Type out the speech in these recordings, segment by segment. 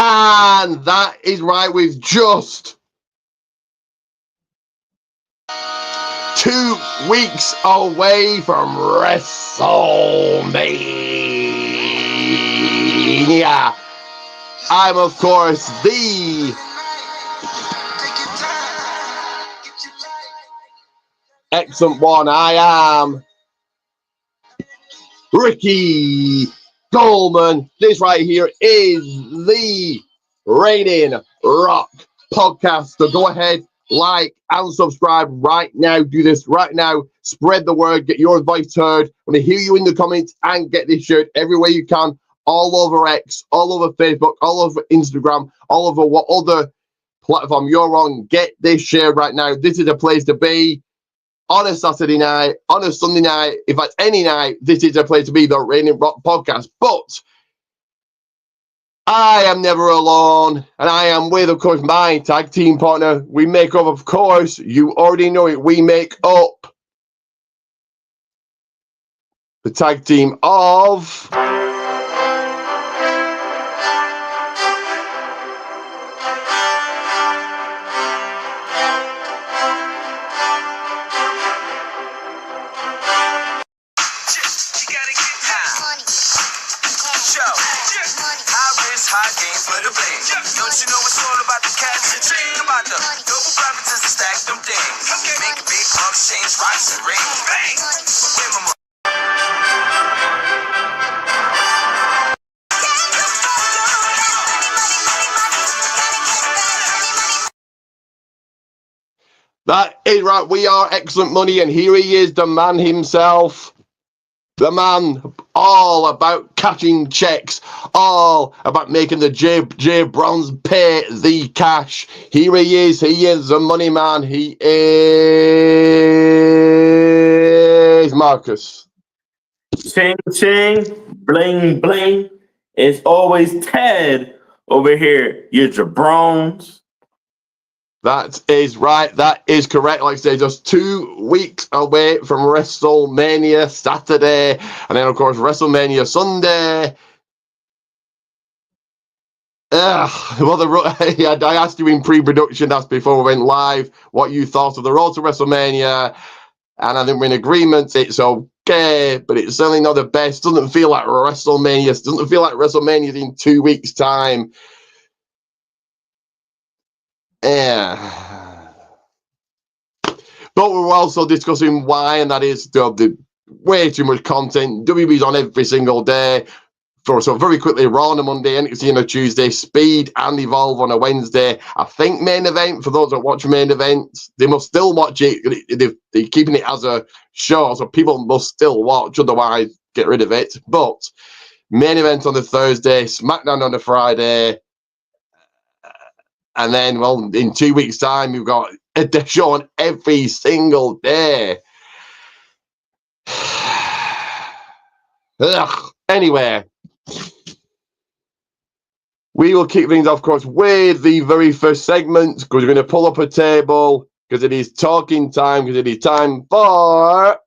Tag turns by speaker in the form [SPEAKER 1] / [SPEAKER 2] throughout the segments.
[SPEAKER 1] And that is right, with just 2 weeks away from WrestleMania. I'm, of course, the excellent one. I am Ricky Goldman. This right here is the Reigning Rock podcast. So go ahead, like and subscribe right now. Do this right now. Spread the word. Get your voice heard. I want to hear you in the comments and get this shirt everywhere you can. All over X, all over Facebook, all over Instagram, all over what other platform you're on. Get this shared right now. This is a place to be. On a Saturday night, on a Sunday night, in fact, any night, this is a place to be, the Reigning Rock podcast. But I am never alone, and I am with, of course, my tag team partner. We make up, of course, you already know it, we make up the tag team of...
[SPEAKER 2] High game for the blame. Don't you know it's all about the cash and dream? About the double profits and stack them things. Make a big pumps, change rocks and rings. Bang!
[SPEAKER 1] That is right, we are Excellent Money, and here he is, the man himself. The man all about cashing checks, all about making the J Browns pay the cash. Here he is the money man. He is Marcus.
[SPEAKER 3] Ching, ching, bling, bling. It's always Ted over here, you jabrones.
[SPEAKER 1] That is right. That is correct. Like I say, just 2 weeks away from WrestleMania Saturday. And then, of course, WrestleMania Sunday. Well, I asked you in pre-production, that's before we went live, what you thought of the road to WrestleMania. And I think we're in agreement. It's okay, but it's certainly not the best. Doesn't feel like WrestleMania. Doesn't feel like WrestleMania in 2 weeks' time. Yeah. But we're also discussing why, and that is the way too much content. WWE's on every single day. So very quickly, Raw on a Monday, NXT on a Tuesday, Speed and Evolve on a Wednesday. I think main event, for those that watch main events, they must still watch it. They're keeping it as a show, so people must still watch, otherwise get rid of it. But main event on the Thursday, SmackDown on the Friday. And then, well, in 2 weeks' time, you've got a show on every single day. Anyway, we will kick things off, of course, with the very first segment, because we're going to pull up a table, because it is talking time, because it is time for...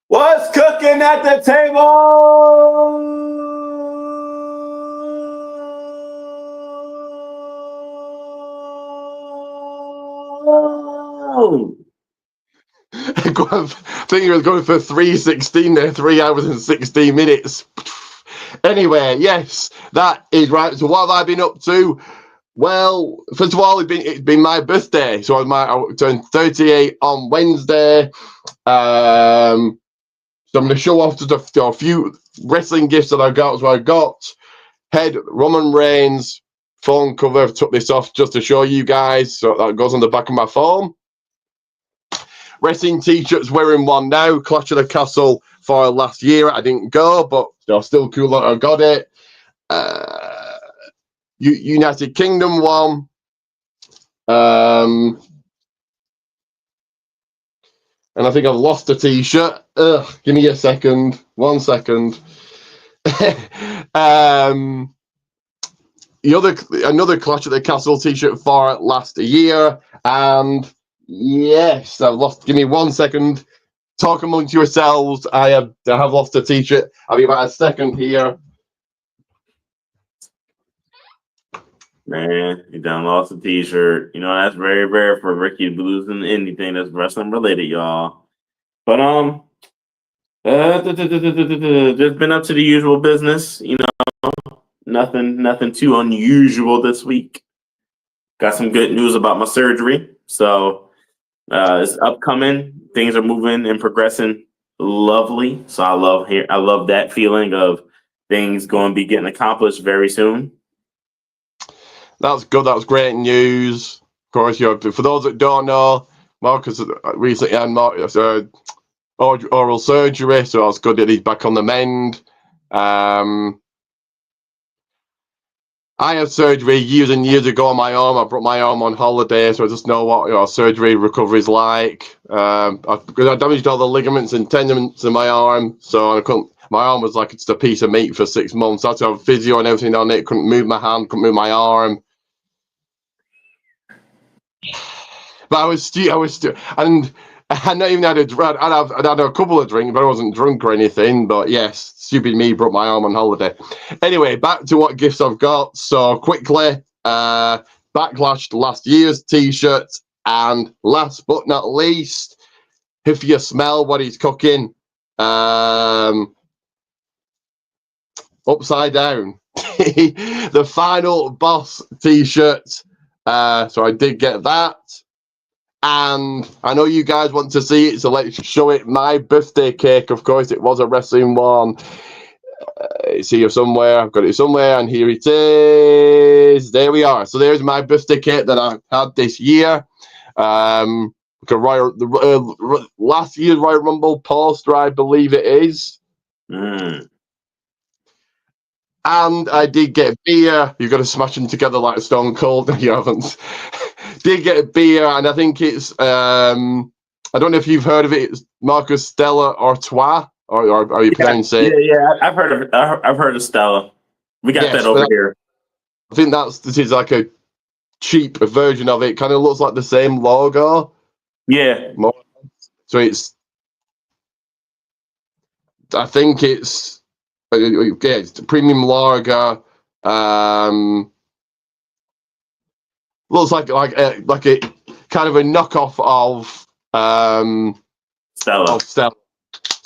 [SPEAKER 3] What's cooking at the table?
[SPEAKER 1] I think you were going for 3:16 there, 3 hours and 16 minutes. Anyway, yes, that is right. So what have I been up to? Well, first of all, it's been my birthday. So I turned 38 on Wednesday. So I'm going to show off just a few wrestling gifts that I got. So I got head Roman Reigns phone cover. I've took this off just to show you guys. So that goes on the back of my phone. Wrestling t-shirts, wearing one now. Clash of the Castle for last year. I didn't go, but still cool that I got it. United Kingdom one. And I think I've lost a t-shirt. Give me a second. 1 second. Another Clash of the Castle t-shirt for last year. And yes, I've lost. Give me 1 second. talk amongst yourselves. I have lost a t-shirt. I'll be about a second here.
[SPEAKER 3] Man, you done lost a t-shirt. You know, that's very rare for Ricky losing anything that's wrestling related, y'all. But just been up to the usual business, you know. Nothing too unusual this week. Got some good news about my surgery. So it's upcoming. Things are moving and progressing lovely. So I love that feeling of things going to be getting accomplished very soon.
[SPEAKER 1] That's good. That's great news. Of course, for those that don't know, Marcus recently had oral surgery, so that's good that he's back on the mend. I had surgery years and years ago on my arm. I brought my arm on holiday, so I just know what surgery recovery is like. Because I damaged all the ligaments and tendons in my arm, so I couldn't. My arm was like just a piece of meat for 6 months. I had to have physio and everything on it. Couldn't move my hand, couldn't move my arm. But I was and I not even had I'd had a couple of drinks, but I wasn't drunk or anything. But yes, stupid me brought my arm on holiday. Anyway, back to what gifts I've got. So quickly, Backlash last year's t-shirt, and last but not least, if you smell what he's cooking, upside down, the final boss t-shirt. So I did get that. And I know you guys want to see it, so let's show it. My birthday cake, of course, it was a wrestling one. It's here somewhere. I've got it somewhere, and here it is. There we are. So there's my birthday cake that I had this year. Last year's Royal Rumble poster, I believe it is. And I did get beer. You've got to smash them together like Stone Cold. You haven't. Did get a beer, and I think it's I don't know if you've heard of it. It's Marcus Stella Artois, or you pronounce it?
[SPEAKER 3] Yeah. I've heard of Stella. We got that over here.
[SPEAKER 1] I think this is like a cheap version of it. Kind of looks like the same logo.
[SPEAKER 3] Yeah.
[SPEAKER 1] So I think it's it's a premium lager. Looks like a kind of a knockoff of
[SPEAKER 3] Stella.
[SPEAKER 1] So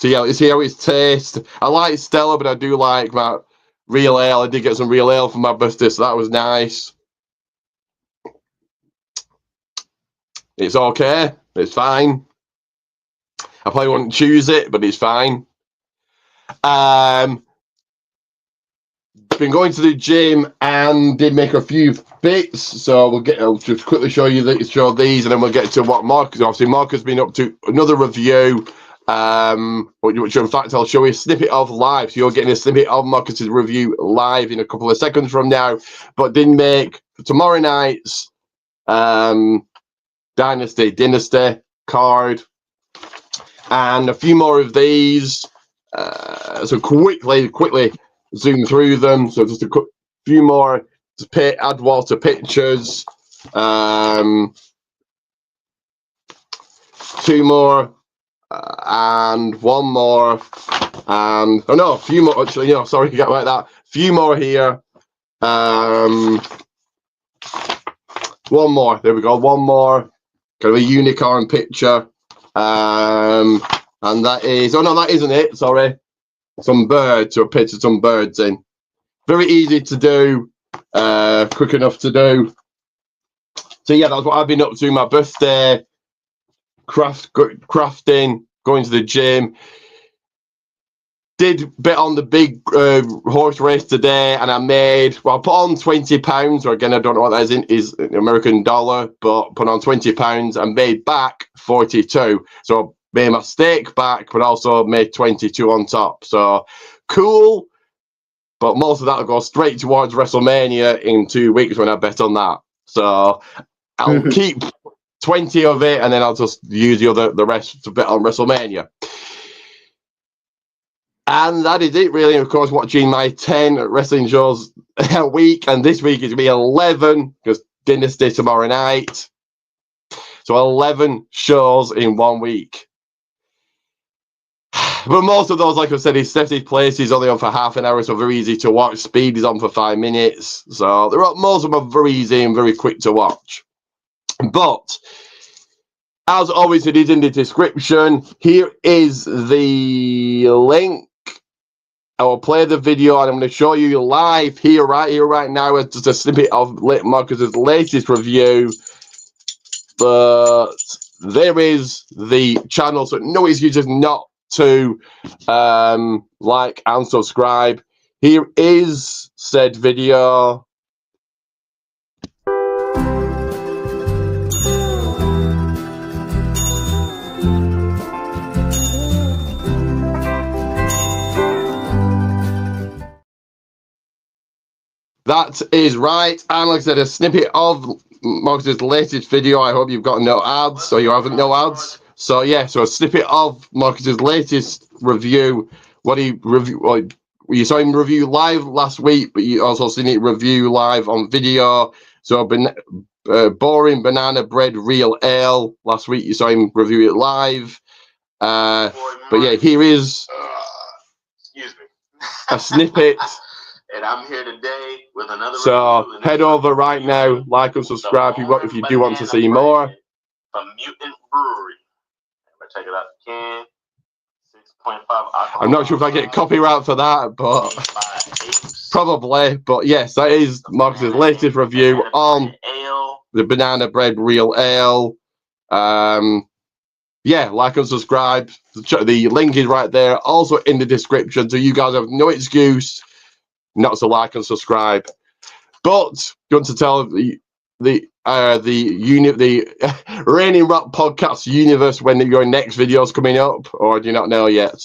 [SPEAKER 1] yeah, let's see how it tastes. I like Stella, but I do like my real ale. I did get some real ale for my birthday, so that was nice. It's okay. It's fine. I probably wouldn't choose it, but it's fine. Been going to the gym and did make a few bits, so I'll just quickly show these, and then we'll get to what Marcus. Obviously, Marcus has been up to another review, which in fact I'll show you a snippet of live. So you're getting a snippet of Marcus's review live in a couple of seconds from now. But did make tomorrow night's Dynasty card, and a few more of these. So quickly zoom through them. So just a few more to add water pictures. 2 more and 1 more, and a few more actually. Sorry, you got like that. Few more here. 1 more. There we go. 1 more. Kind of a unicorn picture. And that is. Oh no, that isn't it. Sorry. Some birds, or a picture of some birds in. Very easy to do, quick enough to do. So yeah, that's what I've been up to. My birthday, crafting, going to the gym. Did bet on the big horse race today, and I put on £20, or again, I don't know what that is in American dollar, but put on £20 and made back 42. So made my stake back, but also made 22 on top. So cool, but most of that will go straight towards WrestleMania in 2 weeks when I bet on that. So I'll keep 20 of it, and then I'll just use the rest to bet on WrestleMania. And that is it, really. Of course, watching my 10 wrestling shows a week, and this week is going to be 11 because Dynasty tomorrow night. So 11 shows in 1 week. But most of those, like I said, his steady place is only on for half an hour, so very easy to watch. Speed is on for 5 minutes. So most of them are very easy and very quick to watch. But as always, it is in the description. Here is the link. I will play the video and I'm going to show you live here, right now. It's just a snippet of Marcus's latest review. But there is the channel, so no excuses not to like and subscribe. Here is said video. That is right. And like I said, a snippet of Marcus's latest video. I hope you've got no ads, so you haven't no ads. So yeah, so a snippet of Marcus's latest review. What he review? Well, you saw him review live last week, but you also seen it review live on video. So boring banana bread real ale. Last week you saw him review it live. But yeah, here is a snippet.
[SPEAKER 3] And I'm here today with another
[SPEAKER 1] So head over right now, like and subscribe if you do want to see more.
[SPEAKER 3] From Mutant Brewery. Check it out if you can. 6.5 alcohol.
[SPEAKER 1] I'm not sure if I get copyright for that, but probably. But yes, that is Marcus's latest review on the banana bread real ale. Yeah, like and subscribe. The link is right there, also in the description, so you guys have no excuse not to like and subscribe. But you want to tell the Reigning Rock Podcast universe when your next video is coming up, or do you not know yet?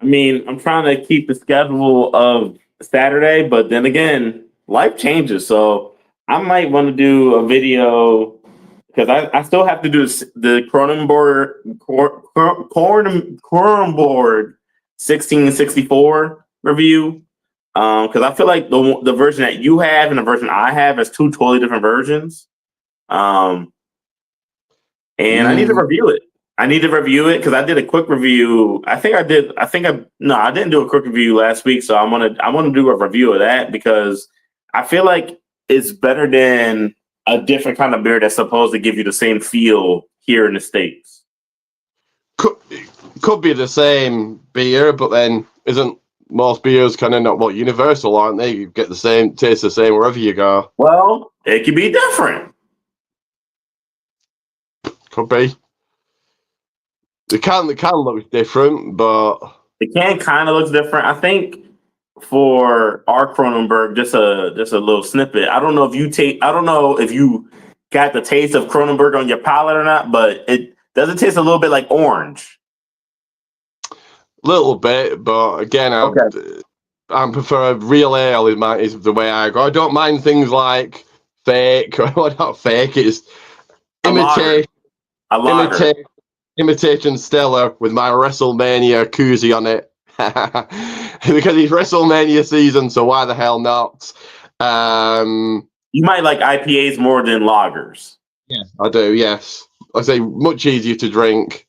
[SPEAKER 3] I mean, I'm trying to keep the schedule of Saturday, but then again, life changes. So I might want to do a video because I still have to do the Cronenberg 1664 review. Because I feel like the version that you have and the version I have is two totally different versions. And I need to review it. I need to review it because I did a quick review. I didn't do a quick review last week, so I want to do a review of that because I feel like it's better than a different kind of beer that's supposed to give you the same feel here in the States.
[SPEAKER 1] Could be the same beer, but then isn't most beers kind of not universal, aren't they? You get the same taste, the same wherever you go.
[SPEAKER 3] Well, it could be different.
[SPEAKER 1] Could be. The can look different, but
[SPEAKER 3] the can kind of looks different. I think for our Cronenberg, just a little snippet. I don't know if you got the taste of Cronenberg on your palate or not, but it doesn't taste a little bit like orange.
[SPEAKER 1] Little bit, but again, I prefer real ale is the way I go. I don't mind things like fake, or not fake. It's imitation Stella with my WrestleMania koozie on it because it's WrestleMania season. So why the hell not?
[SPEAKER 3] You might like IPAs more than lagers.
[SPEAKER 1] Yeah, I do. Yes, I say much easier to drink.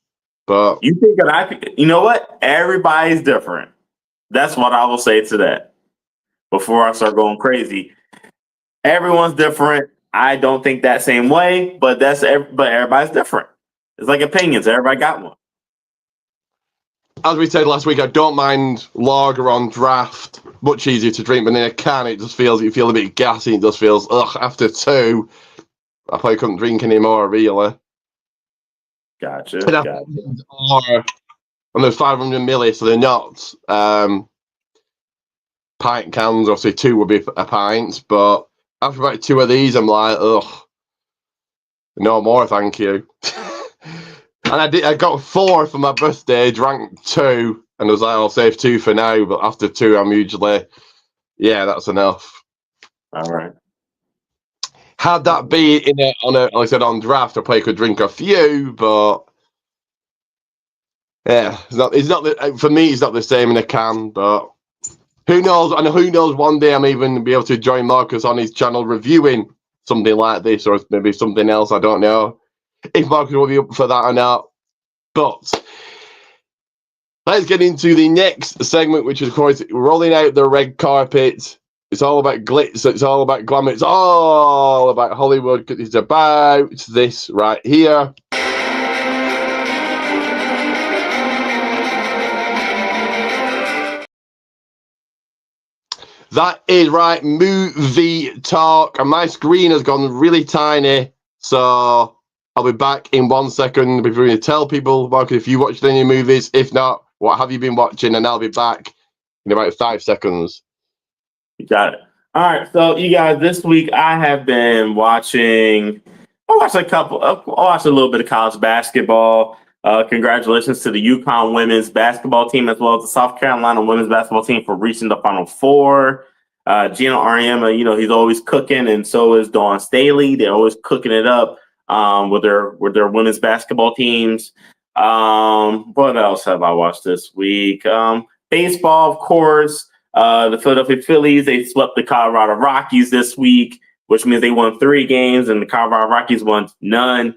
[SPEAKER 1] But
[SPEAKER 3] you think an IPA? You know what? Everybody's different. That's what I will say to that. Before I start going crazy, everyone's different. I don't think that same way, but everybody's different. It's like opinions. Everybody got one.
[SPEAKER 1] As we said last week, I don't mind lager on draft. Much easier to drink, but in a can, you feel a bit gassy. It just feels after two. I probably couldn't drink anymore, really.
[SPEAKER 3] Gotcha.
[SPEAKER 1] And they're 500 milli, so they're not pint cans. Obviously, two would be a pint, but after about two of these, I'm like, ugh, no more, thank you. And I got 4 for my birthday, drank 2, and I was like, I'll save 2 for now. But after 2, I'm usually, yeah, that's enough.
[SPEAKER 3] All right.
[SPEAKER 1] Had that be like I said, on draft, I probably could drink a few, but yeah, for me, it's not the same in a can. But who knows? And who knows? One day I'm even be able to join Marcus on his channel reviewing something like this, or maybe something else. I don't know if Marcus will be up for that or not. But Let's get into the next segment, which is, of course, rolling out the red carpet. It's all about glitz. It's all about glamour. It's all about Hollywood. It's about this right here. That is right, movie talk. And my screen has gone really tiny, so I'll be back in 1 second before we tell people, Marcus, if you watched any movies. If not, what have you been watching? And I'll be back in about 5 seconds.
[SPEAKER 3] You got it. All right, so you guys, this week I have been watching. I watched a little bit of college basketball. Congratulations to the UConn women's basketball team as well as the South Carolina women's basketball team for reaching the Final Four. Gino Auriemma, he's always cooking, and so is Dawn Staley. They're always cooking it up with their women's basketball teams. What else have I watched this week? Baseball, of course. The Philadelphia Phillies, they swept the Colorado Rockies this week, which means they won 3 games, and the Colorado Rockies won none.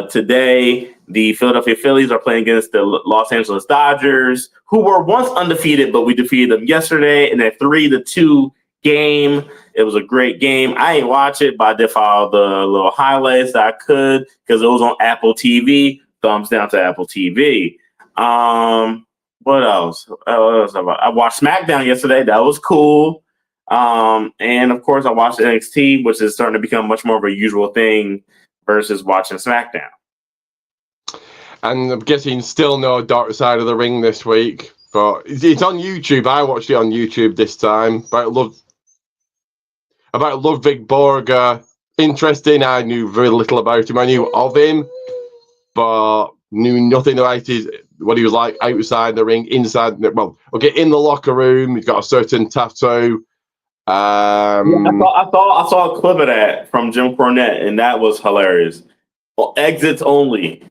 [SPEAKER 3] Today, the Philadelphia Phillies are playing against the Los Angeles Dodgers, who were once undefeated, but we defeated them yesterday in a 3-2 game. It was a great game. I ain't watch it, but I did follow the little highlights that I could because it was on Apple TV. Thumbs down to Apple TV. What else? I watched SmackDown yesterday. That was cool. And of course, I watched NXT, which is starting to become much more of a usual thing versus watching SmackDown.
[SPEAKER 1] And I'm guessing still no Dark Side of the Ring this week, but it's on YouTube. I watched it on YouTube this time. About Ludwig Borger. Interesting. I knew very little about him. I knew of him, but knew nothing about what he was like outside the ring, inside. Well, okay, in the locker room, he's got a certain tattoo.
[SPEAKER 3] I saw a clip of that from Jim Cornette, and that was hilarious. Well, exits only.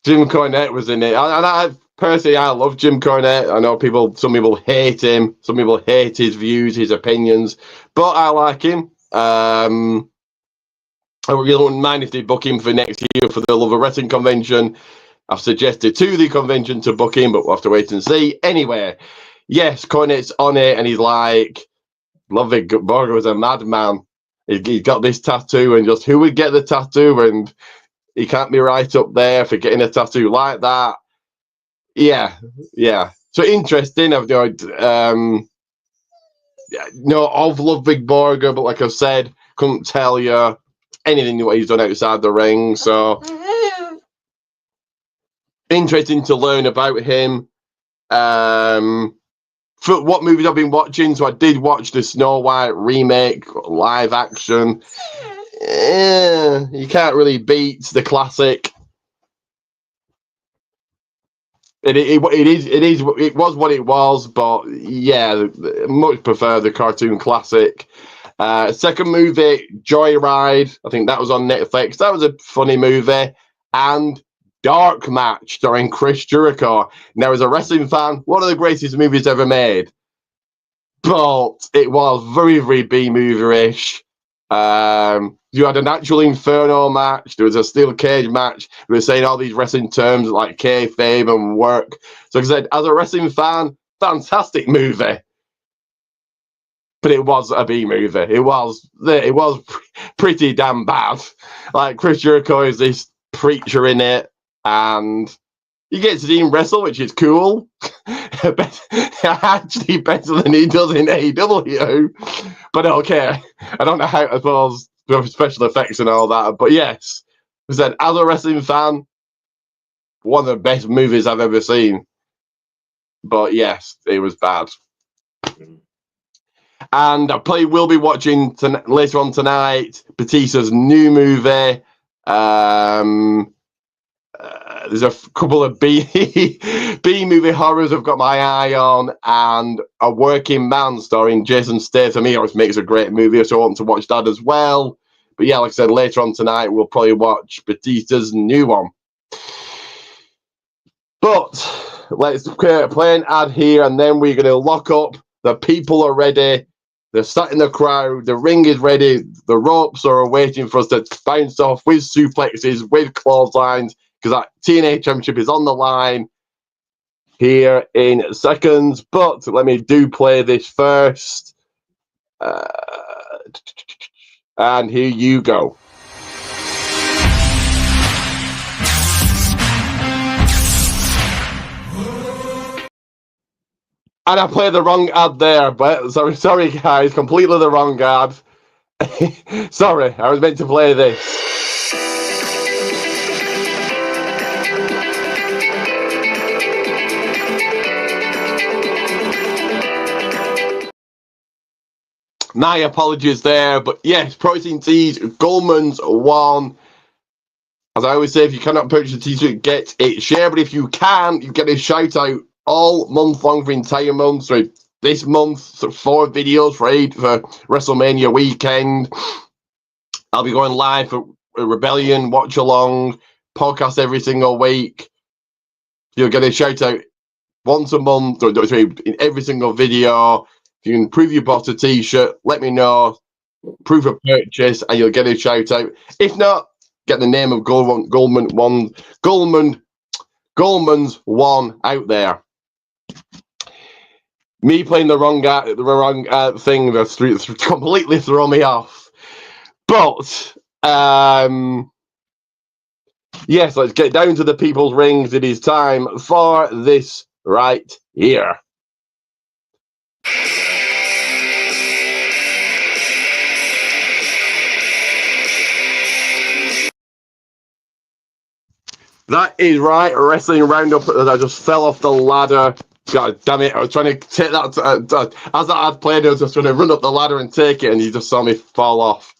[SPEAKER 1] Jim Cornette was in it, and I personally, I love Jim Cornette. I know some people hate him, some people hate his views, his opinions, but I like him. I really don't mind if they book him for next year for the Love of Wrestling convention. I've suggested to the convention to book him, but we'll have to wait and see. Anyway, yes, Cornette's on it, and he's like, Ludwig Borger was a madman. He's got this tattoo, and just who would get the tattoo? And he can't be right up there for getting a tattoo like that. Yeah. So interesting. I've of Ludwig Borger, but like I've said, couldn't tell you anything what he's done outside the ring. So interesting to learn about him. For what movies I've been watching, so I did watch the Snow White remake, live action. You can't really beat the classic. It was what it was, but yeah, much prefer the cartoon classic. Second movie, Joyride. I think that was on Netflix. That was a funny movie. And Dark Match, starring Chris Jericho. Now, as a wrestling fan, one of the greatest movies ever made. But it was very, very B-movie-ish. You had an actual Inferno match. There was a steel cage match. We were saying all these wrestling terms like kayfabe and work. So, like I said, as a wrestling fan, fantastic movie. But it was a B movie. It was pretty damn bad. Like, Chris Jericho is this preacher in it, and you get to see him wrestle, which is cool. Actually better than he does in AEW. But okay, I don't know how, I suppose, with special effects and all that. But yes, I said, as a wrestling fan, one of the best movies I've ever seen. But yes, it was bad. And I probably will be watching later on tonight Batista's new movie. There's a couple of B movie horrors I've got my eye on, and A Working Man starring Jason Statham. He always makes a great movie, so I want to watch that as well. But yeah, like I said, later on tonight we'll probably watch Batista's new one. But let's play an ad here, and then we're going to lock up. The people are ready. They're sat in the crowd. The ring is ready. The ropes are waiting for us to bounce off with suplexes, with clotheslines, because that TNA Championship is on the line. here in seconds, but let me play this first. And here you go. And I played the wrong ad there, but sorry guys, completely the wrong ad. Sorry, I was meant to play this. My apologies there, but yes, Protein Teas, Goldman's won. As I always say, if you cannot purchase a t-shirt, get it share. But if you can, you get a shout out all month long for the entire month. So this month, 4 videos for WrestleMania weekend. I'll be going live for Rebellion watch along podcast every single week. You'll get a shout out once a month or in every single video. If you can prove you bought a t-shirt, let me know. Proof of purchase, and you'll get a shout out. If not, get the name of Goldman's one out there. Me playing the wrong thing that's completely thrown me off. But yes, let's get down to the people's rings. It is time for this right here. That is right, wrestling roundup. I just fell off the ladder. God damn it, I was trying to take that. As that ad played, I was just trying to run up the ladder and take it, and you just saw me fall off.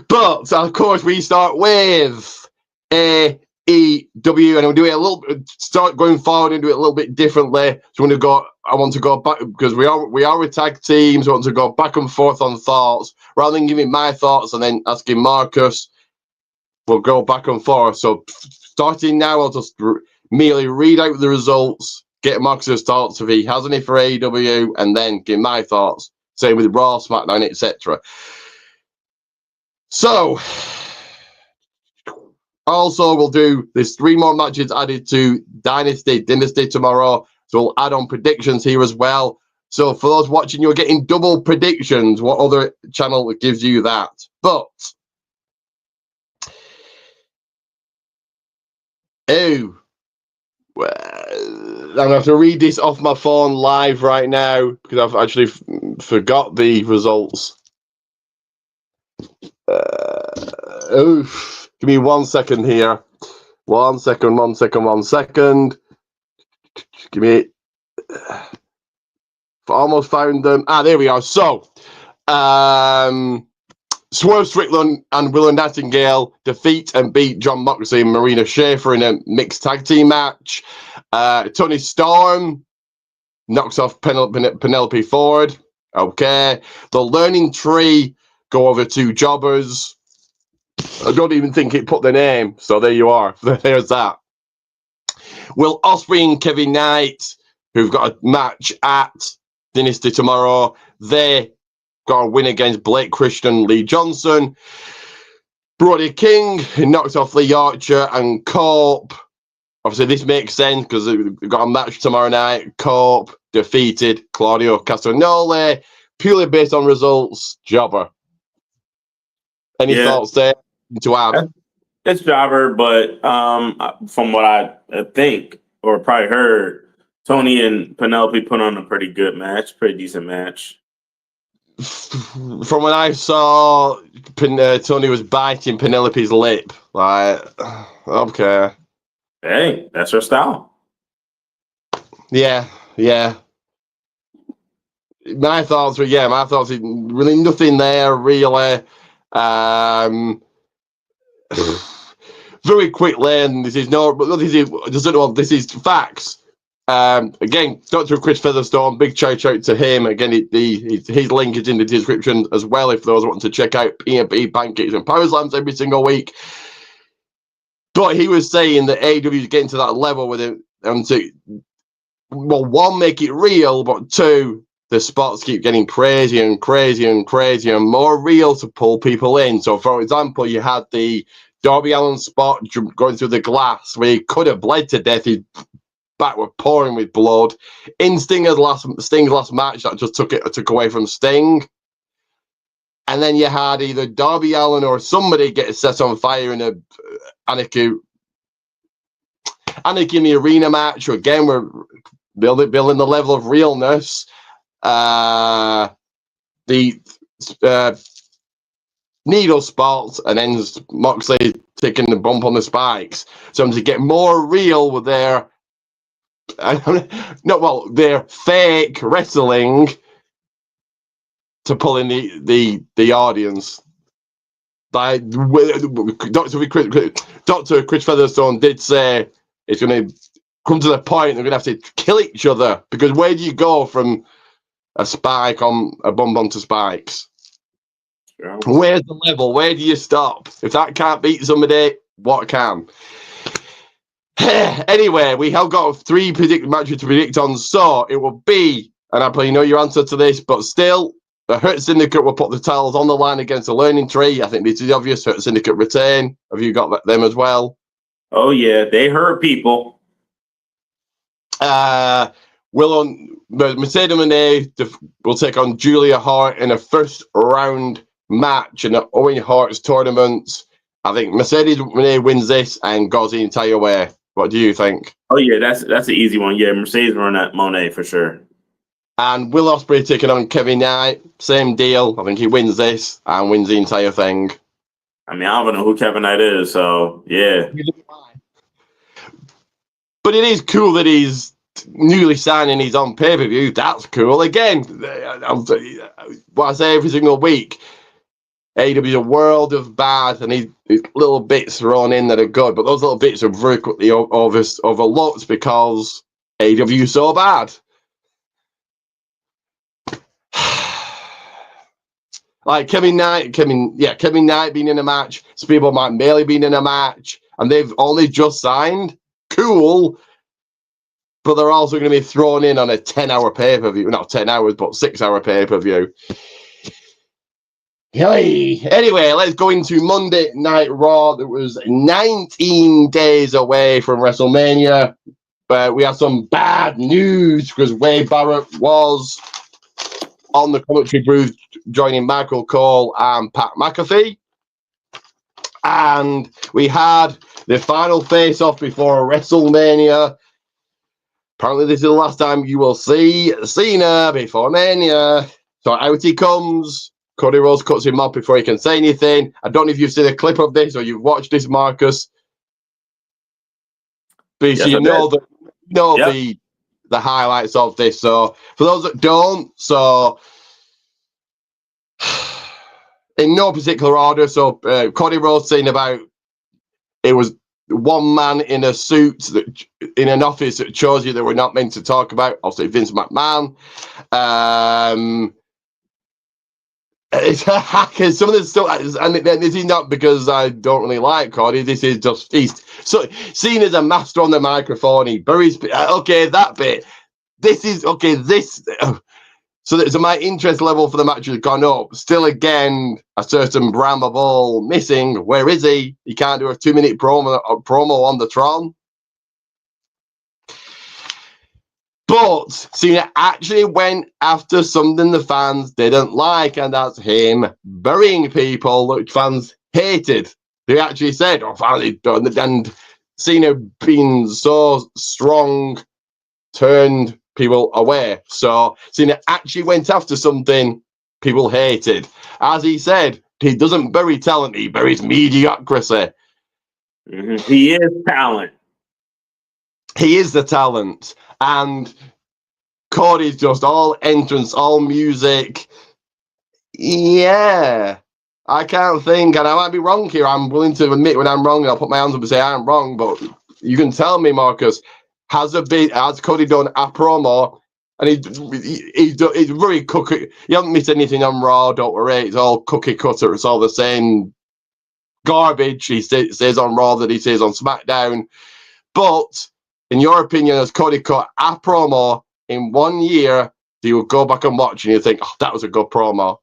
[SPEAKER 1] But, of course, we start with AEW, and we'll do it a little bit, start going forward and do it a little bit differently. So I want to go back, because we are a tag team, so I want to go back and forth on thoughts, rather than giving my thoughts and then asking Marcus. We'll go back and forth. So starting now, I'll just merely read out the results, get Marcus's thoughts if he has any for AEW, and then give my thoughts. Same with Raw, SmackDown, etc. So, also we'll do, there's 3 more matches added to Dynasty tomorrow. So we'll add on predictions here as well. So for those watching, you're getting double predictions. What other channel gives you that? But I'm going to have to read this off my phone live right now because I've actually forgot the results. Give me 1 second here. 1 second. Give me... almost found them. There we are. So, Swerve Strickland and Willow Nightingale defeat and beat John Moxley and Marina Shafir in a mixed tag team match. Tony Storm knocks off Penelope Ford. Okay. The Learning Tree go over to Jobbers. I don't even think it put the name, so there you are. There's that. Will Ospreay and Kevin Knight, who've got a match at Dynasty tomorrow, they got a win against Blake Christian, Lee Johnson. Brody King, who knocked off Lee Archer and Cope. Obviously, this makes sense because we've got a match tomorrow night. Cope defeated Claudio Castagnoli, purely based on results. Jobber. Any thoughts there to add?
[SPEAKER 3] It's Jobber, but from what I think or probably heard, Tony and Penelope put on a pretty good match, pretty decent match.
[SPEAKER 1] From what I saw, Tony was biting Penelope's lip. Like, okay.
[SPEAKER 3] Hey, that's her style.
[SPEAKER 1] Yeah. My thoughts really nothing there, really. Very quickly, and this is facts. Again, Dr. Chris Featherstone, big shout out to him. Again, his link is in the description as well if those want to check out PMP Pancakes and Power Slams every single week. But he was saying that AEW is getting to that level with it, and to, well, 1, make it real, but 2, the spots keep getting crazier and more real to pull people in. So, for example, you had the Darby Allin's spot going through the glass where he could have bled to death. His back were pouring with blood. In Sting's last match, that just took away from Sting. And then you had either Darby Allin or somebody get set on fire in a Anarchy in the Arena match. Again, we're building the level of realness. The needle spots, and then Moxley taking the bump on the spikes. So to get more real with their their fake wrestling to pull in the audience. Like Dr. Chris Featherstone did say it's going to come to the point they're going to have to kill each other, because where do you go from a spike on a bump onto spikes? Yeah. Where's the level? Where do you stop? If that can't beat somebody, what can? Anyway, we have got 3 matches to predict on, so it will be, and I probably know your answer to this, but still, the Hurt Syndicate will put the titles on the line against the Learning Tree. I think this is obvious. Hurt Syndicate retain. Have you got them as well?
[SPEAKER 3] Oh, yeah. They hurt people.
[SPEAKER 1] Mercedes Moné will take on Julia Hart in a first round match in the Owen Hart's tournament. I think Mercedes Moné wins this and goes the entire way. What do you think?
[SPEAKER 3] Oh, yeah. That's an easy one. Yeah, Mercedes run that Moné for sure.
[SPEAKER 1] And Will Ospreay taking on Kevin Knight. Same deal. I think he wins this and wins the entire thing.
[SPEAKER 3] I mean, I don't know who Kevin Knight is, so yeah.
[SPEAKER 1] But it is cool that he's newly signing his own pay-per-view. That's cool. Again, what I say every single week, AEW is a world of bad, and these little bits thrown in that are good, but those little bits are very quickly overlooked because AEW is so bad. Like Kevin Knight being in a match, some people might barely been in a match, and they've only just signed. Cool. But they're also going to be thrown in on a 10-hour pay-per-view. Not 10 hours, but 6-hour pay-per-view. Hey. Anyway, let's go into Monday Night Raw. That was 19 days away from WrestleMania. But we have some bad news because Wade Barrett was on the commentary booth joining Michael Cole and Pat McAfee. And we had the final face-off before WrestleMania. Apparently, this is the last time you will see Cena before Mania. So out he comes. Cody Rhodes cuts him off before he can say anything. I don't know if you've seen a clip of this or you've watched this, Marcus. But yes, you know the highlights of this. So for those that don't, so in no particular order. So Cody Rhodes saying about it was one man in a suit that in an office that shows you that we're not meant to talk about. Obviously, Vince McMahon. It's a hacker. Some of the stuff, and this is not because I don't really like Cody. This is just he's so seen as a master on the microphone. He buries that bit. This is okay. So my interest level for the match has gone up. Still, again, a certain Brahma Ball missing. Where is he? He can't do a 2-minute promo on the Tron. But Cena actually went after something the fans didn't like, and that's him burying people that fans hated. They actually said, and Cena being so strong turned people away. So Cena actually went after something people hated. As he said, he doesn't bury talent, he buries mediocrity.
[SPEAKER 3] Mm-hmm. He is talent.
[SPEAKER 1] He is the talent. And Cody's just all entrance, all music. Yeah. I can't think, and I might be wrong here. I'm willing to admit when I'm wrong, and I'll put my hands up and say I'm wrong, but you can tell me, Marcus, has Cody done a promo? And he's very cookie. You haven't missed anything on Raw, don't worry. It's all cookie cutter. It's all the same garbage he says on Raw that he says on SmackDown. But in your opinion, has Cody cut a promo in 1 year? You will go back and watch and you think, oh, that was a good promo.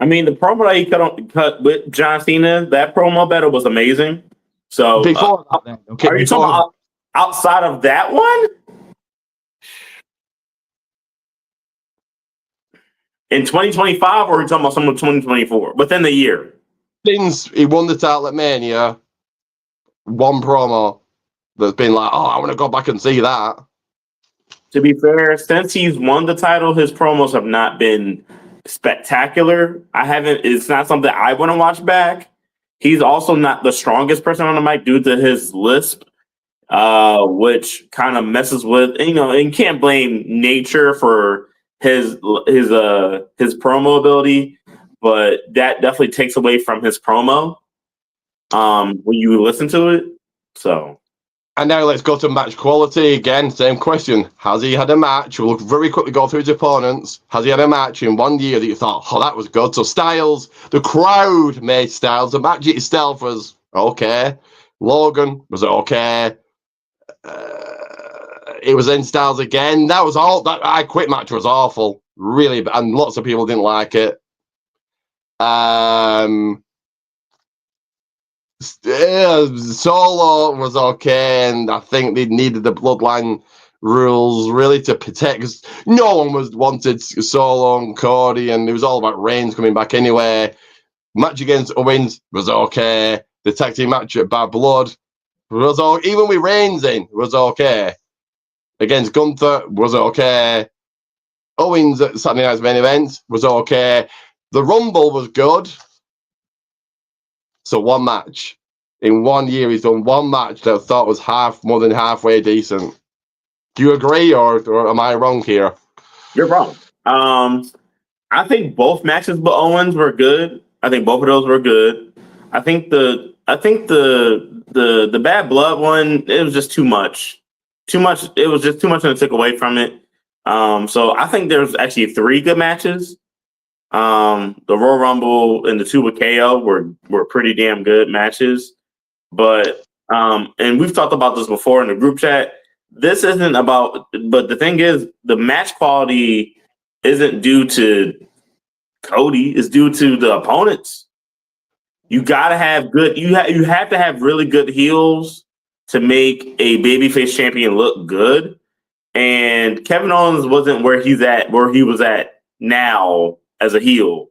[SPEAKER 3] I mean, the promo that he cut with John Cena, that promo battle was amazing. So
[SPEAKER 1] Before that, then, okay.
[SPEAKER 3] Are you talking about outside of that one? In 2025, or are you talking about some of 2024? Within the year?
[SPEAKER 1] Since he won the title at Mania, one promo that's been like, oh, I want to go back and see that.
[SPEAKER 3] To be fair, since he's won the title, his promos have not been spectacular. It's not something I want to watch back. He's also not the strongest person on the mic due to his lisp, which kind of messes with, and you can't blame nature for his promo ability, but that definitely takes away from his promo when you listen to it. So.
[SPEAKER 1] And now let's go to match quality again. Same question. Has he had a match? We'll very quickly go through his opponents. Has he had a match in 1 year that you thought, oh, that was good? So Styles, the crowd made Styles. The match itself was okay. Logan was okay. It was in Styles again. That was all. That I Quit match was awful, really, and lots of people didn't like it. Solo was okay, and I think they needed the bloodline rules really to protect. Cause no one wanted Solo and Cody, and it was all about Reigns coming back anyway. Match against Owens was okay. The tag team match at Bad Blood was okay. Even with Reigns in was okay. Against Gunther was okay. Owens at Saturday Night's Main Event was okay. The Rumble was good. So one match. In 1 year, he's done one match that I thought was more than halfway decent. Do you agree, or am I wrong here?
[SPEAKER 3] You're wrong. I think both matches with Owens were good. I think both of those were good. I think the Bad Blood one, it was just too much. It was just too much, and it took away from it. So I think there's actually 3 good matches. The Royal Rumble and the 2 with KO were pretty damn good matches. But and we've talked about this before in the group chat. This isn't about, but the thing is, the match quality isn't due to Cody. It's due to the opponents. You gotta have good. You have to have really good heels to make a babyface champion look good. And Kevin Owens wasn't where he was at now as a heel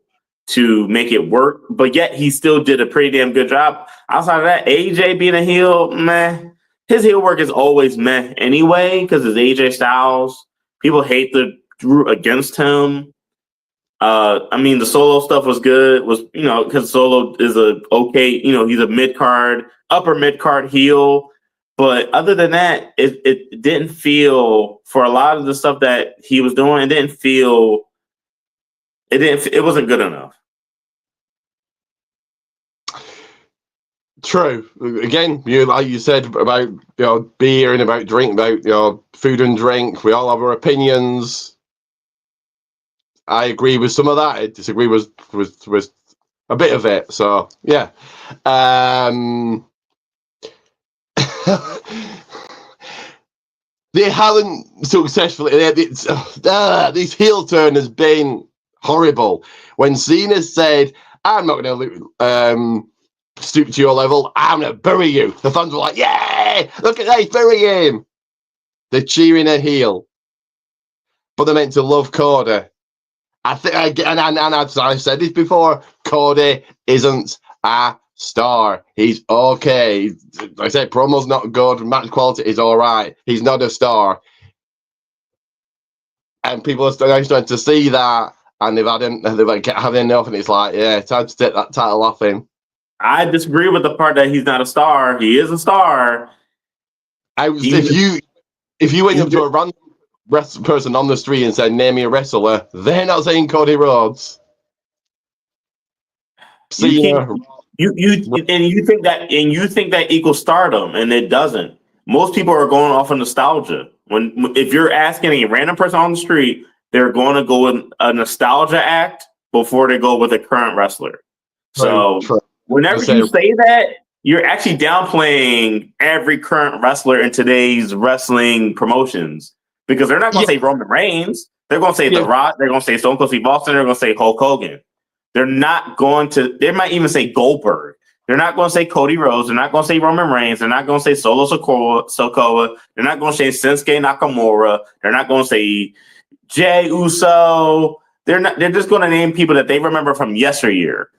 [SPEAKER 3] to make it work, but yet he still did a pretty damn good job. Outside of that, AJ being a heel, meh. His heel work is always meh anyway, because it's AJ Styles. People hate the Drew against him. I mean, the Solo stuff was good, because Solo is he's a upper mid card heel. But other than that, it didn't feel, for a lot of the stuff that he was doing, it wasn't good enough.
[SPEAKER 1] True. Again, like you said about beer and about drink, about food and drink. We all have our opinions. I agree with some of that. I disagree with a bit of it. So yeah. They haven't successfully. This heel turn has been horrible. When Cena said, "I'm not going to stoop to your level, I'm going to bury you," the fans were like, "Yay! Look at that, he's burying him." They're cheering a heel, but they're meant to love Cody. I think, and I've said this before, Cody isn't a star. He's okay. Like I said, promo's not good. Match quality is all right. He's not a star. And people are starting to see that, and they've had enough, and it's like, yeah, time to take that title off him.
[SPEAKER 3] I disagree with the part that he's not a star. He is a star.
[SPEAKER 1] If you went up to a random person on the street and said, "Name me a wrestler," they're not saying Cody Rhodes.
[SPEAKER 3] You think that equals stardom, and it doesn't. Most people are going off of nostalgia. If you're asking a random person on the street, they're going to go with a nostalgia act before they go with a current wrestler. So whenever you say that, you're actually downplaying every current wrestler in today's wrestling promotions, because they're not going to say Roman Reigns. They're going to say The Rock. They're going to say Stone Cold Steve Austin. They're going to say Hulk Hogan. They're not going to. They might even say Goldberg. They're not going to say Cody Rhodes. They're not going to say Roman Reigns. They're not going to say Solo Sikoa. They're not going to say Shinsuke Nakamura. They're not going to say Jey Uso. They're not. They're just going to name people that they remember from yesteryear.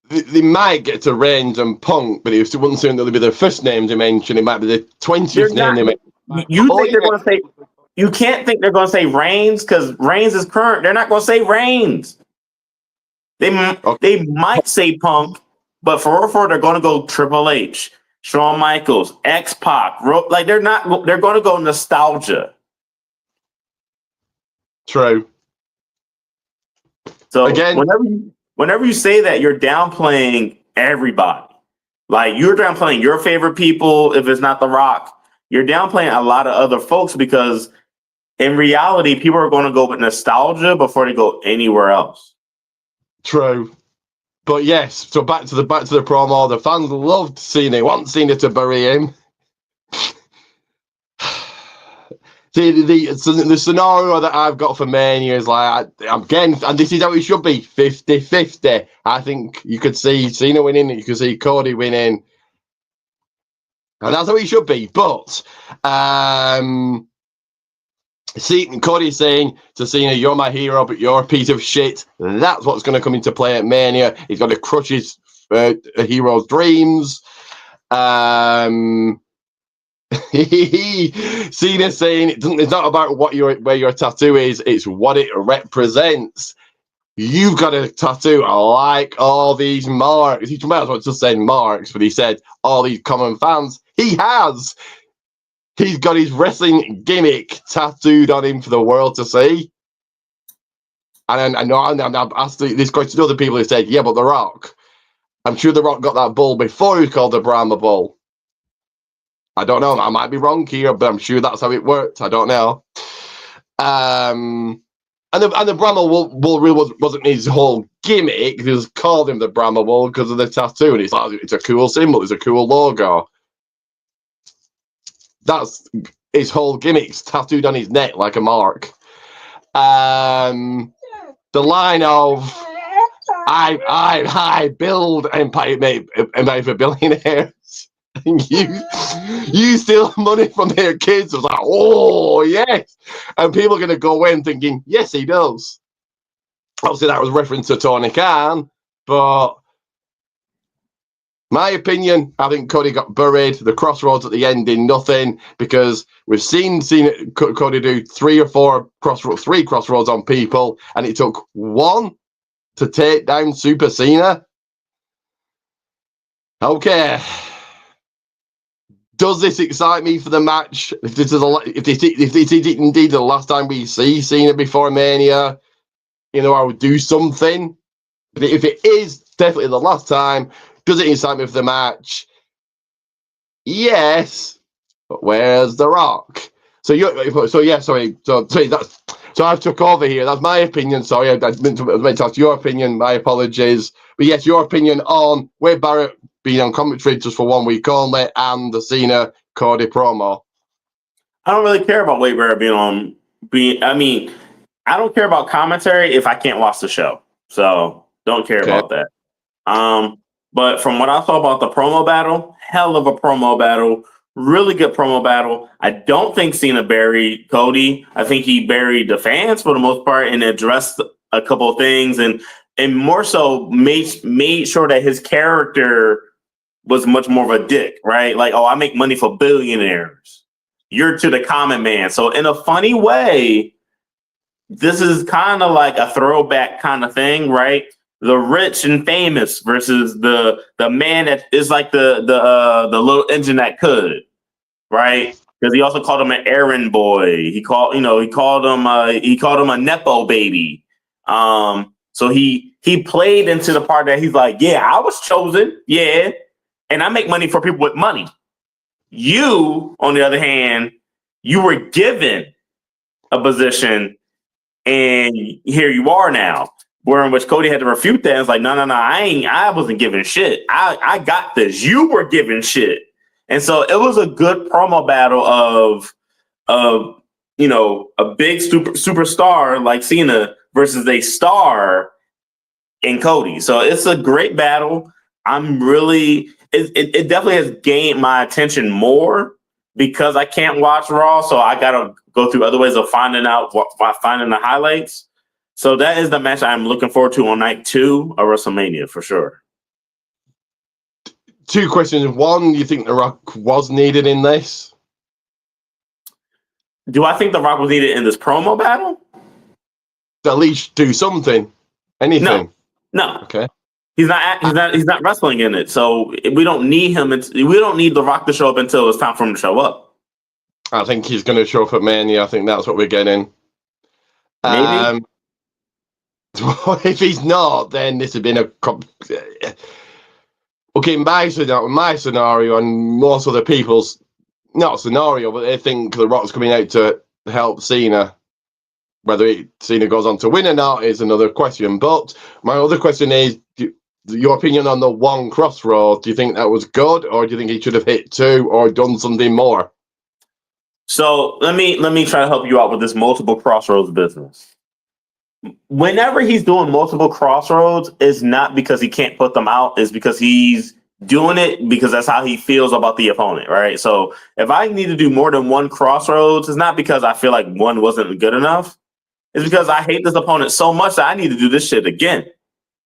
[SPEAKER 1] They might get to Reigns and Punk, but it wouldn't seem that it'll be their first name they mention. It might be the 20th name they mention.
[SPEAKER 3] You think they're going to say? You can't think they're going to say Reigns because Reigns is current. They're not going to say Reigns. They might say Punk, but for they're going to go Triple H, Shawn Michaels, X-Pac. Like they're not. They're going to go nostalgia.
[SPEAKER 1] True.
[SPEAKER 3] So again, whenever you say that, you're downplaying everybody. Like you're downplaying your favorite people. If it's not The Rock, you're downplaying a lot of other folks because in reality, people are going to go with nostalgia before they go anywhere else. True.
[SPEAKER 1] But yes, so back to the promo. The fans loved Cena. Want Cena to bury him. The scenario that I've got for Mania is like, again, and this is how it should be, 50-50. I think you could see Cena winning, you could see Cody winning. And that's how it should be. But Cody's saying to Cena, you're my hero, but you're a piece of shit. That's what's going to come into play at Mania. He's going to crush his hero's dreams. Cena saying it's not about where your tattoo is, it's what it represents. You've got a tattoo. I like all these marks. He might as well just say marks, but he said all these common fans. He has. He's got his wrestling gimmick tattooed on him for the world to see. And I've asked this question to other people who said, yeah, but The Rock. I'm sure The Rock got that bull before he was called the Brahma Bull. I don't know. I might be wrong here, but I'm sure that's how it worked. I don't know. And the Brahma Bull really wasn't his whole gimmick. They just called him the Brahma Bull because of the tattoo. And it's a cool symbol. It's a cool logo. That's his whole gimmick. It's tattooed on his neck like a mark. The line of I build empire for billionaires. You steal money from their kids. I was like, oh yes, and people are going to go in thinking, yes, he does. Obviously, that was reference to Tony Khan, but my opinion, I think Cody got buried. The crossroads at the end did nothing because we've seen Cody do three crossroads on people, and it took one to take down Super Cena. Okay. Does this excite me for the match? If this is indeed the last time we see Cena before Mania, I would do something. But if it is definitely the last time, does it excite me for the match? Yes. But where's The Rock? So I've took over here. That's my opinion. Sorry, I meant to ask your opinion. My apologies. But yes, your opinion on Wade Barrett being on commentary just for 1 week only and the Cena Cody promo.
[SPEAKER 3] I don't really care about Wade Barrett I don't care about commentary if I can't watch the show. So don't care about that. But from what I saw about the promo battle, hell of a promo battle. Really good promo battle. I don't think Cena buried Cody. I think he buried the fans for the most part and addressed a couple of things and more so made sure that his character was much more of a dick, right? Like, oh, I make money for billionaires. You're to the common man. So in a funny way, this is kind of like a throwback kind of thing, right? The rich and famous versus the man that is like the little engine that could, right? Because he also called him an errand boy. He called him a nepo baby. So he played into the part that he's like, yeah, I was chosen, yeah, and I make money for people with money. You, on the other hand, you were given a position, and here you are now. Where in which Cody had to refute that. It's like, no, I wasn't giving shit. I got this. You were giving shit. And so it was a good promo battle of a big superstar like Cena versus a star and Cody. So it's a great battle. I'm really it definitely has gained my attention more because I can't watch Raw, so I gotta go through other ways of finding the highlights. So that is the match I'm looking forward to on night 2 of WrestleMania for sure.
[SPEAKER 1] 2 questions. One, do you think The Rock was needed in this?
[SPEAKER 3] Do I think The Rock was needed in this promo battle?
[SPEAKER 1] At least do something, anything.
[SPEAKER 3] No.
[SPEAKER 1] Okay.
[SPEAKER 3] He's not wrestling in it, so we don't need him. We don't need The Rock to show up until it's time for him to show up.
[SPEAKER 1] I think he's going to show up at Mania. I think that's what we're getting.
[SPEAKER 3] Maybe.
[SPEAKER 1] If he's not, then this has been a okay. My scenario and most other people's not scenario, but they think The Rock's coming out to help Cena. Whether Cena goes on to win or not is another question. But my other question is, your opinion on the one Crossroads. Do you think that was good, or do you think he should have hit 2 or done something more?
[SPEAKER 3] So let me try to help you out with this multiple Crossroads business. Whenever he's doing multiple Crossroads, it's not because he can't put them out. It's because he's doing it because that's how he feels about the opponent, right? So if I need to do more than one Crossroads, it's not because I feel like one wasn't good enough. It's because I hate this opponent so much that I need to do this shit again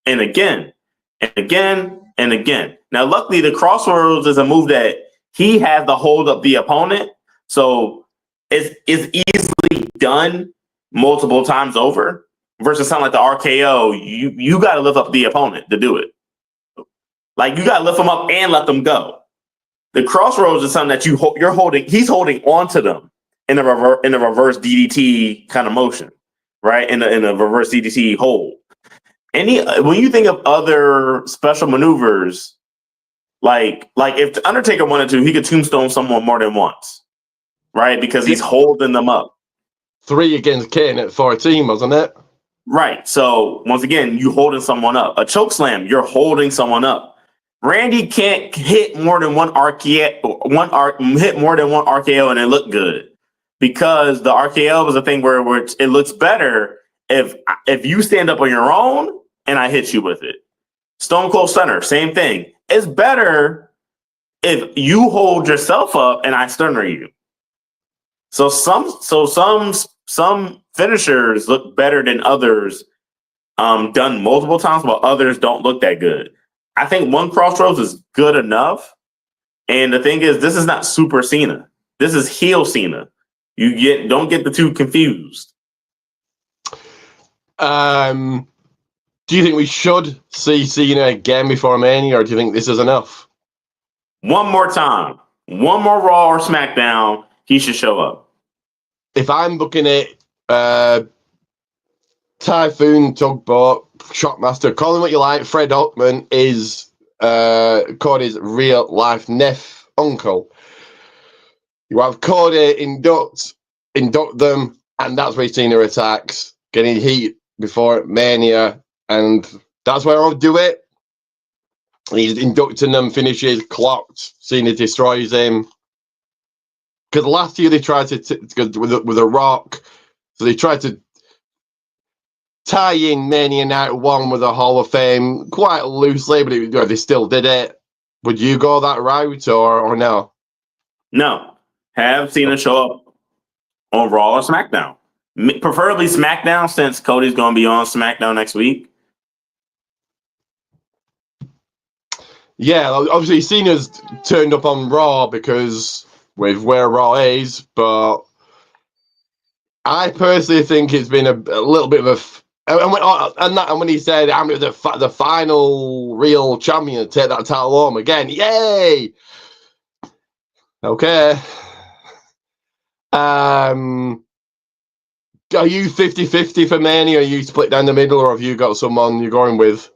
[SPEAKER 3] and again and again and again. Now, luckily, the Crossroads is a move that he has to hold up the opponent. So it's easily done multiple times over versus something like the RKO. You got to lift up the opponent to do it. Like, you got to lift them up and let them go. The Crossroads is something that you're holding. He's holding onto them in a reverse DDT kind of motion, right? In a reverse DDT hold. When you think of other special maneuvers, like if the Undertaker wanted to, he could tombstone someone more than once, right? Because he's holding them up.
[SPEAKER 1] 3 against Kane at 14, wasn't it?
[SPEAKER 3] Right. So once again, you holding someone up. A choke slam, you're holding someone up. Randy can't hit more than one RKO and it look good, because the RKO is a thing where it looks better if you stand up on your own and I hit you with it. Stone Cold Stunner, same thing. It's better if you hold yourself up and I stunner you. So some finishers look better than others, done multiple times, while others don't look that good. I think one Crossroads is good enough. And the thing is, this is not Super Cena. This is heel Cena. Don't get the two confused.
[SPEAKER 1] Do you think we should see Cena again before Mania, or do you think this is enough?
[SPEAKER 3] One more time. One more Raw or SmackDown, he should show up.
[SPEAKER 1] If I'm looking at Typhoon, Tugboat, Shockmaster, call him what you like, Fred Oakman is Cody's real-life uncle. You have Cody induct them, and that's where Cena attacks, getting heat before Mania, and that's where I'll do it. He's inducting them, finishes, clocked, Cena destroys him. Because last year they tried to, with a Rock, so they tried to tie in Mania Night 1 with a Hall of Fame quite loosely, but they still did it. Would you go that route or no?
[SPEAKER 3] No. Have Cena show up on Raw or SmackDown. Preferably SmackDown, since Cody's going to be on SmackDown next week.
[SPEAKER 1] Yeah, obviously Cena's turned up on Raw because with where Raw is, but I personally think it's been a little bit of and when he said, "I'm the final real champion to take that title home again," yay! Okay. Are you 50-50 for Mania? Are you split down the middle, or have you got someone you're going with?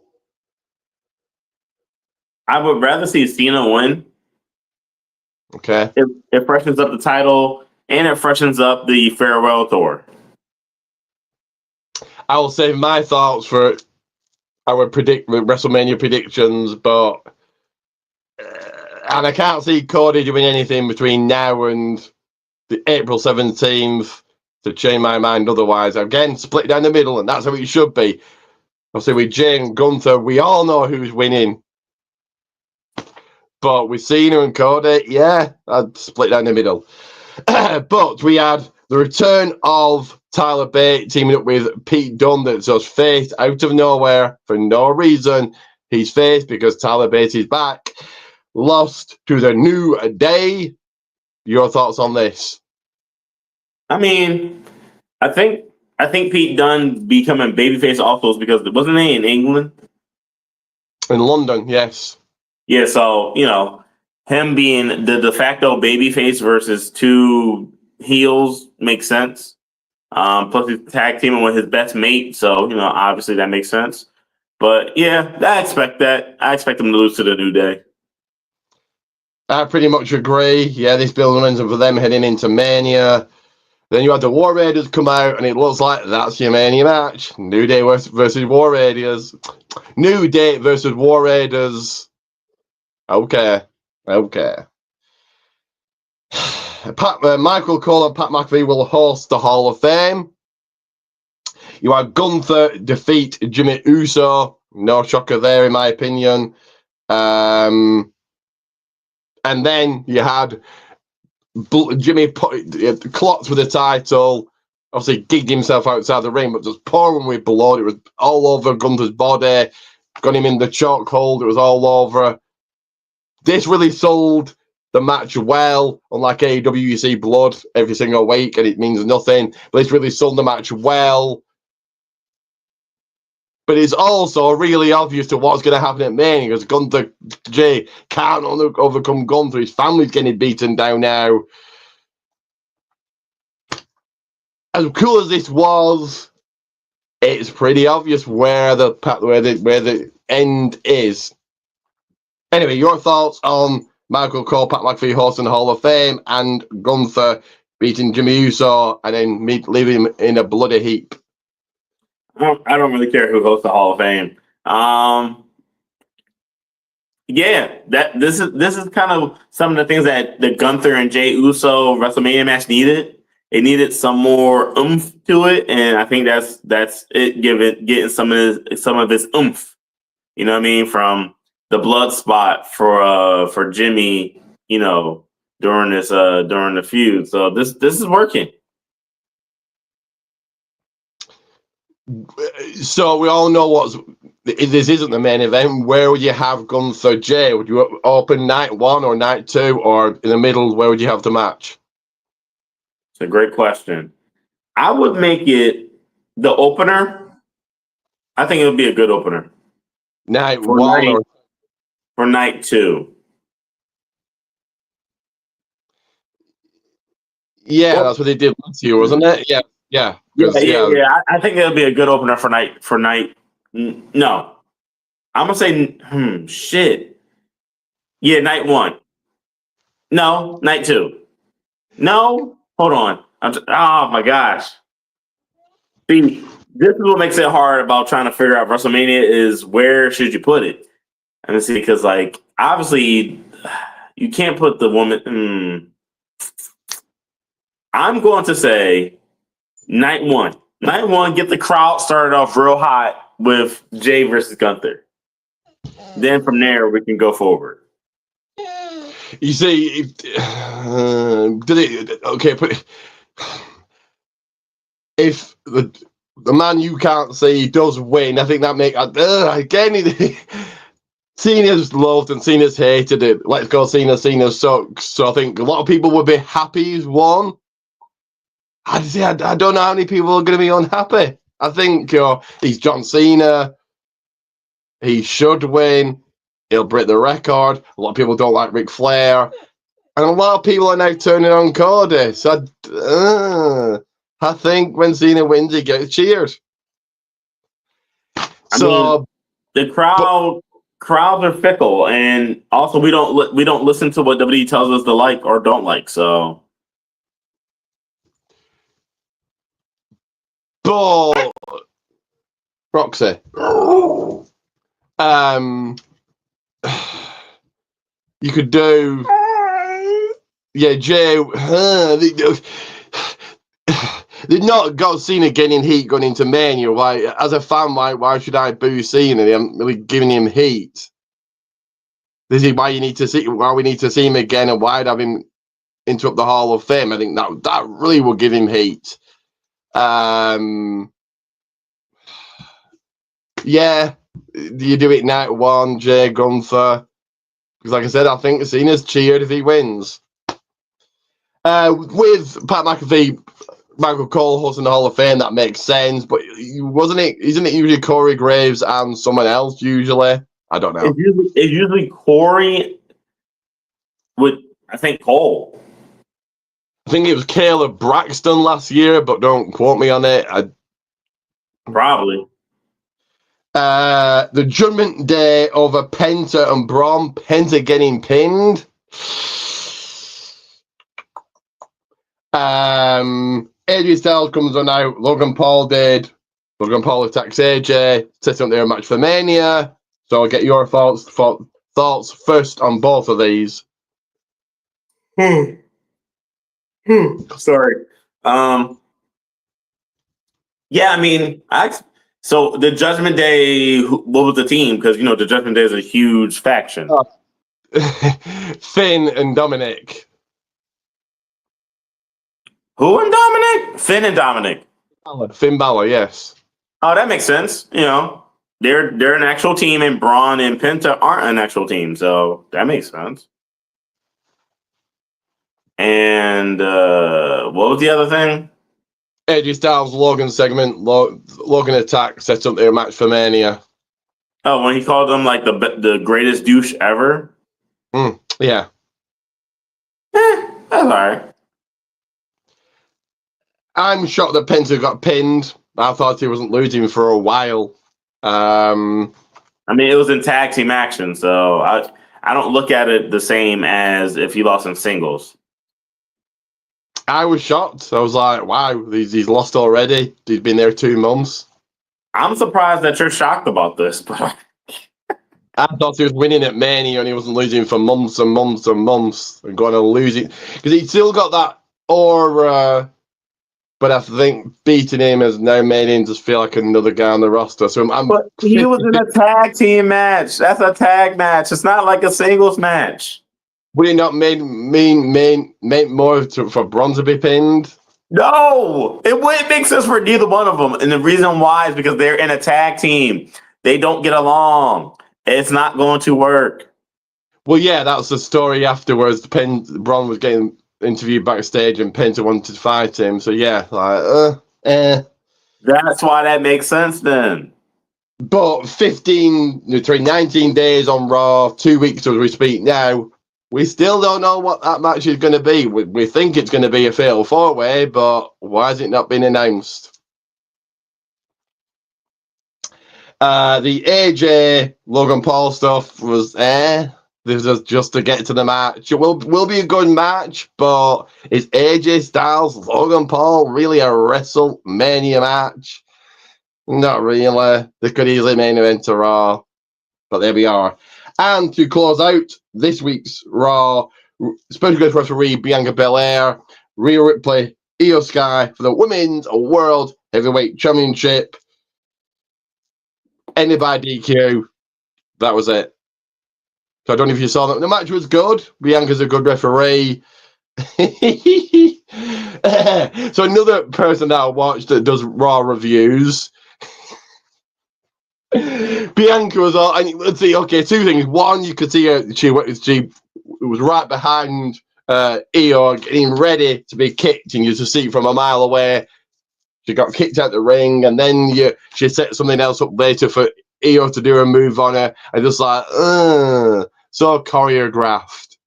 [SPEAKER 3] I would rather see Cena win.
[SPEAKER 1] Okay.
[SPEAKER 3] It freshens up the title, and it freshens up the farewell tour.
[SPEAKER 1] I will save my thoughts for our WrestleMania predictions, but and I can't see Cody doing anything between now and the April 17th to change my mind otherwise. Again, split down the middle, and that's how it should be. Obviously, with Jay and Gunther, we all know who's winning. But with Cena and Cody, yeah, I'd split down the middle. But we had the return of Tyler Bate teaming up with Pete Dunne that's just faced out of nowhere for no reason. He's faced because Tyler Bate is back. Lost to the New Day. Your thoughts on this?
[SPEAKER 3] I mean, I think Pete Dunne becoming babyface also is because wasn't they in England?
[SPEAKER 1] In London, yes.
[SPEAKER 3] Yeah, so him being the de facto babyface versus two heels makes sense. Plus he's tag teaming with his best mate, so obviously that makes sense. But yeah, I expect that. I expect him to lose to the New Day.
[SPEAKER 1] I pretty much agree. Yeah, this building ends up for them heading into Mania. Then you had the War Raiders come out, and it looks like that's your Mania match. New Day versus War Raiders. New Day versus War Raiders. Okay. Michael Cole and Pat McAfee will host the Hall of Fame. You had Gunther defeat Jimmy Uso. No shocker there, in my opinion. And then you had Jimmy clocked with the title. Obviously, gigged himself outside the ring, but just pouring with blood. It was all over Gunther's body. Got him in the chokehold. It was all over. This really sold the match well. Unlike AEW, you see blood every single week and it means nothing. But this really sold the match well. But it's also really obvious to what's going to happen at Mania because Gunther Jay can't overcome Gunther. His family's getting beaten down now. As cool as this was, it's pretty obvious where the end is. Anyway, your thoughts on Michael Cole, Pat McAfee hosting the Hall of Fame, and Gunther beating Jimmy Uso and then leaving him in a bloody heap?
[SPEAKER 3] I don't really care who hosts the Hall of Fame. Yeah, this is kind of some of the things that the Gunther and Jey Uso WrestleMania match needed. It needed some more oomph to it, and I think that's it. Getting some of this oomph. You know what I mean? From the blood spot for Jimmy. During the feud. So this is working.
[SPEAKER 1] So we all know this isn't the main event. Where would you have Gunther Jay? Would you open night 1 or night 2, or in the middle? Where would you have the match?
[SPEAKER 3] It's a great question. I would make it the opener. I think it would be a good opener.
[SPEAKER 1] Night 1
[SPEAKER 3] for night 2.
[SPEAKER 1] Yeah, well, that's what they did last year, wasn't it? Yeah.
[SPEAKER 3] I think it'll be a good opener for night. No, I'm gonna say shit. Yeah, night 1. No, night 2. No, hold on. Oh my gosh. See, this is what makes it hard about trying to figure out WrestleMania is where should you put it? And see, because obviously you can't put the woman. I'm going to say night 1. Night 1, get the crowd started off real hot with Jay versus Gunther. Then from there we can go forward.
[SPEAKER 1] You see, if the man you can't see does win, I think that again. Cena's loved and Cena's hated it. Let's go, Cena. Cena sucks. So I think a lot of people would be happy he's won. I don't know how many people are going to be unhappy. I think he's John Cena. He should win. He'll break the record. A lot of people don't like Ric Flair. And a lot of people are now turning on Cody. So I think when Cena wins, he gets cheered.
[SPEAKER 3] The crowds are fickle, and also we don't listen to what WWE tells us to like or don't like. So,
[SPEAKER 1] but Roxy, you could do, Jay. they've not got Cena getting heat going into Mania. Why, as a fan, why should I boo Cena? They haven't really given him heat. This is why we need to see him again, and why I'd have him interrupt the Hall of Fame. I think that really will give him heat. Yeah, you do it night one, Jay Gunther. Because like I said, I think Cena's cheered if he wins. With Pat McAfee, Michael Cole hosting the Hall of Fame, that makes sense. But isn't it usually Corey Graves and someone else usually? I don't know.
[SPEAKER 3] It's usually Corey with, I think, Cole.
[SPEAKER 1] I think it was Caleb Braxton last year, but don't quote me on it.
[SPEAKER 3] Probably.
[SPEAKER 1] The Judgment Day over Penta and Braun. Penta getting pinned. AJ Styles comes on out. Logan Paul did. Logan Paul attacks AJ, setting up their match for Mania. So I'll get your thoughts first on both of these.
[SPEAKER 3] Sorry. Yeah, I mean, so the Judgment Day, what was the team? Because, you know, the Judgment Day is a huge faction.
[SPEAKER 1] Finn and Dominic.
[SPEAKER 3] Who and Dominic? Finn and Dominic.
[SPEAKER 1] Finn Balor, yes.
[SPEAKER 3] Oh, that makes sense. You know, they're an actual team, and Braun and Penta aren't an actual team, so that makes sense. And what was the other thing?
[SPEAKER 1] AJ Styles Logan segment. Logan attack sets up their match for Mania.
[SPEAKER 3] Oh, when he called them like the greatest douche ever.
[SPEAKER 1] Yeah.
[SPEAKER 3] That's all right.
[SPEAKER 1] I'm shocked that Penta got pinned. I thought he wasn't losing for a while.
[SPEAKER 3] I mean, it was in tag team action, so I don't look at it the same as if he lost in singles.
[SPEAKER 1] I was shocked. I was like, wow, he's lost already. He's been there 2 months.
[SPEAKER 3] I'm surprised that you're shocked about this, but
[SPEAKER 1] I thought he was winning at Mania and he wasn't losing for months and months and months and going to lose it. Because he's still got that aura, but I think beating him has now made him just feel like another guy on the roster. So
[SPEAKER 3] but he was in a tag team match. That's a tag match. It's not like a singles match.
[SPEAKER 1] Would it not make more for Braun to be pinned?
[SPEAKER 3] No, it wouldn't make sense for neither one of them. And the reason why is because they're in a tag team. They don't get along. It's not going to work.
[SPEAKER 1] Well, yeah, that's the story afterwards. Braun was getting interviewed backstage and Penta wanted to fight him. So, yeah,
[SPEAKER 3] That's why that makes sense then.
[SPEAKER 1] But 19 days on Raw, 2 weeks as we speak now, we still don't know what that match is going to be. We think it's going to be a fatal 4-way, but why has it not been announced? The AJ Logan Paul stuff was this is just to get to the match. It will be a good match, but is AJ Styles Logan Paul really a WrestleMania match? Not really. They could easily main event a Raw, but there we are. And to close out this week's Raw, special guest referee Bianca Belair, Rhea Ripley, Io Sky for the Women's World Heavyweight Championship. Ended by DQ. That was it. So I don't know if you saw that. The match was good. Bianca's a good referee. So another person that I watched that does Raw reviews. Bianca was all, and let's see, okay, 2 things. One, you could see her, she was right behind Io, getting ready to be kicked, and you just see it from a mile away. She got kicked out the ring, and then she set something else up later for Io to do a move on her, and just like, so choreographed.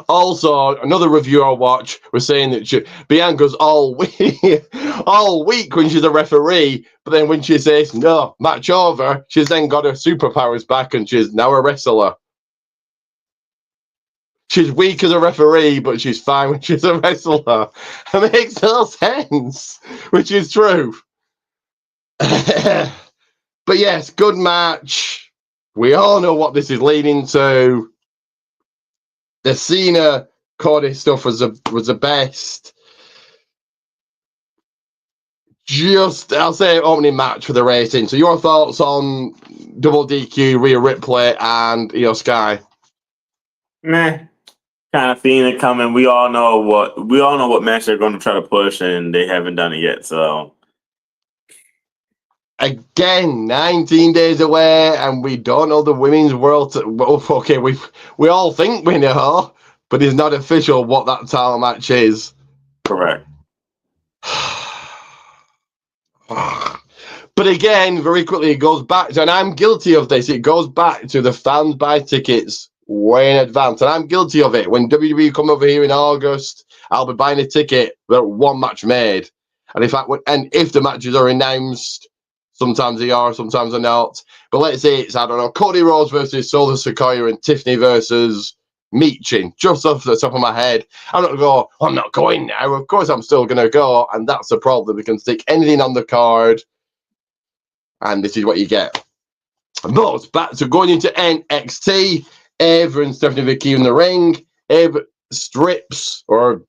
[SPEAKER 1] Also, another reviewer I watched was saying that Bianca's all week when she's a referee, but then when she says, no, match over, she's then got her superpowers back and she's now a wrestler. She's weak as a referee, but she's fine when she's a wrestler. It makes no sense, which is true. But yes, good match. We all know what this is leading to. The Cena Cody stuff was the best. I'll say opening match for the rating. So your thoughts on double DQ, Rhea Ripley, and Io Sky?
[SPEAKER 3] Meh. Kind of seeing it coming. We all know what match they're going to try to push, and they haven't done it yet. So
[SPEAKER 1] again, 19 days away, and we don't know the women's world. Okay, we all think we know, but it's not official what that title match is.
[SPEAKER 3] correct.
[SPEAKER 1] But again, very quickly, it goes back to, and I'm guilty of this, it goes back to the fans buy tickets way in advance. And I'm guilty of it. When WWE come over here in August, I'll be buying a ticket that one match made. And if the matches are announced, sometimes they are, sometimes they're not. But let's say it's, I don't know, Cody Rhodes versus Solo Sikoa and Tiffany versus Meechin, just off the top of my head. I'm not going to go, I'm not going now. Of course I'm still going to go. And that's the problem. We can stick anything on the card, and this is what you get. But back to going into NXT, Eva and Stephanie Vicky in the ring. Eva strips or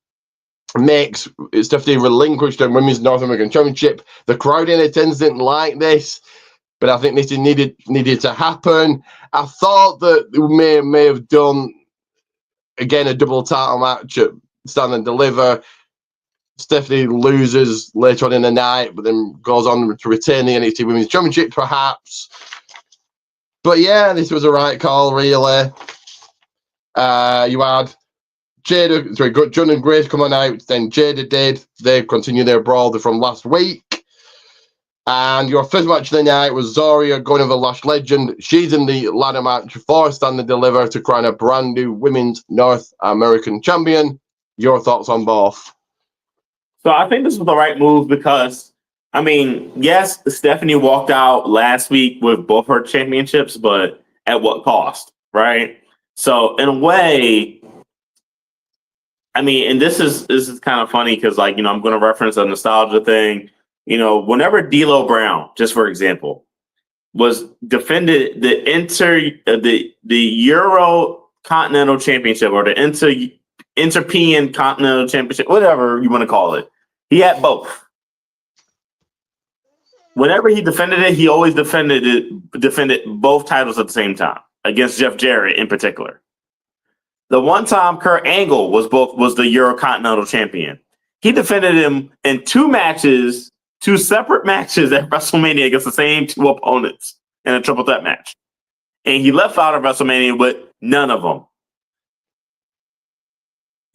[SPEAKER 1] makes Stephanie relinquish the Women's North American Championship. The crowd in attendance didn't like this, but I think this needed to happen. I thought that we may have done, again, a double title match at Stand and Deliver. Stephanie loses later on in the night, but then goes on to retain the NXT Women's Championship, perhaps. But yeah, this was a right call, really. You had John and Grace come on out, then Jada did. They continue their brawl from last week. And your first match of the night was Zarya going over Lash Legend. She's in the ladder match for Stand and Deliver to crown a brand new Women's North American Champion. Your thoughts on both?
[SPEAKER 3] So I think this was the right move because, I mean, yes, Stephanie walked out last week with both her championships, but at what cost, right? So in a way, I mean, and this is kind of funny because, like, I'm going to reference a nostalgia thing. Whenever D'Lo Brown, just for example, was defended the Euro Continental Championship or the Interpean Continental Championship, whatever you want to call it. He had both. Whenever he defended it, he always defended both titles at the same time against Jeff Jarrett in particular. The one time Kurt Angle was the Euro Continental Champion. He defended him in two separate matches at WrestleMania against the same two opponents in a triple threat match. And he left out of WrestleMania with none of them.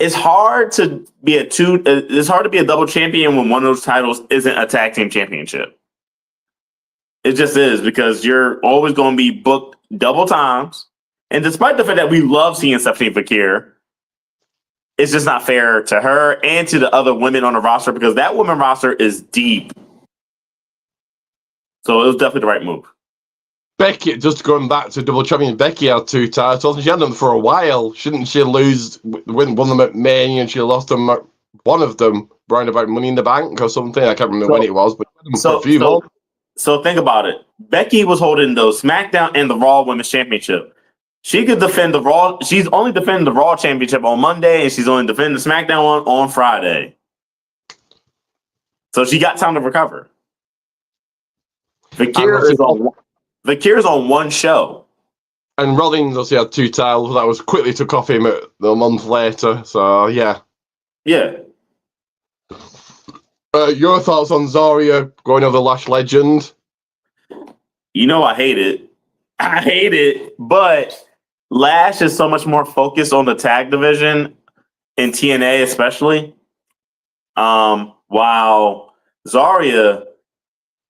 [SPEAKER 3] It's hard to be a double champion when one of those titles isn't a tag team championship. It just is, because you're always going to be booked double times. And despite the fact that we love seeing Stephanie Fakir, it's just not fair to her and to the other women on the roster, because that women roster is deep. So it was definitely the right move.
[SPEAKER 1] Becky, just going back to double champion, Becky had two titles, and she had them for a while. Shouldn't she win one of them at Mania, and she lost them, one of them, round about Money in the Bank or something? I can't remember when it was, but for a few months.
[SPEAKER 3] So think about it. Becky was holding the SmackDown and the Raw Women's Championship. She could defend the Raw. She's only defending the Raw Championship on Monday, and she's only defending the SmackDown on Friday. So she got time to recover. Fakir's on one show.
[SPEAKER 1] And Rollins also had two titles that was quickly took off him a month later. So, yeah.
[SPEAKER 3] Yeah.
[SPEAKER 1] Your thoughts on Zarya going over Lash Legend?
[SPEAKER 3] I hate it. I hate it, but Lash is so much more focused on the tag division in TNA especially. While Zarya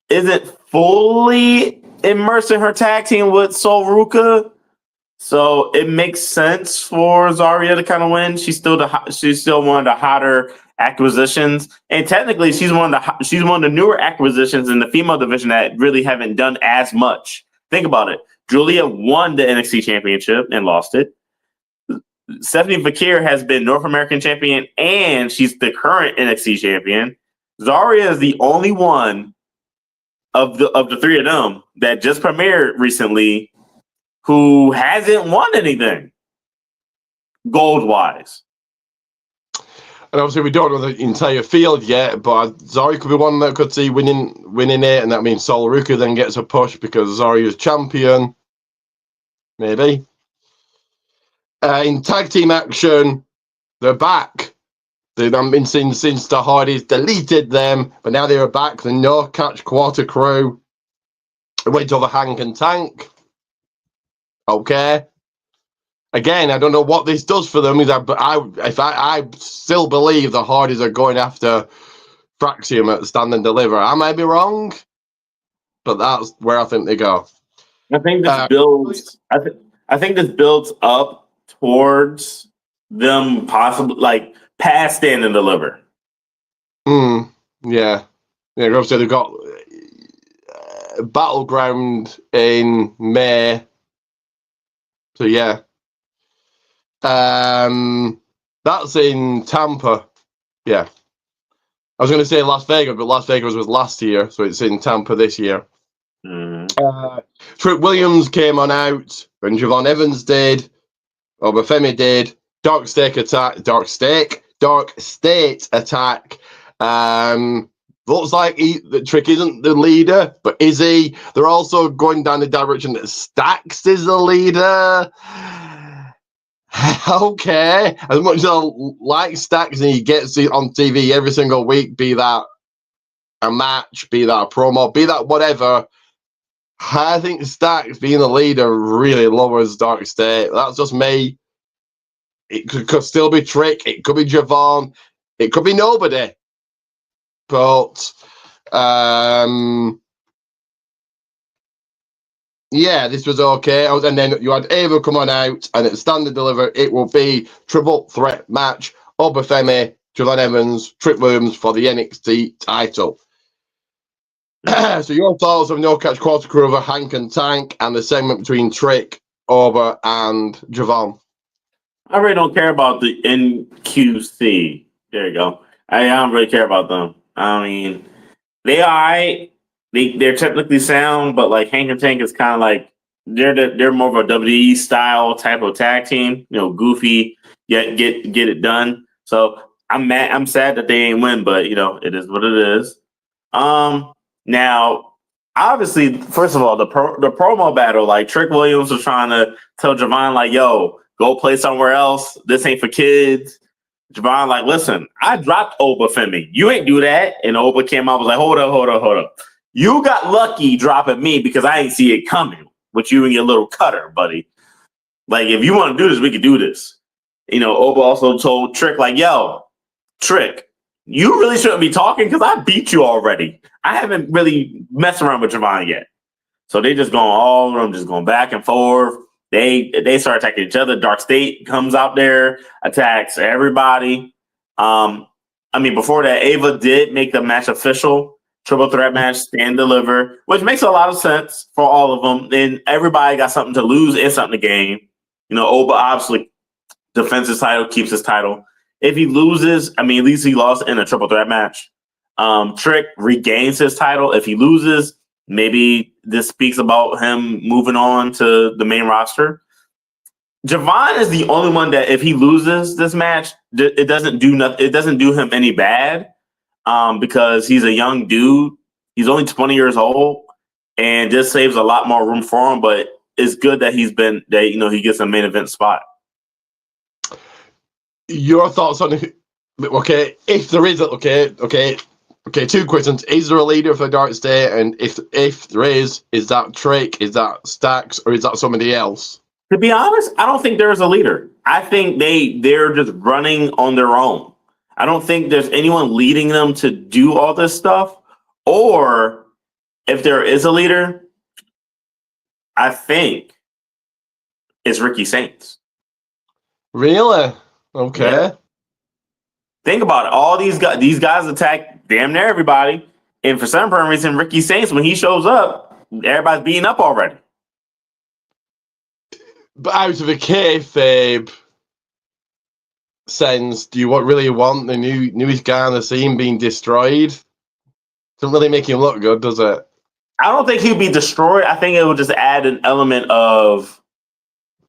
[SPEAKER 3] isn't fully immersed in her tag team with Sol Ruka, so it makes sense for Zarya to kind of win. She's still one of the hotter acquisitions, and technically she's one of the newer acquisitions in the female division that really haven't done as much. Think about it. Julia won the NXT championship and lost it. Stephanie Fakir has been North American champion, and she's the current NXT champion. Zarya is the only one of the three of them that just premiered recently who hasn't won anything gold wise.
[SPEAKER 1] And obviously, we don't know the entire field yet, but Zori could be one that could see winning it, and that means Sol Ruka then gets a push because Zori is champion. Maybe. In tag team action, they're back. They haven't been seen since the Hardys deleted them, but now they are back. The No Catch Quarter Crew went over Hank and Tank. Okay. Again, I don't know what this does for them. But I still believe the Hardys are going after Fraxium at Stand and Deliver. I might be wrong, but that's where I think they go.
[SPEAKER 3] I think this builds. I think this builds up towards them possibly like past Stand and Deliver.
[SPEAKER 1] Yeah. Obviously they've got Battleground in May. So yeah. That's in Tampa. Yeah. I was going to say Las Vegas, but Las Vegas was last year, so it's in Tampa this year. Trick Williams came on out, and Javon Evans did, Obafemi did, Dark State attack. Looks like Trick isn't the leader, but is he? They're also going down the direction that Stacks is the leader. Okay. As much as I like Stacks and he gets it on TV every single week, be that a match, be that a promo, be that whatever, I think Stacks being the leader really lowers Dark State. That's just me. It could still be Trick. It could be Javon. It could be nobody. But yeah, this was okay. And then you had Ava come on out, and at Stand and Deliver, it will be triple threat match. Obafemi, Javon Evans, Trick Williams for the NXT title. So your thoughts of No Catch Quarter Crew over Hank and Tank and the segment between Trick, Oba, and Javon?
[SPEAKER 3] I really don't care about the NQC. There you go. I don't really care about them. I mean, they're technically sound, but like Hank and Tank is kind of like they're more of a WWE style type of tag team. You know, goofy, yet get it done. So I'm sad that they ain't win, but you know, it is what it is. Now, obviously, first of all, the promo battle, like Trick Williams was trying to tell Javon, like, yo, go play somewhere else. This ain't for kids. Javon, like, listen, I dropped Obafemi. You ain't do that. And Oba came out, was like, hold up. You got lucky dropping me because I ain't see it coming with you and your little cutter, buddy. Like, if you want to do this, we can do this. You know, Oba also told Trick, like, yo, Trick, you really shouldn't be talking because I beat you already. I haven't really messed around with Javon yet. So they just going all of them, just going back and forth. They start attacking each other. Dark State comes out there, attacks everybody. I mean, before that, Ava did make the match official. Triple threat match, Stand Deliver, which makes a lot of sense for all of them. And everybody got something to lose and something to gain. You know, Oba obviously defends his title, keeps his title. If he loses, I mean, at least he lost in a triple threat match. Trick regains his title. If he loses, maybe this speaks about him moving on to the main roster. Javon is the only one that if he loses this match, it doesn't do nothing. It doesn't do him any bad because he's a young dude. He's only 20 years old, and this saves a lot more room for him. But it's good that he gets a main event spot.
[SPEAKER 1] Your thoughts on if there is two questions. Is there a leader for Dark State? And if there is that Trick, is that Stacks, or is that somebody else?
[SPEAKER 3] To be honest, I don't think there's a leader. I think they're just running on their own. I don't think there's anyone leading them to do all this stuff. Or if there is a leader, I think it's Ricky Saints.
[SPEAKER 1] Really? Okay. Yeah.
[SPEAKER 3] Think about it. All these guys attack damn near everybody. And for some reason, Ricky Saints, when he shows up, everybody's beating up already.
[SPEAKER 1] But out of a kayfabe sense, do you really want the newest guy on the scene being destroyed? Doesn't really make him look good, does it?
[SPEAKER 3] I don't think he'd be destroyed. I think it would just add an element of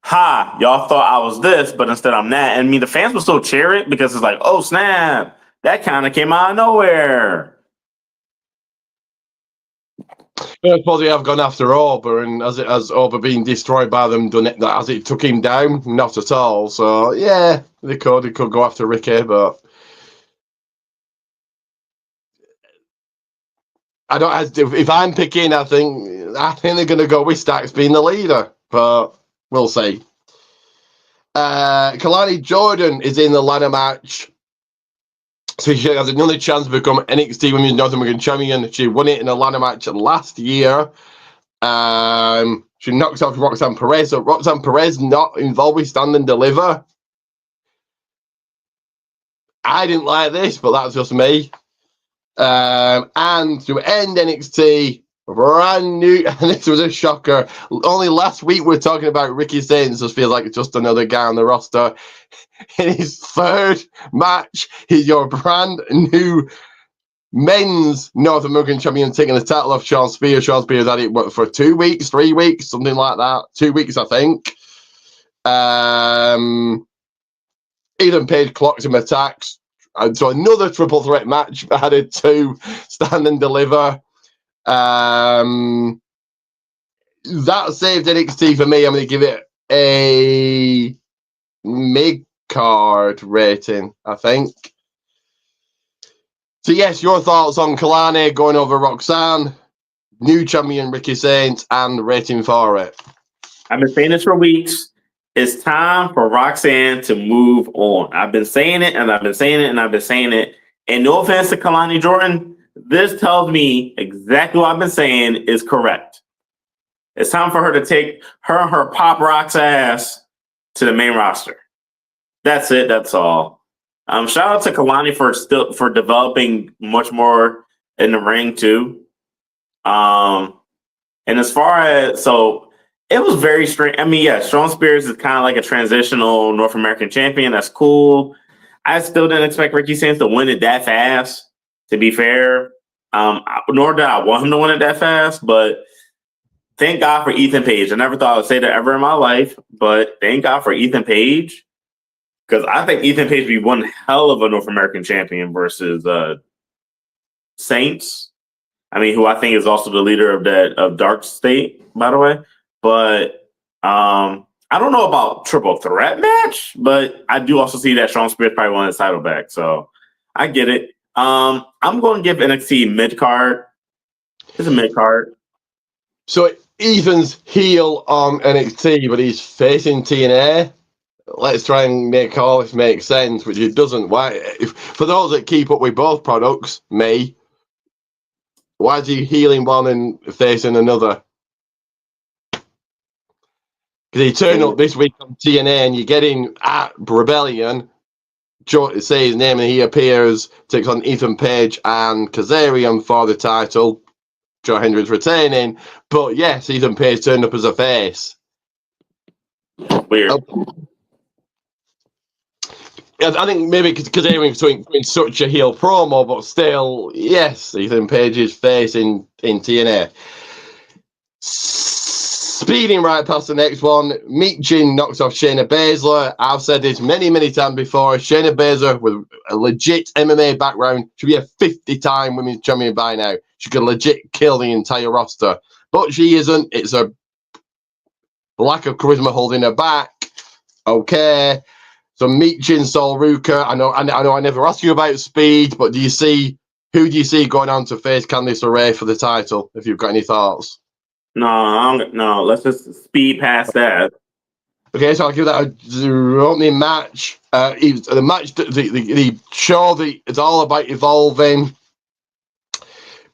[SPEAKER 3] ha, y'all thought I was this, but instead I'm that. And I mean, the fans will still cheer it because it's like, oh, snap. That kind of came out of nowhere.
[SPEAKER 1] I suppose they have gone after Auber, and has Auber been destroyed by them done it? Has it took him down? Not at all. So yeah, they could go after Ricky, but I don't. If I'm picking, I think they're going to go with Stacks being the leader, but we'll see. Kalani Jordan is in the ladder match, so she has another chance to become NXT Women's North American Champion. She won it in a ladder match last year. She knocks off Roxanne Perez. So Roxanne Perez not involved with Stand and Deliver. I didn't like this, but that's just me. And to end NXT, brand new, and this was a shocker. Only last week we were talking about Ricky Saints. Just feels like it's just another guy on the roster. In his third match, he's your brand new men's North American champion, taking the title off Sean Spears. Sean Spears had it for 2 weeks, 3 weeks, something like that. 2 weeks, I think. Ethan Page clocks him attacks. And so another triple threat match added to Stand and Deliver. That saved NXT for me. I'm going to give it a mid-card rating, I think. So yes, your thoughts on Kalani going over Roxanne, new champion Ricky Saints, and rating for it.
[SPEAKER 3] I've been saying this for weeks. It's time for Roxanne to move on. I've been saying it, and I've been saying it, and I've been saying it. And no offense to Kalani Jordan, this tells me exactly what I've been saying is correct. It's time for her to take her Pop Rock's ass to the main roster. That's it. That's all. Shout out to Kalani for developing much more in the ring too. And as far as it was very strange. I mean, yeah, Sean Spears is kind of like a transitional North American champion. That's cool. I still didn't expect Ricky Saints to win it that fast, to be fair. Nor did I want him to win it that fast, but thank God for Ethan Page. I never thought I would say that ever in my life, but thank God for Ethan Page, because I think Ethan Page would be one hell of a North American champion versus Saints. I mean, who I think is also the leader of Dark State, by the way. But I don't know about triple threat match, but I do also see that Sean Spears probably won his title back. So I get it. I'm going to give NXT mid-card. It's a mid-card.
[SPEAKER 1] So Ethan's heel on NXT, but he's facing TNA. Let's try and make all this make sense, which it doesn't. Why? For those that keep up with both products, me, why is he healing one and facing another? Because he turned up this week on TNA, and you're getting at Rebellion. Say his name, and he appears, takes on Ethan Page and Kazarian for the title. Joe Hendricks retaining, but yes, Ethan Page turned up as a face.
[SPEAKER 3] Weird.
[SPEAKER 1] I think maybe because Kazarian's doing such a heel promo, but still, yes, Ethan Page's face in TNA. Speeding right past the next one, Meek Jin knocks off Shayna Baszler. I've said this many, many times before. Shayna Baszler, with a legit MMA background, should be a 50-time women's champion by now. She could legit kill the entire roster. But she isn't. It's a lack of charisma holding her back. Okay. So Meek Jin, Sol Ruka. I know I never asked you about speed, but who do you see going on to face Candice LeRae for the title, if you've got any thoughts?
[SPEAKER 3] No, let's just speed past that.
[SPEAKER 1] Okay, so I'll give that a opening match. The match, the show, it's all about evolving.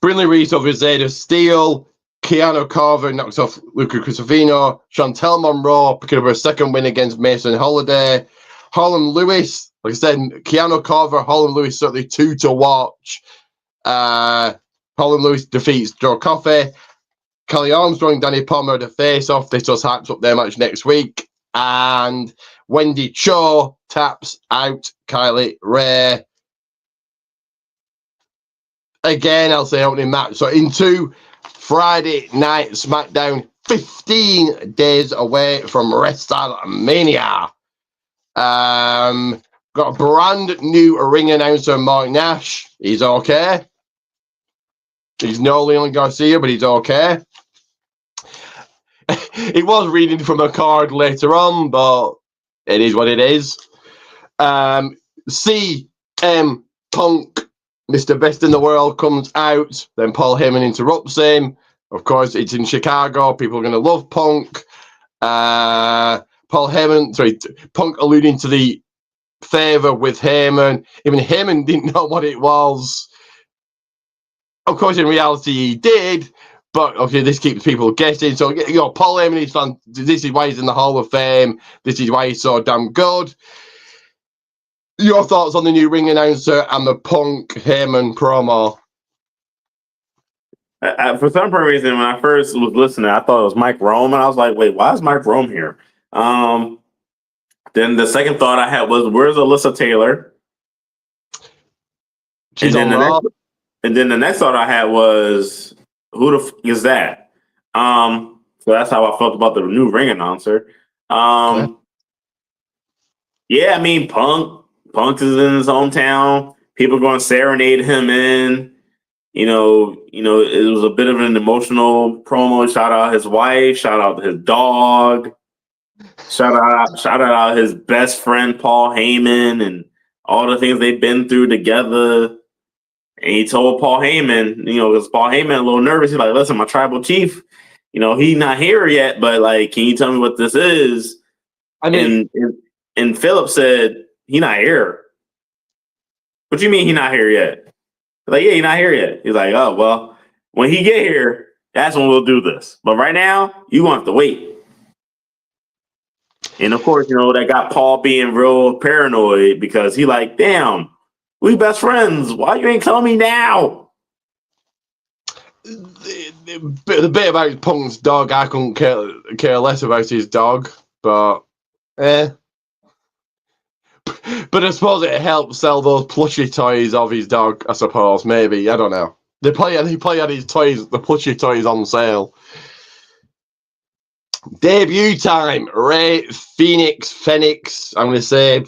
[SPEAKER 1] Brindley Reese over Zeta Steele. Keanu Carver knocks off Luca Crisovino. Chantel Monroe picking up her second win against Mason Holiday. Harlem Lewis, like I said, Keanu Carver, Harlem Lewis, certainly two to watch. Harlem Lewis defeats Joe Coffey. Kelly Armstrong, Danny Palmer, the face-off. This just hypes up their match next week. And Wendy Cho taps out Kylie Ray. Again, I'll say opening match. So into Friday night SmackDown 15 days away from WrestleMania. Got a brand new ring announcer, Mark Nash. He's okay. He's no Leon Garcia, but he's okay. He was reading from a card later on, but it is what it is. CM Punk, Mr. Best in the World, comes out. Then Paul Heyman interrupts him. Of course, it's in Chicago. People are going to love Punk. Punk alluding to the favor with Heyman. Even Heyman didn't know what it was. Of course, in reality, he did. But okay, this keeps people guessing. So, Paul Heyman is fun. This is why he's in the Hall of Fame. This is why he's so damn good. Your thoughts on the new ring announcer and the Punk Heyman promo?
[SPEAKER 3] For some reason, when I first was listening, I thought it was Mike Rome, and I was like, "Wait, why is Mike Rome here?" Then the second thought I had was, "Where's Alyssa Taylor?"
[SPEAKER 1] She's on Raw.
[SPEAKER 3] And then the next thought I had was, "Who the f is that?" So that's how I felt about the new ring announcer. Yeah, I mean, Punk is in his hometown. People are going to serenade him in. It was a bit of an emotional promo. Shout out his wife. Shout out his dog. Shout out his best friend Paul Heyman and all the things they've been through together. And he told Paul Heyman, because Paul Heyman a little nervous. He's like, "Listen, my tribal chief, he's not here yet, but like, can you tell me what this is?" And Philip said, "He not here." "What do you mean he not here yet?" Like, "Yeah, he's not here yet." He's like, "Oh, well, when he get here, that's when we'll do this. But right now, you want to wait." And of course, that got Paul being real paranoid because he like, "Damn, we best friends. Why you ain't telling me now?"
[SPEAKER 1] The bit about Punk's dog, I couldn't care less about his dog, but But I suppose it helps sell those plushie toys of his dog. I suppose maybe, I don't know. He probably had his toys, the plushie toys, on sale. Debut time, Ray Phoenix. I'm going to say,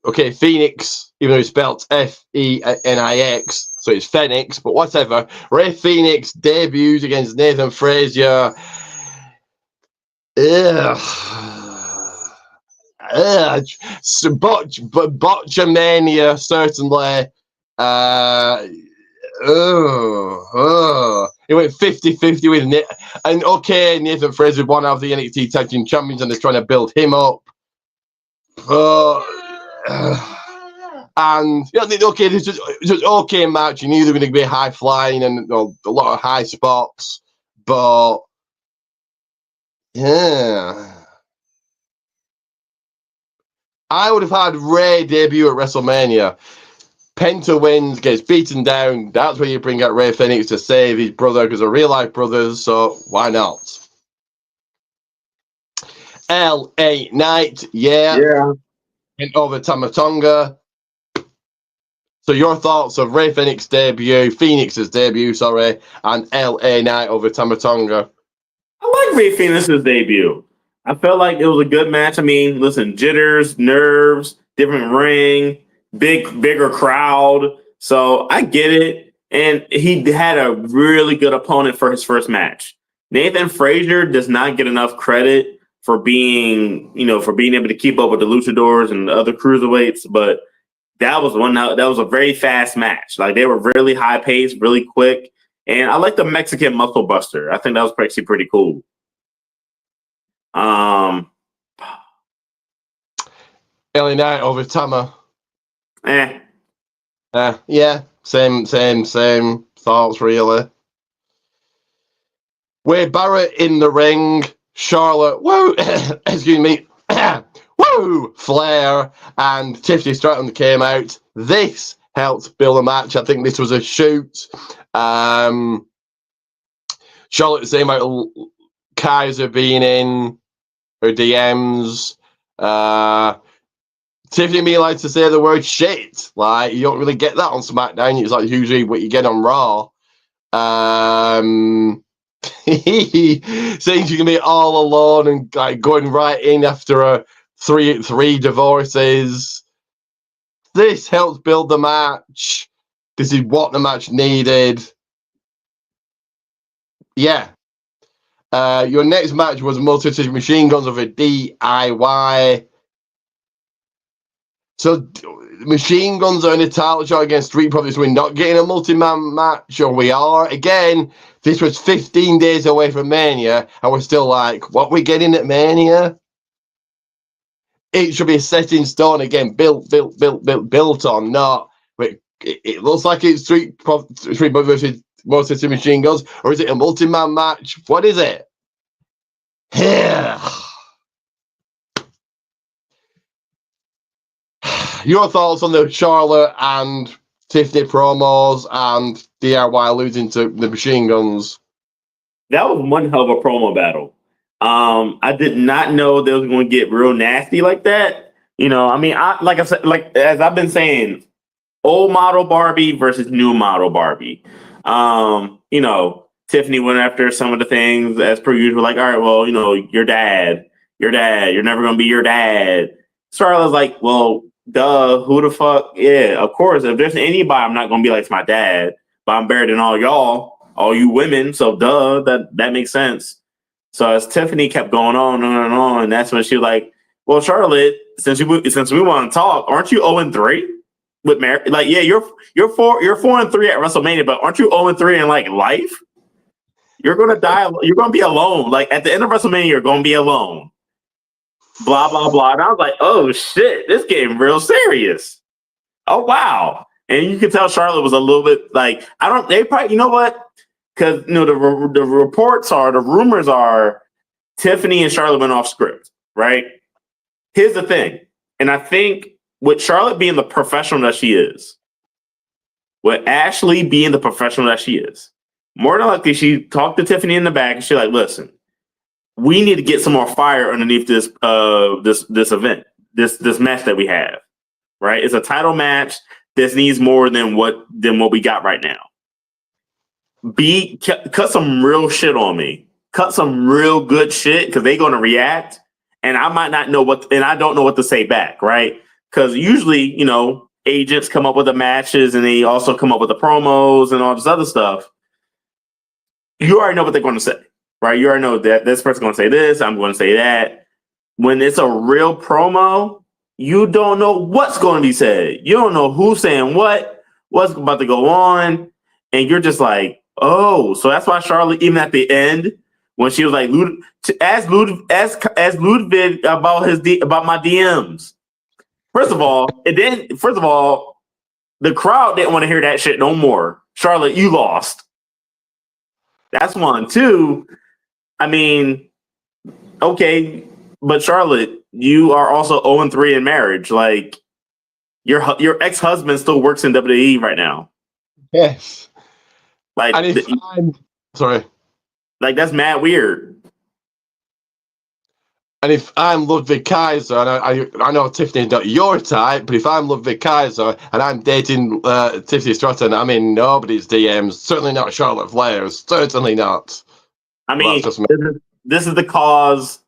[SPEAKER 1] okay, Phoenix, even though it's spelled F-E-N-I-X, so it's Phoenix, but whatever. Ray Phoenix debuts against Nathan Frazier. Botchamania, certainly. He went 50-50 with Nick. And okay, Nathan Fraser, one of the NXT Tag Team Champions, and they're trying to build him up. And okay, this is okay match. You knew they were going to be high flying and a lot of high spots, but yeah, I would have had Ray debut at WrestleMania. Penta wins, gets beaten down. That's where you bring out Ray Phoenix to save his brother, because they're real life brothers, so why not? LA Knight, yeah. And over Tama Tonga. So your thoughts of Ray Phoenix's debut, and LA Knight over Tama Tonga?
[SPEAKER 3] I like Ray Phoenix's debut. I felt like it was a good match. I mean, listen, jitters, nerves, different ring, bigger crowd. So I get it. And he had a really good opponent for his first match. Nathan Frazier does not get enough credit for being able to keep up with the luchadors and the other cruiserweights, but that was a very fast match. Like, they were really high paced, really quick. And I like the Mexican Muscle Buster. I think that was actually pretty cool.
[SPEAKER 1] LA Knight over Tama. Yeah, same thoughts, really. Wade Barrett in the ring. Charlotte, whoa, excuse me, whoa, Flair and Tiffany Stratton came out. This helped build a match. I think this was a shoot. Charlotte saying about Kaiser being in her DMs. Tiffany and me likes to say the word shit. Like, you don't really get that on SmackDown. It's like usually what you get on Raw. He saying she can be all alone and like going right in after a three divorces. This helps build the match. This is what the match needed. Yeah. Your next match was Multi Machine Guns of a DIY. So Machine Guns are in a title shot against Street Profits. We're not getting a multi-man match, or we are. Again, this was 15 days away from Mania, and we're still like, what we getting at Mania? It should be set in stone again, built on, not. It looks like it's Street Profits versus Multi Machine Guns, or is it a multi-man match? What is it? Yeah. Your thoughts on the Charlotte and Tiffany promos and DIY losing to the Machine Guns?
[SPEAKER 3] That was one hell of a promo battle. I did not know they was going to get real nasty like that. You know, I mean, like I said, like as I've been saying, old model Barbie versus new model Barbie. You know, Tiffany went after some of the things as per usual, like, all right, well, you know, your dad, you're never going to be your dad. Charlotte's like, well, duh, who the fuck? Yeah, of course. If there's anybody, I'm not going to be like it's my dad, but I'm better than all y'all, all you women. So duh, that makes sense. So as Tiffany kept going on, that's when she was like, well, Charlotte, since we want to talk, aren't you 0-3 with Mary? Like, yeah, you're 4-3 at WrestleMania, but aren't you 0-3 in like life? You're gonna die. You're gonna be alone. Like at the end of WrestleMania, you're gonna be alone. Blah blah blah. And I was like, oh shit, this getting real serious. Oh wow. And you can tell Charlotte was a little bit like, they probably, you know what? Because you know the rumors are Tiffany and Charlotte went off script, right? Here's the thing, and I think with Charlotte being the professional that she is, with Ashley being the professional that she is, more than likely she talked to Tiffany in the back and she's like, listen, we need to get some more fire underneath this this event, this match that we have, right? It's a title match. This needs more than what we got right now. Cut some real shit on me. Cut some real good shit because they're gonna react, and I might not know and I don't know what to say back, right? Because usually, you know, agents come up with the matches and they also come up with the promos and all this other stuff. You already know what they're going to say, right? You already know that this person's going to say this, I'm going to say that. When it's a real promo, you don't know what's going to be said. You don't know who's saying what's about to go on, and you're just like, oh, so that's why Charlotte, even at the end, when she was like, ask Ludwig about my DMs. First of all, the crowd didn't want to hear that shit no more. Charlotte, you lost. That's one. Two, I mean, okay, but Charlotte, you are also 0-3 in marriage. Like, your ex-husband still works in WWE right now.
[SPEAKER 1] Yes.
[SPEAKER 3] Like,
[SPEAKER 1] sorry.
[SPEAKER 3] Like, that's mad weird.
[SPEAKER 1] And if I'm Ludwig Kaiser, and I know Tiffany's not your type, but if I'm Ludwig Kaiser and I'm dating Tiffany Stratton, I'm in nobody's DMs. Certainly not Charlotte Flair's. Certainly not.
[SPEAKER 3] I mean, this is the cause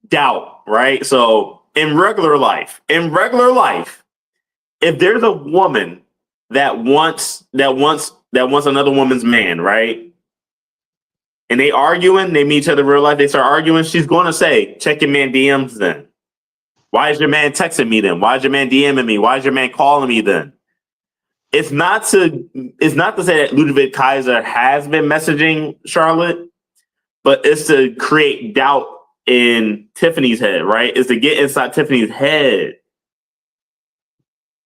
[SPEAKER 3] doubt, right? So in regular life, if there's a woman that wants another woman's man, right? And they meet each other in real life, they start arguing, she's going to say, check your man DMs then. Why is your man texting me then? Why is your man DMing me? Why is your man calling me then? It's not to say that Ludwig Kaiser has been messaging Charlotte, but it's to create doubt in Tiffany's head, right? It's to get inside Tiffany's head.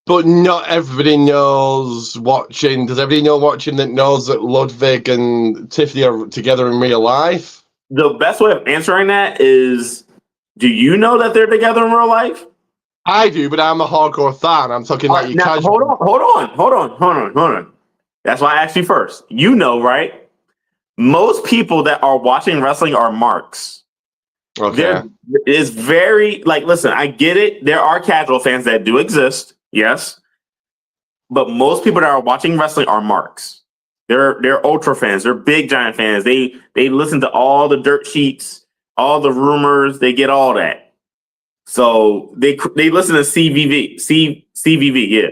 [SPEAKER 1] But not everybody knows watching. Does everybody know watching that knows that Ludwig and Tiffany are together in real life?
[SPEAKER 3] The best way of answering that is, do you know that they're together in real life?
[SPEAKER 1] I do, but I'm a hardcore fan. I'm talking like you
[SPEAKER 3] now, hold on. That's why I asked you first. You know, right? Most people that are watching wrestling are marks.
[SPEAKER 1] Okay.
[SPEAKER 3] There is very, like, listen, I get it. There are casual fans that do exist. Yes. But most people that are watching wrestling are marks. They're ultra fans. They're big giant fans. They listen to all the dirt sheets, all the rumors. They get all that. So they listen to CVV. Yeah,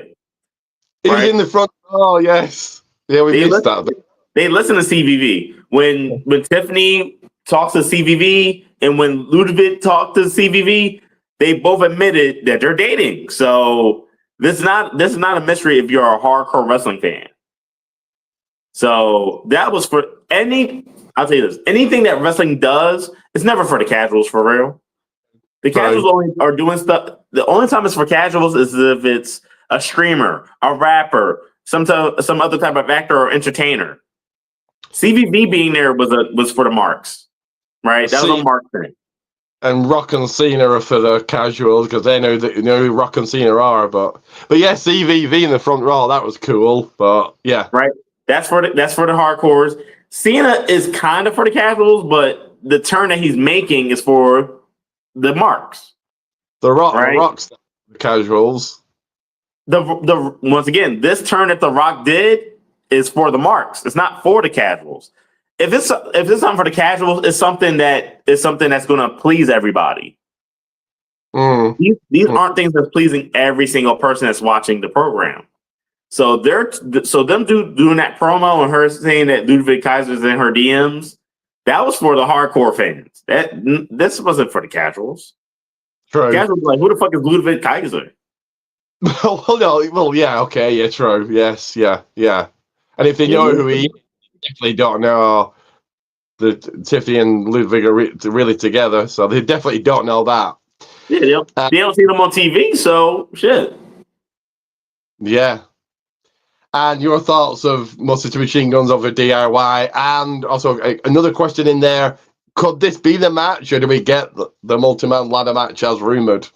[SPEAKER 1] He's
[SPEAKER 3] right.
[SPEAKER 1] in the front. Oh yes, yeah, we missed that.
[SPEAKER 3] They listen to CVV when Tiffany talks to CVV and when Ludovic talked to CVV. They both admitted that they're dating. So this is not a mystery if you're a hardcore wrestling fan. So that was for I'll tell you this: anything that wrestling does, it's never for the casuals for real. The casuals only are doing stuff. The only time it's for casuals is if it's a streamer, a rapper, some other type of actor or entertainer. CVV being there was for the marks, right? That was a mark thing.
[SPEAKER 1] And Rock and Cena are for the casuals because they know who Rock and Cena are. But yeah, CVV in the front row, that was cool. But yeah,
[SPEAKER 3] right. That's for the hardcores. Cena is kind of for the casuals, but the turn that he's making is for the marks.
[SPEAKER 1] The Rock's the casuals.
[SPEAKER 3] The once again, this turn that the Rock did is for the marks. It's not for the casuals. If it's something for the casuals, it's something that's going to please everybody. These aren't things that's pleasing every single person that's watching the program. So them doing that promo and her saying that Ludwig Kaiser's in her DMs, that was for the hardcore fans. This wasn't for the casuals.
[SPEAKER 1] True.
[SPEAKER 3] The casuals were like, who the fuck is Ludwig Kaiser?
[SPEAKER 1] Well, yeah, okay, yeah, true, yes, yeah. And if they know who he is, they definitely don't know that Tiffany and Ludwig are really together, so they definitely don't know that.
[SPEAKER 3] Yeah, they don't see them on TV, so shit.
[SPEAKER 1] Yeah. And your thoughts of Monster to Machine Guns over DIY, and also another question in there: could this be the match, or do we get the multi-man ladder match as rumored?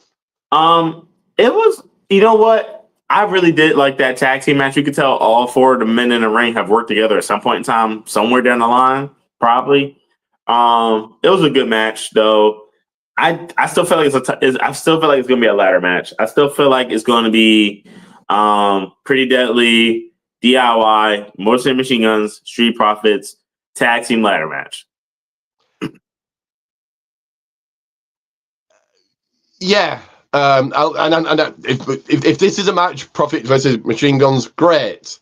[SPEAKER 3] It was. You know what? I really did like that tag team match. You could tell all four of the men in the ring have worked together at some point in time, somewhere down the line, probably. It was a good match, though. I still feel like I still feel like it's gonna be a ladder match. I still feel like it's gonna be Pretty Deadly, DIY, Motor Machine Guns, Street Profits, tag team ladder match.
[SPEAKER 1] Yeah. If this is a match, Profit versus Machine Guns, great.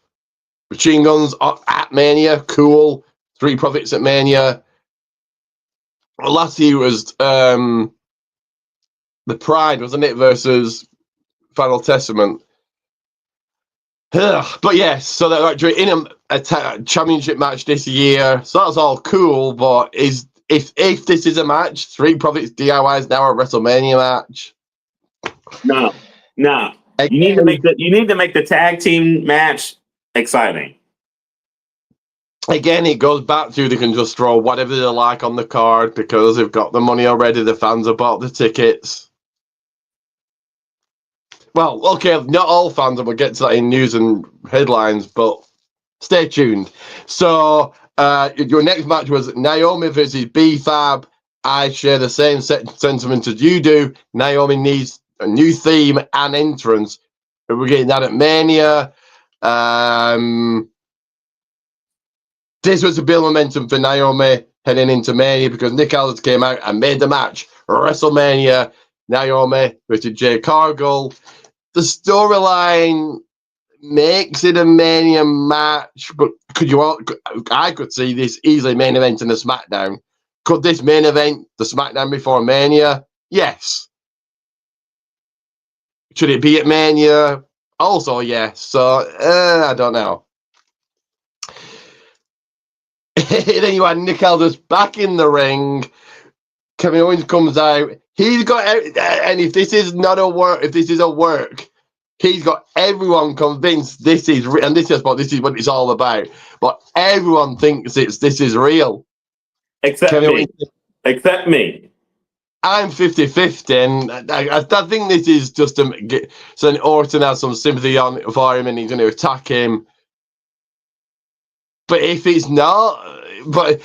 [SPEAKER 1] Machine Guns at Mania, cool. Street Profits at Mania. Well, last year was the Pride, wasn't it, versus Final Testament. But yes, so they're actually in a championship match this year, so that's all cool. But if this is a match, Street Profits DIY is now a WrestleMania match.
[SPEAKER 3] No.
[SPEAKER 1] Again,
[SPEAKER 3] You need to make the tag team match exciting.
[SPEAKER 1] Again, it goes back to they can just throw whatever they like on the card because they've got the money already. The fans have bought the tickets. Well, okay, not all fans, and we'll get to that in news and headlines, but stay tuned. So, your next match was Naomi versus B-Fab. I share the same sentiment as you do. Naomi needs a new theme and entrance. We're getting that at Mania. This was to build momentum for Naomi heading into Mania because Nick Aldis came out and made the match. WrestleMania, Naomi versus Jade Cargill. The storyline makes it a Mania match, but I could see this easily main event in the SmackDown. Could this main event the SmackDown before Mania? Yes. Should it be at Mania? Also, yes. So, I don't know. Then you had Nick Aldis back in the ring. Kevin Owens comes out. He's got, and if this is not a work, if this is a work, he's got everyone convinced this is, and this is what it's all about. But everyone thinks this is real,
[SPEAKER 3] except me. Except me.
[SPEAKER 1] I'm 50-50, and I think this is just so Orton has some sympathy for him, and he's going to attack him. But if it's not, but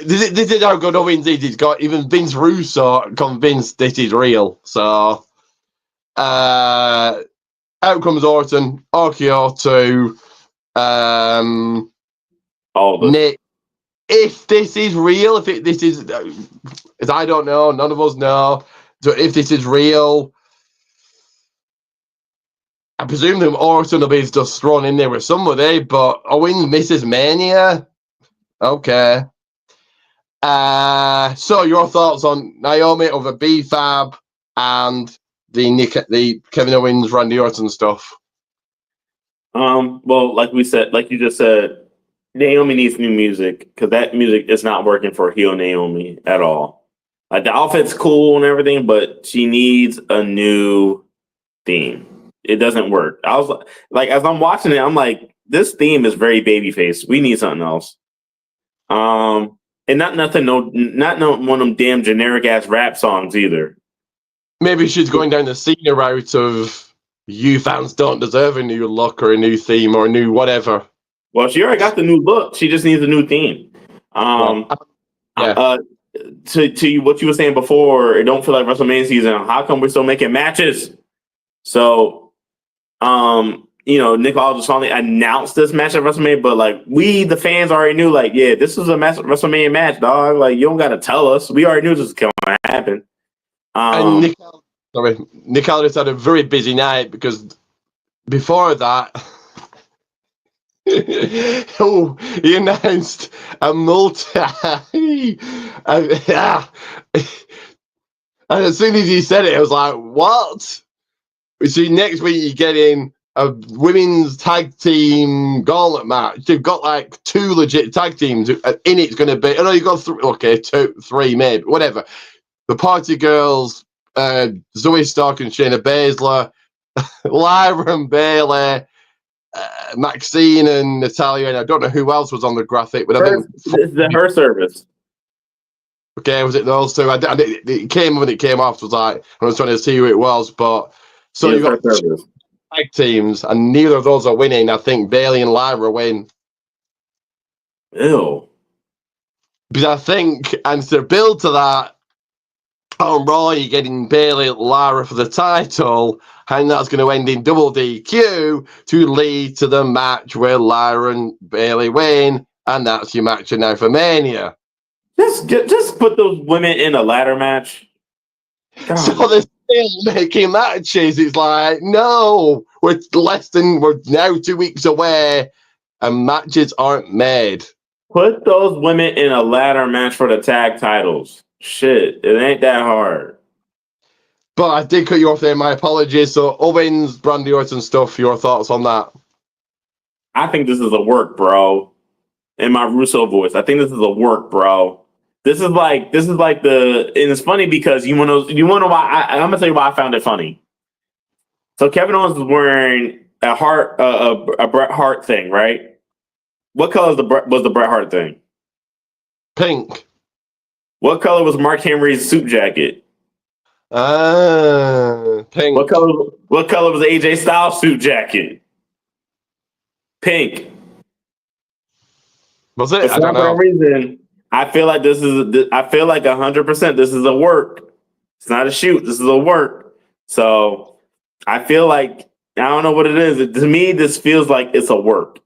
[SPEAKER 1] this is how good Owens is. He's got even Vince Russo convinced this is real. So, out comes Orton, RKO 2.
[SPEAKER 3] All of us.
[SPEAKER 1] Nick, if this is real, this is, as I don't know, none of us know. So if this is real, I presume that Orton will be just thrown in there with somebody, but Owens misses Mania. Okay. So your thoughts on Naomi over B-Fab and the Kevin Owens, Randy Orton stuff?
[SPEAKER 3] Well, like you just said, Naomi needs new music because that music is not working for heel Naomi at all. Like the outfit's cool and everything, but she needs a new theme. It doesn't work. I was like, as I'm watching it, I'm like, this theme is very babyface. We need something else. And not one of them damn generic ass rap songs either.
[SPEAKER 1] Maybe she's going down the Cena route of you fans don't deserve a new look or a new theme or a new whatever.
[SPEAKER 3] Well, she already got the new look. She just needs a new theme.
[SPEAKER 1] Yeah.
[SPEAKER 3] To what you were saying before, it don't feel like WrestleMania season. How come we're still making matches? So, Nick Aldis finally announced this match at WrestleMania, but like we, the fans, already knew. Like, yeah, this is a WrestleMania match, dog. Like, you don't got to tell us. We already knew this was going to happen.
[SPEAKER 1] And Nick Aldis had a very busy night because before that, he announced a and as soon as he said it, I was like, what? See, next week you're getting a women's tag team gauntlet match. They've got like 2 legit tag teams. In it's going to be, you've got 3, maybe, whatever. The Party Girls, Zoe Stark and Shayna Baszler, Lyra and Bayley, Maxine and Natalia, and I don't know who else was on the graphic, but I think
[SPEAKER 3] it's her service.
[SPEAKER 1] Okay, was it those 2? It came when it came off. Was like I was trying to see who it was, but so you got 2 tag teams, and neither of those are winning. I think Bayley and Lyra win.
[SPEAKER 3] Ew.
[SPEAKER 1] Because I think, and to build to that, on Raw, you're getting Bayley and Lyra for the title, and that's going to end in double DQ to lead to the match where Lyra and Bayley win, and that's your match now for Mania.
[SPEAKER 3] Just put those women in a ladder match. God.
[SPEAKER 1] So they're still making matches. It's like, no, we're now 2 weeks away, and matches aren't made.
[SPEAKER 3] Put those women in a ladder match for the tag titles. Shit, it ain't that hard.
[SPEAKER 1] But I did cut you off there. My apologies. So Owens, Randy Orton stuff. Your thoughts on that?
[SPEAKER 3] I think this is a work, bro. In my Russo voice, I think this is a work, bro. This is like and it's funny because you want to know why. I'm gonna tell you why I found it funny. So Kevin Owens was wearing a Bret Hart thing, right? What color was the Bret Hart thing?
[SPEAKER 1] Pink.
[SPEAKER 3] What color was Mark Henry's suit jacket?
[SPEAKER 1] Pink.
[SPEAKER 3] What color was AJ Styles' suit jacket? Pink.
[SPEAKER 1] Was it?
[SPEAKER 3] For some reason, I feel like 100% this is a work. It's not a shoot. This is a work. So I feel like, I don't know what it is. To me, this feels like it's a work.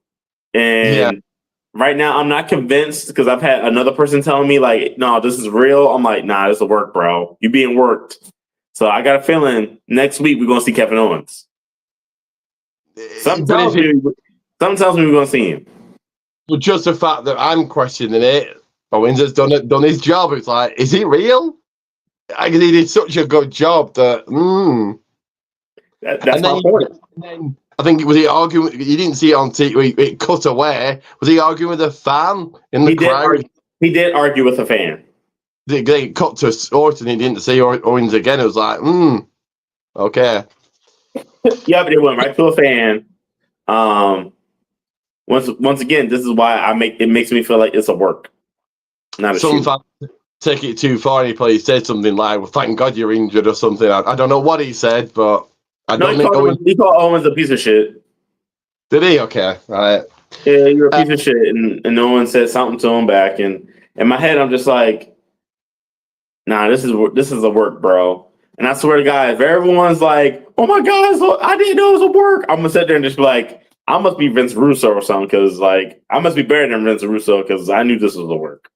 [SPEAKER 3] And right now, I'm not convinced because I've had another person telling me like, no, this is real. I'm like, nah, this is a work, bro. You being worked. So I got a feeling next week we're going to see Kevin Owens. Something tells me we're going to see him.
[SPEAKER 1] But just the fact that I'm questioning it, Owens has done his job. It's like, is he real? He did such a good job that.
[SPEAKER 3] That's my point.
[SPEAKER 1] And then I think was he arguing? You didn't see it on TV. It cut away. Was he arguing with a fan in the crowd?
[SPEAKER 3] He did argue with a fan.
[SPEAKER 1] They cut to Orton. He didn't see Owens again. It was like, okay.
[SPEAKER 3] Yeah, but it went right to a fan. Once again, this is why it makes me feel like it's a work, not a shoot.
[SPEAKER 1] Some fans take it too far, and he probably said something like, "Well, thank God you're injured" or something. I don't know what he said, but
[SPEAKER 3] he called Owens a piece of shit.
[SPEAKER 1] Did he? Okay, right.
[SPEAKER 3] Yeah, you're a piece of shit, and Owens said something to him back, and in my head, I'm just like, nah, this is a work, bro. And I swear to God, if everyone's like, oh my God, I didn't know it was a work, I'm gonna sit there and just be like, I must be Vince Russo or something because, like, I must be better than Vince Russo because I knew this was the work.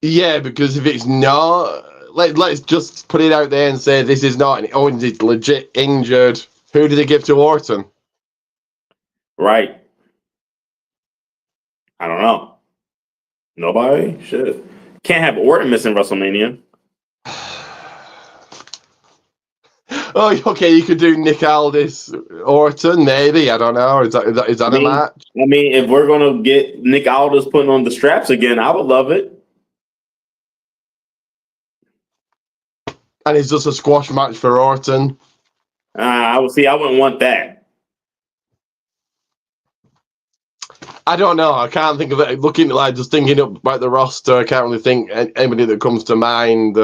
[SPEAKER 1] Yeah, because if it's not, let's just put it out there and say this is not, and Owens is legit injured. Who did they give to Orton?
[SPEAKER 3] Right. I don't know. Nobody? Shit. Can't have Orton missing WrestleMania.
[SPEAKER 1] Oh, okay, you could do Nick Aldis, Orton, maybe. I don't know. Is that a match?
[SPEAKER 3] I mean, if we're going to get Nick Aldis putting on the straps again, I would love it.
[SPEAKER 1] And it's just a squash match for Orton.
[SPEAKER 3] I would see. I wouldn't want that.
[SPEAKER 1] I don't know. I can't think of it. Looking like just thinking about the roster, I can't really think anybody that comes to mind.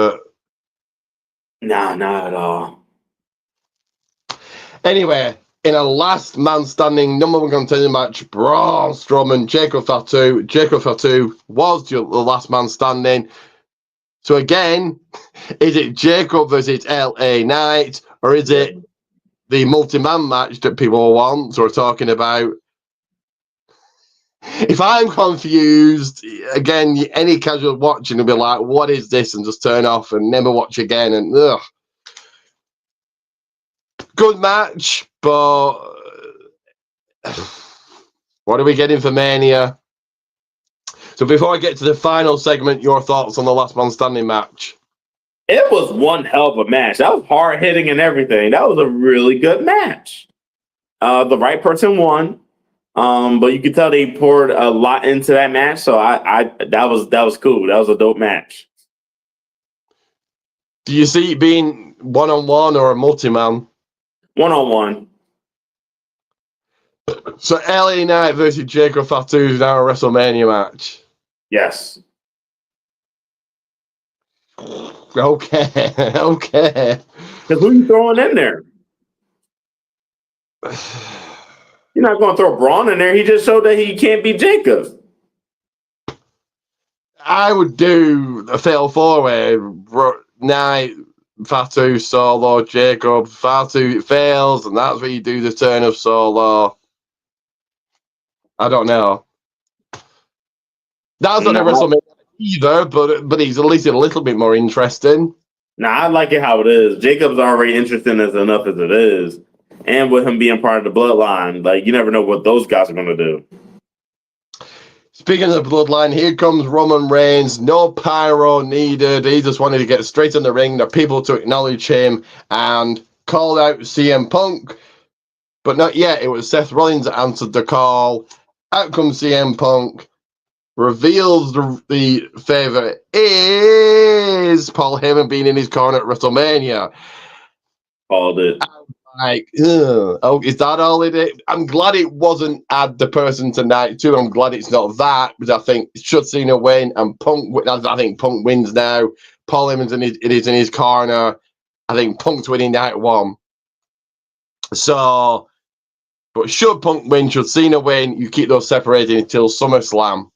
[SPEAKER 3] Nah, not at all.
[SPEAKER 1] Anyway, in a last man standing number one contender match, Braun Strowman, Jacob Fatu. Jacob Fatu was the last man standing. So again, is it Jacob versus LA Knight, or is it the multi-man match that people want or are talking about? If I'm confused, again, any casual watching will be like, what is this? And just turn off and never watch again. And ugh. Good match, but what are we getting for Mania? So before I get to the final segment, your thoughts on the last man standing match?
[SPEAKER 3] It was one hell of a match. That was hard hitting and everything. That was a really good match. The right person won. But you could tell they poured a lot into that match. So that was cool. That was a dope match.
[SPEAKER 1] Do you see it being one-on-one or a multi-man?
[SPEAKER 3] One-on-one.
[SPEAKER 1] So LA Knight versus Jacob Fatu is now a WrestleMania match.
[SPEAKER 3] Yes.
[SPEAKER 1] Okay. Okay.
[SPEAKER 3] Because who you throwing in there? You're not going to throw Braun in there. He just showed that he can't beat Jacob.
[SPEAKER 1] I would do a fatal four-way. Knight, Fatu, Solo, Jacob. Fatu fails, and that's where you do the turn of Solo. I don't know. That's not a WrestleMania either, but he's at least a little bit more interesting.
[SPEAKER 3] Nah, I like it how it is. Jacob's already interesting as enough as it is. And with him being part of the bloodline, like, you never know what those guys are going to do.
[SPEAKER 1] Speaking of the bloodline, here comes Roman Reigns. No pyro needed. He just wanted to get straight in the ring. The people to acknowledge him and called out CM Punk. But not yet. It was Seth Rollins that answered the call. Out comes CM Punk. Reveals the favourite is Paul Heyman being in his corner at WrestleMania.
[SPEAKER 3] Called it.
[SPEAKER 1] Like, oh, is that all it is? I'm glad it wasn't add the person tonight too. I'm glad it's not that, because I think should Cena win and Punk. I think Punk wins now. Paul Heyman's it is in his corner. I think Punk's winning night one. So, but should Punk win, should Cena win, you keep those separated until SummerSlam.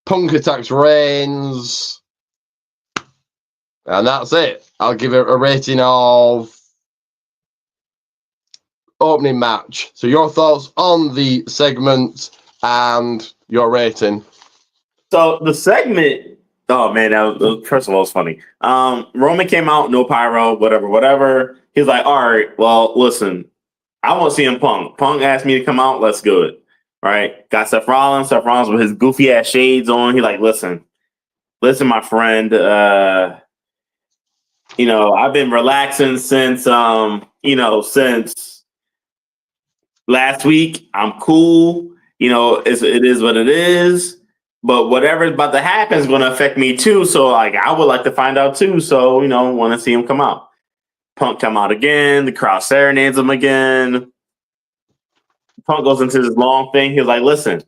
[SPEAKER 1] Punk attacks Reigns, and that's it. I'll give it a rating of opening match. So your thoughts on the segment and your rating?
[SPEAKER 3] So the segment, oh man, that was, first of all, it's funny. Roman came out, no pyro, whatever. He's like, all right, well, listen, I want to see him Punk. Punk asked me to come out, let's do it. Right? Got Seth Rollins with his goofy ass shades on. He like, listen, my friend, I've been relaxing since since last week. I'm cool. It is what it is. But whatever's about to happen is going to affect me too. So, like, I would like to find out too. So, want to see him come out. Punk come out again. The crowd serenades him again. Punk goes into this long thing. He was like, listen,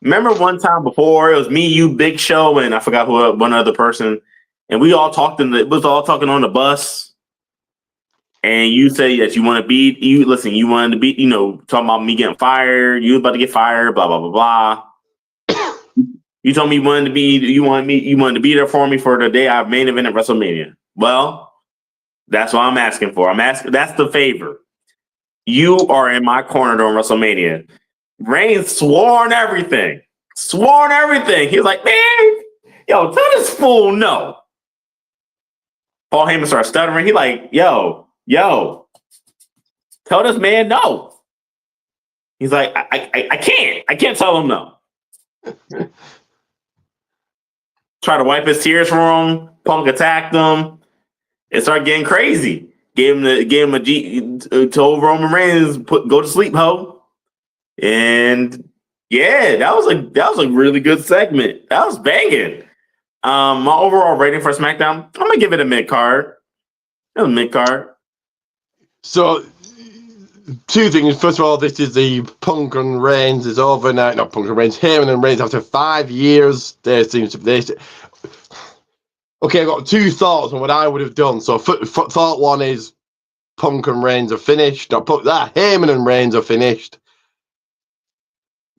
[SPEAKER 3] remember one time before, it was me, you, Big Show, and I forgot who, one other person. And we all talked it was all talking on the bus. And you say that you want to beat, you wanted to beat, talking about me getting fired. You was about to get fired, blah, blah, blah, blah. You told me you wanted to be there for me for the day I main event at WrestleMania. Well, that's what I'm asking for. That's the favor. you are in my corner during WrestleMania. Reigns swore on everything. Swore on everything. He was like, man, yo, tell this fool no. Paul Heyman starts stuttering. He like, yo, tell this man no. He's like, I can't tell him no. Try to wipe his tears for him. Punk attacked him. It started getting told Roman Reigns, go to sleep, ho. And yeah, that was a really good segment. That was banging. My overall rating for SmackDown, I'm gonna give it a mid card. It was mid card.
[SPEAKER 1] So, two things. First of all, this is the Punk and Reigns is over now. Not Punk and Reigns, Heyman and Reigns after 5 years. There seems to be. Okay, I've got two thoughts on what I would have done. So, thought one is Punk and Reigns are finished. Heyman and Reigns are finished.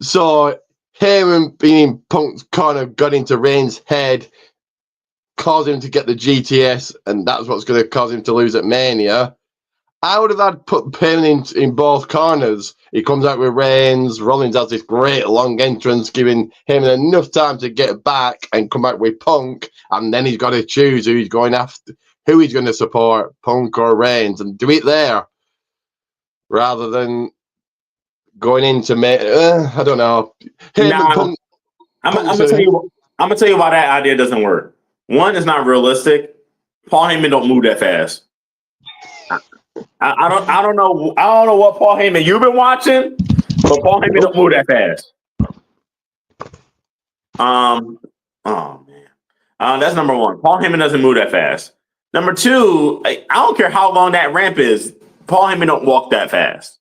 [SPEAKER 1] So, Heyman being in Punk's corner got into Reigns' head, caused him to get the GTS, and that's what's going to cause him to lose at Mania. I would have had put Heyman in both corners. He comes out with Reigns. Rollins has this great long entrance, giving Heyman enough time to get back and come back with Punk. And then he's got to choose who he's going after, who he's going to support, Punk or Reigns, and do it there rather than going into I don't know.
[SPEAKER 3] I'm gonna tell you why that idea doesn't work. One, it's not realistic. Paul Heyman don't move that fast. I don't know what Paul Heyman you've been watching, but Paul Heyman don't move that fast. Oh man. That's number one. Paul Heyman doesn't move that fast. Number two, I don't care how long that ramp is. Paul Heyman don't walk that fast.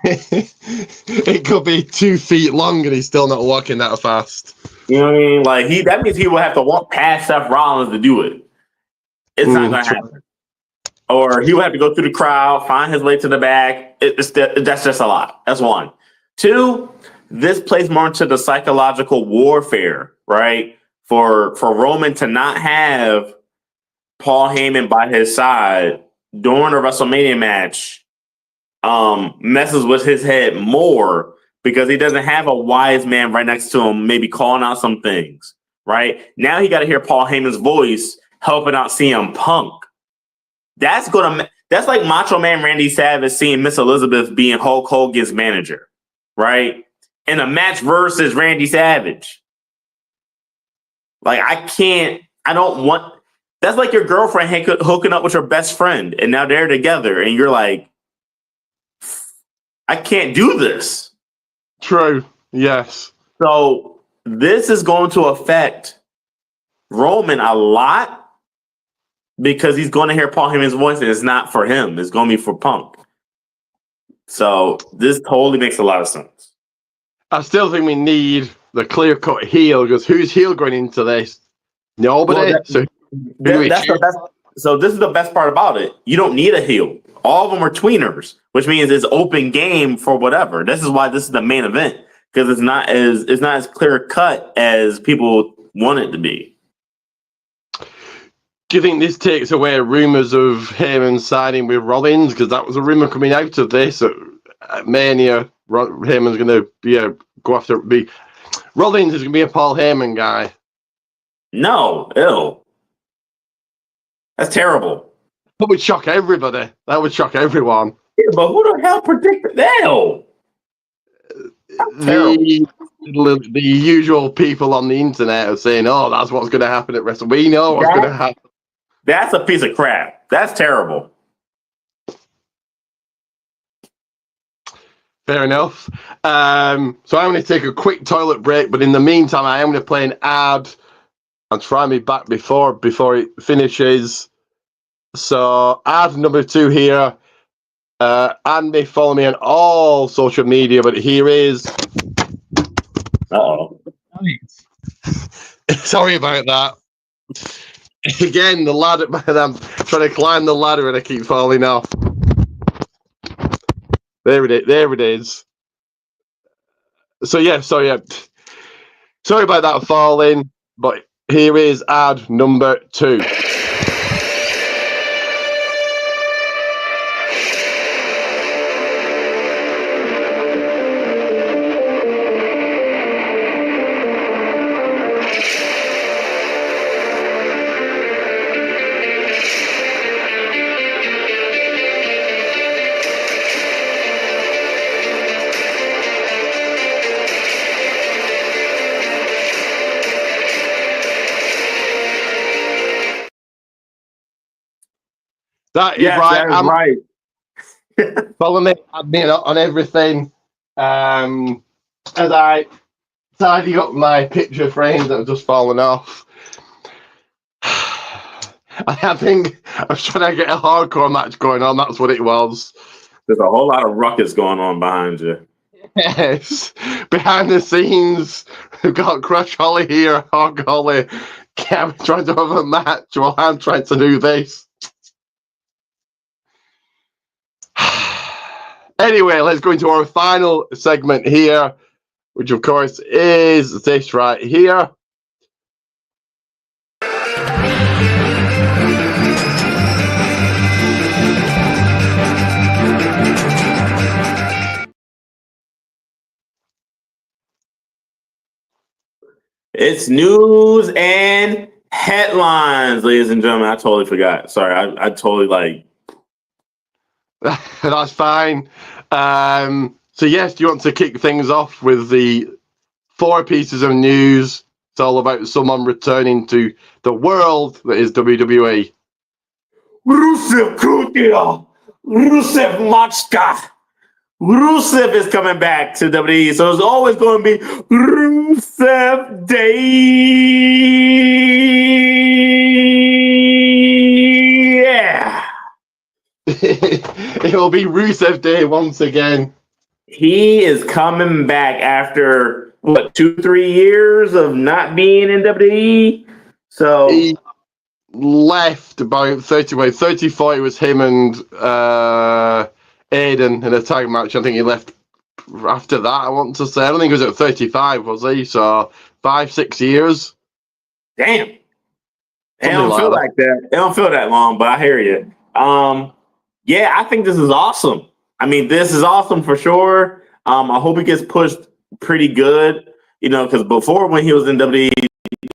[SPEAKER 1] It could be 2 feet long and he's still not walking that fast.
[SPEAKER 3] You know what I mean? Like that means he will have to walk past Seth Rollins to do it. It's not going to happen. Or he would have to go through the crowd, find his way to the back. That's just a lot. That's one. Two, this plays more into the psychological warfare, right? For Roman to not have Paul Heyman by his side during a WrestleMania match messes with his head more because he doesn't have a wise man right next to him, maybe calling out some things, right? Now he got to hear Paul Heyman's voice helping out CM Punk. That's like Macho Man Randy Savage seeing Miss Elizabeth being Hulk Hogan's manager, right? In a match versus Randy Savage. Like, that's like your girlfriend hooking up with your best friend and now they're together and you're like, I can't do this.
[SPEAKER 1] True. Yes.
[SPEAKER 3] So this is going to affect Roman a lot because he's going to hear Paul Heyman's voice and it's not for him. It's going to be for Punk. So this totally makes a lot of sense.
[SPEAKER 1] I still think we need the clear-cut heel because who's heel going into this? Nobody.
[SPEAKER 3] Well, so this is the best part about it. You don't need a heel. All of them are tweeners, which means it's open game for whatever. This is why this is the main event because it's not as clear cut as people want it to be.
[SPEAKER 1] Do you think this takes away rumors of Heyman signing with Rollins? Because that was a rumor coming out of this at Mania. Heyman's going to go after Rollins is going to be a Paul Heyman guy.
[SPEAKER 3] No, ew. That's terrible.
[SPEAKER 1] That would shock everybody. That would shock everyone.
[SPEAKER 3] Yeah, but who the hell predicted that?
[SPEAKER 1] The usual people on the internet are saying, "Oh, that's what's going to happen at WrestleMania. We know what's going to happen."
[SPEAKER 3] That's a piece of crap. That's terrible.
[SPEAKER 1] Fair enough. So I'm going to take a quick toilet break, but in the meantime, I am going to play an ad and try me back before it finishes. So ad number 2 here. And me follow me on all social media, but here is.
[SPEAKER 3] Uh-oh.
[SPEAKER 1] Sorry about that. Again, the ladder, man, I'm trying to climb the ladder and I keep falling off. There it is. So yeah. Sorry about that falling, but here is ad number 2. That is
[SPEAKER 3] Yes,
[SPEAKER 1] right.
[SPEAKER 3] that is right.
[SPEAKER 1] Follow me on everything. As I tidy up my picture frames that have just fallen off. I think I was trying to get a hardcore match going on. That's what it was.
[SPEAKER 3] There's a whole lot of ruckus going on behind you.
[SPEAKER 1] Yes, behind the scenes, we've got Crush Holly here, Hog Holly. Cam trying to have a match while I'm trying to do this. Anyway, let's go into our final segment here, which of course is this right here.
[SPEAKER 3] It's news and headlines, ladies and gentlemen. I totally forgot. Sorry, I totally like.
[SPEAKER 1] That's fine. So yes, do you want to kick things off with the 4 pieces of news? It's all about someone returning to the world that is WWE.
[SPEAKER 3] Rusev Krutia, Rusev Machka. Rusev is coming back to WWE, so it's always going to be Rusev Day. Yeah.
[SPEAKER 1] It will be Rusev Day once again.
[SPEAKER 3] He is coming back after, what, 2-3 years of not being in WWE? So
[SPEAKER 1] he left about 34. It was him and Aiden in a tag match. I think he left after that, I want to say. I don't think he was at 35, was he? So 5-6 years.
[SPEAKER 3] damn. It
[SPEAKER 1] Something
[SPEAKER 3] don't
[SPEAKER 1] like
[SPEAKER 3] feel
[SPEAKER 1] that.
[SPEAKER 3] like that. It don't feel that long, but I hear you. Yeah, I think this is awesome. I mean, this is awesome for sure. I hope he gets pushed pretty good, because before when he was in WWE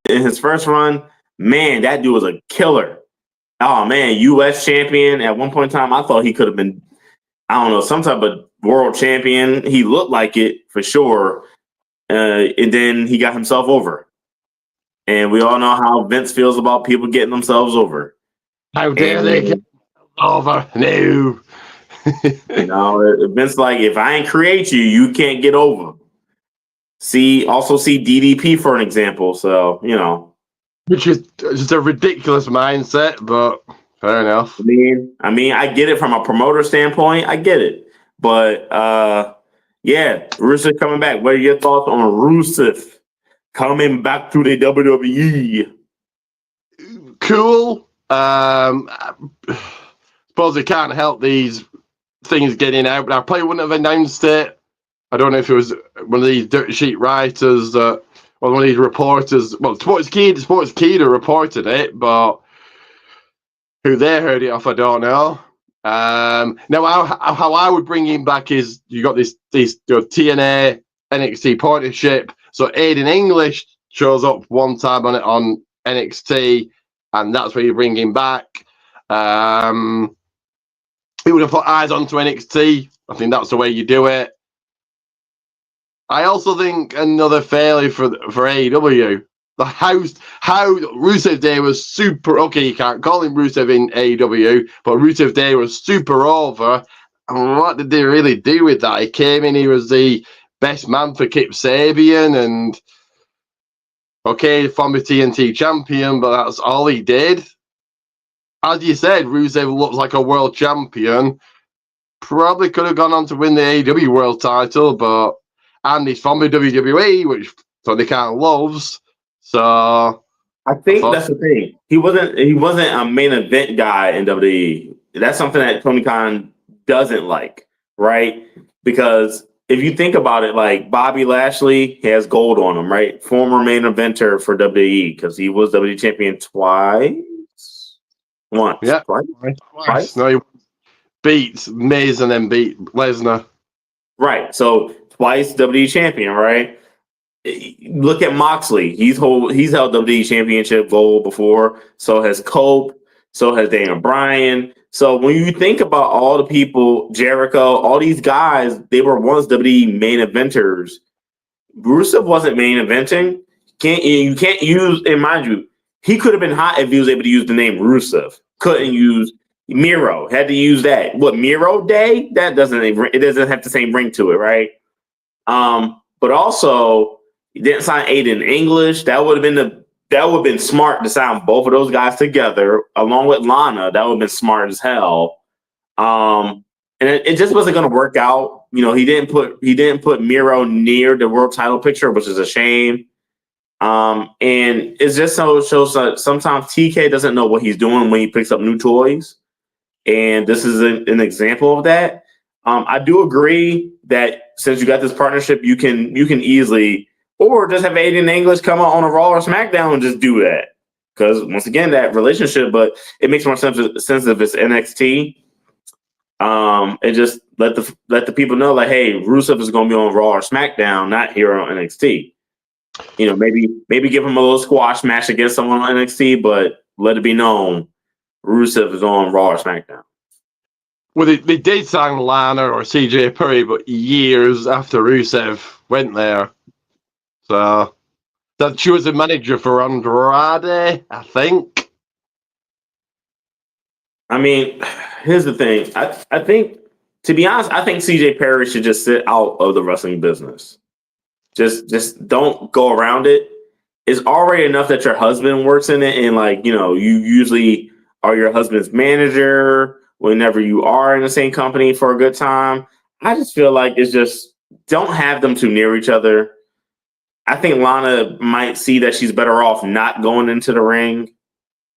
[SPEAKER 3] in his first run, man, that dude was a killer. Oh man, U.S. champion. At one point in time, I thought he could have been, I don't know, some type of world champion. He looked like it for sure. And then he got himself over. And we all know how Vince feels about people getting themselves over.
[SPEAKER 1] How dare they get over? No.
[SPEAKER 3] Vince like, if I ain't create you, you can't get over. Also see DDP for an example. So,
[SPEAKER 1] Which is just a ridiculous mindset, but fair enough.
[SPEAKER 3] I mean, I get it from a promoter standpoint. I get it. But yeah, Rusev coming back. What are your thoughts on Rusev coming back to the WWE?
[SPEAKER 1] Cool. Suppose they can't help these things getting out, but I probably wouldn't have announced it. I don't know if it was one of these dirt sheet writers or one of these reporters. Well, Sportskeeda reported it, but who they heard it off, I don't know. Now, how I would bring him back is you got this TNA NXT partnership. So Aiden English shows up one time on NXT, and that's where you bring him back. He would have put eyes onto NXT. I think that's the way you do it. I also think another failure for AEW. How Rusev Day was super. Okay, you can't call him Rusev in AEW, but Rusev Day was super over. And what did they really do with that? He came in, he was the best man for Kip Sabian, and okay, former TNT champion, but that's all he did. As you said, Rusev looks like a world champion. Probably could have gone on to win the AEW world title, and he's from the WWE, which Tony Khan loves. So
[SPEAKER 3] I think that's the thing. He wasn't a main event guy in WWE. That's something that Tony Khan doesn't like, right? Because if you think about it, like Bobby Lashley has gold on him, right? Former main eventer for WWE because he was WWE champion twice. Once.
[SPEAKER 1] Yeah.
[SPEAKER 3] Twice.
[SPEAKER 1] No, he beat Miz and then beat Lesnar.
[SPEAKER 3] Right. So twice WWE champion, right? Look at Moxley. He's held WWE championship gold before. So has Cope. So has Daniel Bryan. So when you think about all the people, Jericho, all these guys, they were once WWE main eventers. Rusev wasn't main eventing. You can't use, and mind you, he could have been hot if he was able to use the name Rusev. Couldn't use Miro had to use that. What, Miro Day? That doesn't have the same ring to it, right? But also he didn't sign Aiden English. That would have been smart to sign both of those guys together along with Lana. That would have been smart as hell. And it just wasn't going to work out. You know, he didn't put Miro near the world title picture, which is a shame. And it's just so shows that sometimes TK doesn't know what he's doing when he picks up new toys. And this is an example of that. I do agree that since you got this partnership, you can easily, or just have Aiden English come out on a Raw or SmackDown and just do that. Because once again, that relationship, but it makes more sense if it's NXT. And just let the people know, like, hey, Rusev is going to be on Raw or SmackDown, not here on NXT. You know, maybe give him a little squash match against someone on NXT, but let it be known Rusev is on Raw or SmackDown.
[SPEAKER 1] Well, they did sign Lana or CJ Perry, but years after Rusev went there. So that she was a manager for Andrade, I think.
[SPEAKER 3] I mean, here's the thing. I think, to be honest, I think CJ Perry should just sit out of the wrestling business. Just don't go around it. It's already enough that your husband works in it, and like, you know, you usually are your husband's manager whenever you are in the same company for a good time. I just feel like it's just, don't have them too near each other. I think Lana might see that she's better off not going into the ring,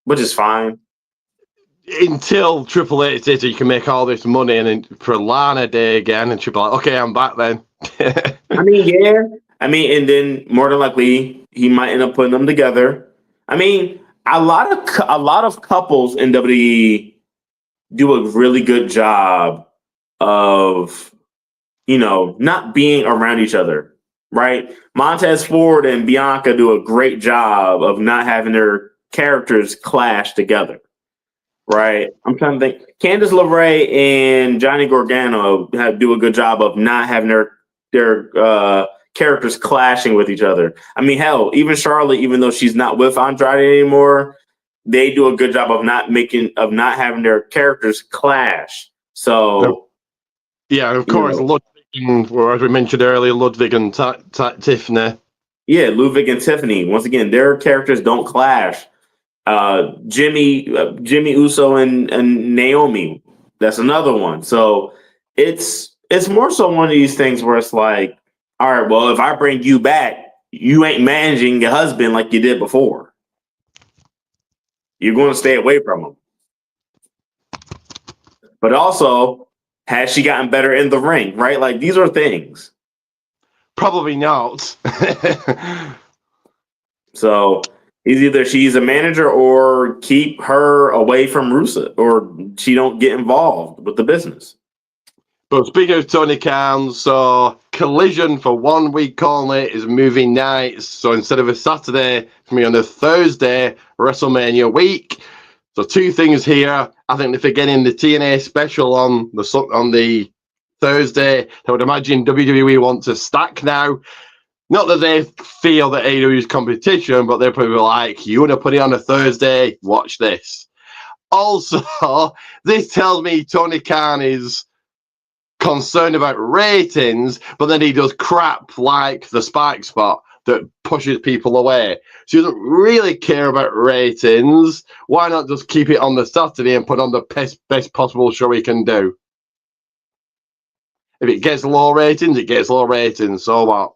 [SPEAKER 3] which is fine.
[SPEAKER 1] Until Triple H says you can make all this money, and then for Lana Day again, and Triple H, okay, I'm back then.
[SPEAKER 3] I mean, yeah. I mean, and then more than likely he might end up putting them together. I mean, a lot of couples in WWE do a really good job of, you know, not being around each other, right? Montez Ford and Bianca do a great job of not having their characters clash together, right? I'm trying to think. Candice LeRae and Johnny Gargano do a good job of not having their characters clashing with each other. I mean, hell, even Charlotte, even though she's not with Andrade anymore, they do a good job of not having their characters clash. So,
[SPEAKER 1] yeah, of course, Ludwig, or as we mentioned earlier, Ludwig and Tiffany.
[SPEAKER 3] Yeah, Ludwig and Tiffany. Once again, their characters don't clash. Jimmy Uso and Naomi. That's another one. So it's more so one of these things where it's like, all right, well, if I bring you back, you ain't managing your husband like you did before. You're going to stay away from him. But also, has she gotten better in the ring, right? Like, these are things.
[SPEAKER 1] Probably not.
[SPEAKER 3] So it's either she's a manager or keep her away from Rusev, or she don't get involved with the business.
[SPEAKER 1] But speaking of Tony Khan, so Collision for 1 week only is moving nights. So instead of a Saturday, it's going to be on a Thursday, WrestleMania week. So two things here. I think if they're getting the TNA special on the Thursday, I would imagine WWE wants to stack now. Not that they feel that AEW is competition, but they're probably like, you want to put it on a Thursday? Watch this. Also, this tells me Tony Khan is concerned about ratings, but then he does crap like the Spike Spot that pushes people away. So he doesn't really care about ratings. Why not just keep it on the Saturday and put on the best possible show he can do? If it gets low ratings, it gets low ratings. So what?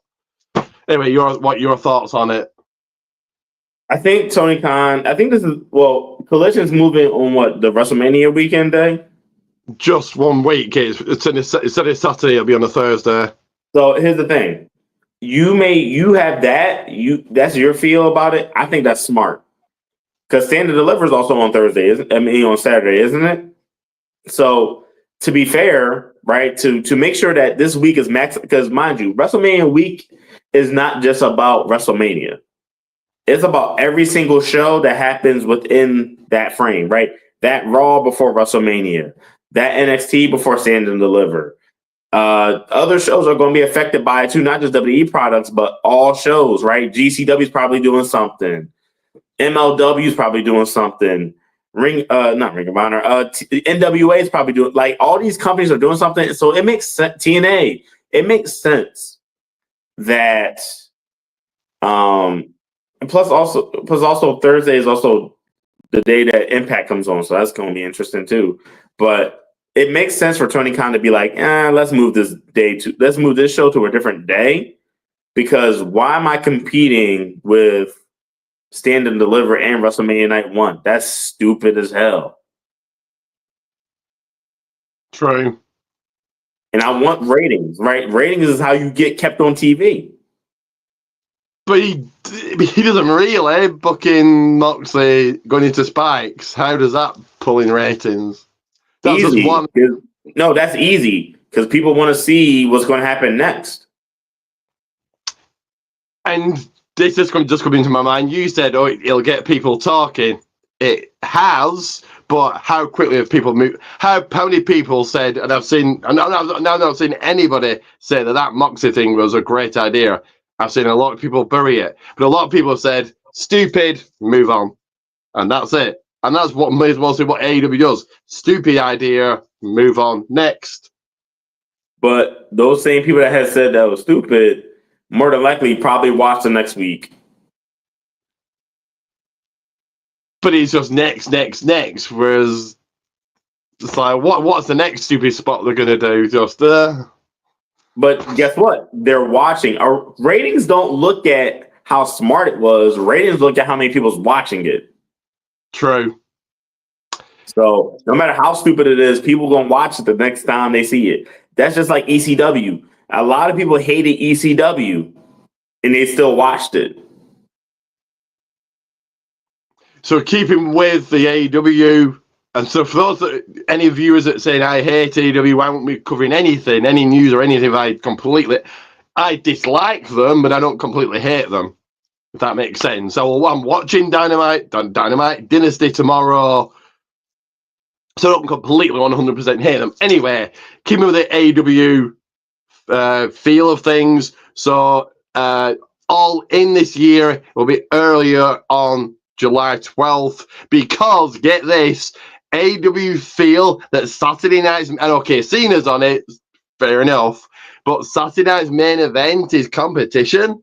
[SPEAKER 1] Anyway, your thoughts on it?
[SPEAKER 3] I think Tony Khan, Collision's moving on the WrestleMania weekend day?
[SPEAKER 1] Just 1 week. Instead of Saturday, it'll be on a Thursday.
[SPEAKER 3] So here's the thing. You have that's your feel about it. I think that's smart. Because Stand and Deliver is also on Thursday, on Saturday, isn't it? So to be fair, right, to make sure that this week is max, because mind you, WrestleMania week is not just about WrestleMania. It's about every single show that happens within that frame, right? That Raw before WrestleMania, that NXT before Stand and Deliver. Other shows are going to be affected by it too, not just WWE products, but all shows, right? GCW is probably doing something. MLW is probably doing something. not Ring of Honor. NWA is probably doing, like, all these companies are doing something. So it makes sense. TNA, it makes sense that, and plus also Thursday is also the day that Impact comes on. So that's going to be interesting too. But it makes sense for Tony Khan to be like, let's move this show to a different day, because why am I competing with Stand and Deliver and WrestleMania Night 1? That's stupid as hell.
[SPEAKER 1] True.
[SPEAKER 3] And I want ratings, right? Ratings is how you get kept on TV.
[SPEAKER 1] But he doesn't really booking Moxley going into Spikes. How does that pull in ratings? That's
[SPEAKER 3] Easy.
[SPEAKER 1] just one.
[SPEAKER 3] No, that's easy because people want to see what's going to happen next.
[SPEAKER 1] And this just come into my mind. You said, "Oh, it'll get people talking." It has, but how quickly have people moved? How many people said? And I've not seen anybody say that Moxley thing was a great idea. I've seen a lot of people bury it, but a lot of people have said, "Stupid, move on," and that's it. And that's mostly what AEW does. Stupid idea, move on, next.
[SPEAKER 3] But those same people that had said that was stupid, more than likely probably watch the next week.
[SPEAKER 1] But it's just next. Whereas it's like, what's the next stupid spot they're going to do? Just
[SPEAKER 3] But guess what? They're watching. Our ratings don't look at how smart it was. Ratings look at how many people's watching it.
[SPEAKER 1] True.
[SPEAKER 3] So no matter how stupid it is, people gonna watch it the next time they see it. That's just like ECW. A lot of people hated ECW, and they still watched it.
[SPEAKER 1] So keeping with the AEW, and so for those any viewers that saying I hate AEW, why won't we covering anything, any news or anything? I dislike them, but I don't completely hate them. If that makes sense. So I'm watching Dynamite Dynasty tomorrow. So I don't completely 100% hate them. Anyway, keeping with the AEW feel of things. So All In this year will be earlier on July 12th because, get this, AEW feel that Saturday night's, and okay, Cena's on it, fair enough, but Saturday night's main event is competition.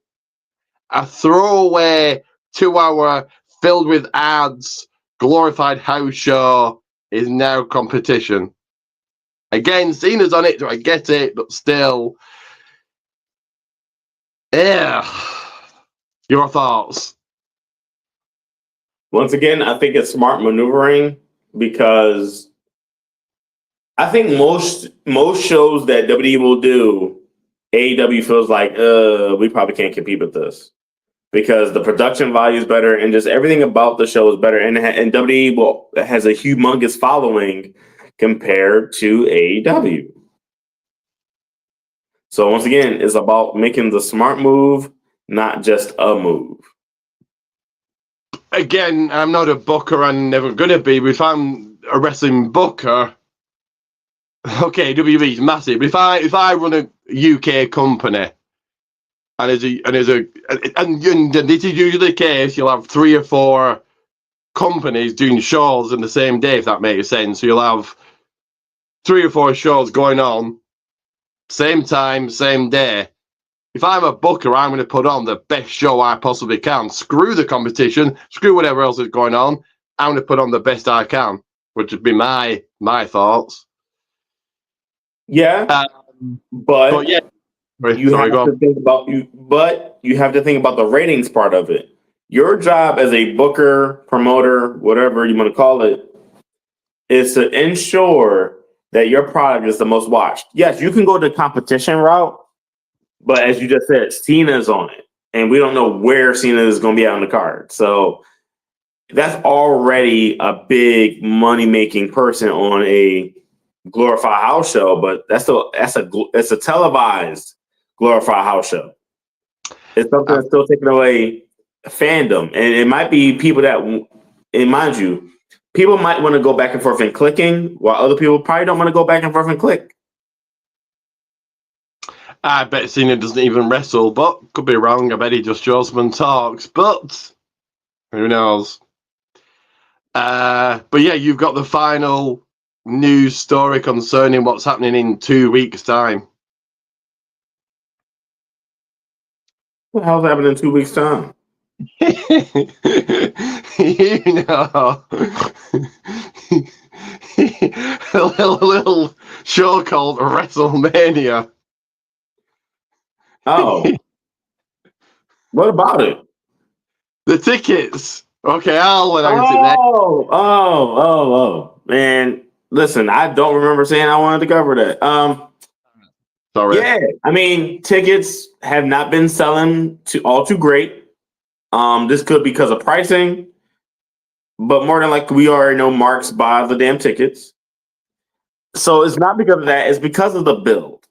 [SPEAKER 1] A throwaway 2-hour filled with ads, glorified house show is now competition. Again, Cena's on it, so I get it, but still. Yeah. Your thoughts?
[SPEAKER 3] Once again, I think it's smart maneuvering because I think most shows that WWE will do, AEW feels like, we probably can't compete with this because the production value is better and just everything about the show is better. And WWE has a humongous following compared to AEW. So once again, it's about making the smart move, not just a move.
[SPEAKER 1] Again, I'm not a booker and never going to be, but if I'm a wrestling booker, okay, WWE's massive. But if I run a UK company, and this is usually the case, you'll have 3 or 4 companies doing shows in the same day, if that makes sense. So you'll have 3 or 4 shows going on, same time, same day. If I'm a booker, I'm going to put on the best show I possibly can. Screw the competition, screw whatever else is going on. I'm going to put on the best I can, which would be my thoughts.
[SPEAKER 3] Yeah, but
[SPEAKER 1] yeah,
[SPEAKER 3] you have to think about the ratings part of it. Your job as a booker, promoter, whatever you want to call it, is to ensure that your product is the most watched. Yes, you can go the competition route, but as you just said, Cena's on it, and we don't know where Cena is going to be on the card. So that's already a big money-making person on a glorified house show, but it's a televised glorified house show. It's something that's still taking away fandom, and it might be people that, and mind you, people might want to go back and forth and clicking, while other people probably don't want to go back and forth and click.
[SPEAKER 1] I bet Cena doesn't even wrestle, but could be wrong. I bet he just shows up and talks, but who knows? But yeah, you've got the final news story concerning what's happening in 2 weeks' time.
[SPEAKER 3] What the hell's happening in 2 weeks' time?
[SPEAKER 1] You know, a little show called WrestleMania.
[SPEAKER 3] Oh, what about it?
[SPEAKER 1] The tickets. Okay, I'll announce it next.
[SPEAKER 3] Man, listen, I don't remember saying I wanted to cover that.
[SPEAKER 1] Sorry.
[SPEAKER 3] Yeah, I mean, tickets have not been selling too great. This could be because of pricing, but more than likely, we already know Marks buy the damn tickets. So it's not because of that; it's because of the build.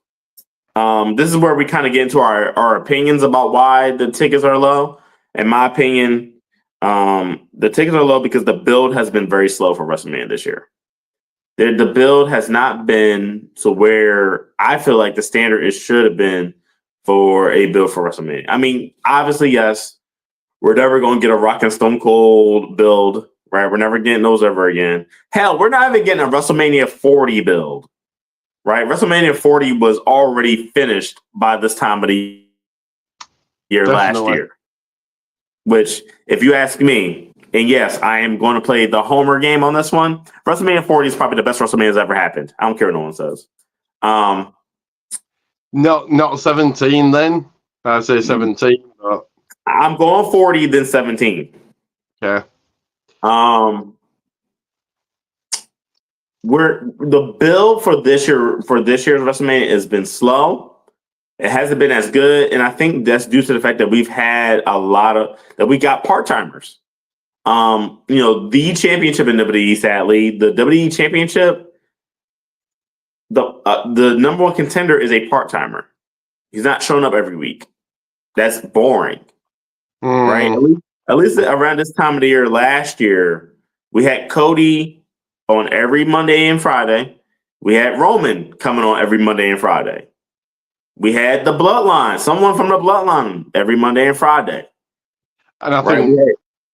[SPEAKER 3] This is where we kind of get into our opinions about why the tickets are low. In my opinion, the tickets are low because the build has been very slow for WrestleMania this year. The build has not been to where I feel like the standard it should have been for a build for WrestleMania. I mean, obviously, yes, we're never going to get a Rock and Stone Cold build, right? We're never getting those ever again. Hell, we're not even getting a WrestleMania 40 build, right? WrestleMania 40 was already finished by this time of the year last year. Which, if you ask me, and yes, I am going to play the Homer game on this one. WrestleMania 40 is probably the best WrestleMania that's ever happened. I don't care what no one says.
[SPEAKER 1] Not 17 then. I'd say 17. But...
[SPEAKER 3] I'm going 40, then 17.
[SPEAKER 1] Okay.
[SPEAKER 3] The build for this year's WrestleMania has been slow. It hasn't been as good, and I think that's due to the fact that we've had we got part-timers. The championship in WWE, sadly, the WWE championship, the number one contender is a part-timer. He's not showing up every week. That's boring, right? At least around this time of the year last year, we had Cody on every Monday and Friday. We had Roman coming on every Monday and Friday. We had the Bloodline, someone from the Bloodline every Monday and Friday.
[SPEAKER 1] And I think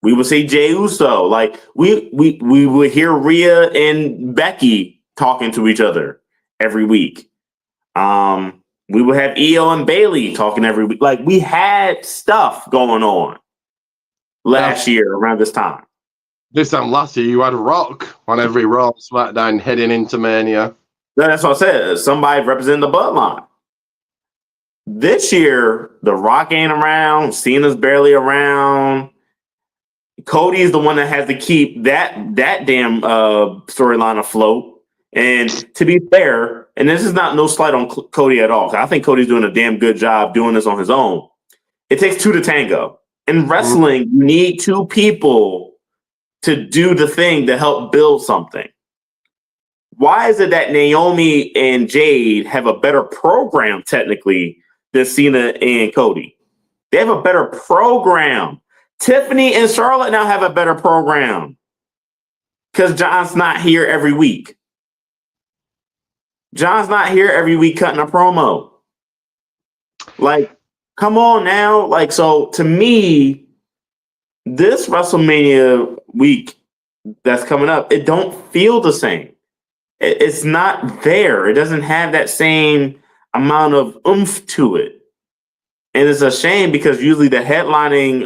[SPEAKER 3] we would see Jey Uso. Like we would hear Rhea and Becky talking to each other every week. We would have Io and Bayley talking every week. Like we had stuff going on last year around this time.
[SPEAKER 1] This time last year, you had Rock on every Raw, SmackDown heading into Mania.
[SPEAKER 3] That's what I said. Somebody representing the Bloodline. This year, The Rock ain't around. Cena's barely around. Cody is the one that has to keep that damn storyline afloat. And to be fair, and this is not no slight on Cody at all. I think Cody's doing a damn good job doing this on his own. It takes two to tango. In wrestling, you need two people to do the thing to help build something. Why is it that Naomi and Jade have a better program technically than Cena and Cody? They have a better program. Tiffany and Charlotte now have a better program because John's not here every week. John's not here every week cutting a promo. Like, come on now. Like, so to me, this WrestleMania week that's coming up, it don't feel the same. It's not there. It doesn't have that same amount of oomph to it. And it's a shame because usually the headliners,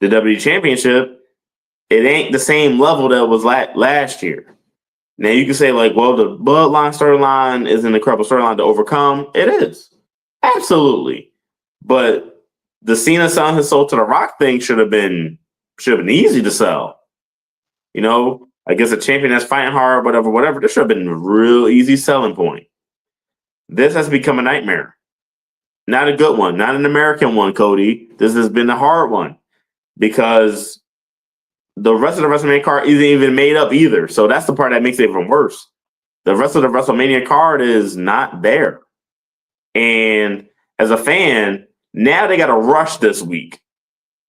[SPEAKER 3] the WWE Championship, it ain't the same level that was last year. Now you can say like, well, the Bloodline storyline is an incredible storyline to overcome. It is. Absolutely. But the Cena selling his soul to the Rock thing should have been easy to sell. You know, I guess a champion that's fighting hard, whatever. This should have been a real easy selling point. This has become a nightmare. Not a good one, not an American one, Cody. This has been a hard one because the rest of the WrestleMania card isn't even made up either. So that's the part that makes it even worse. The rest of the WrestleMania card is not there. And as a fan, now they got to rush this week.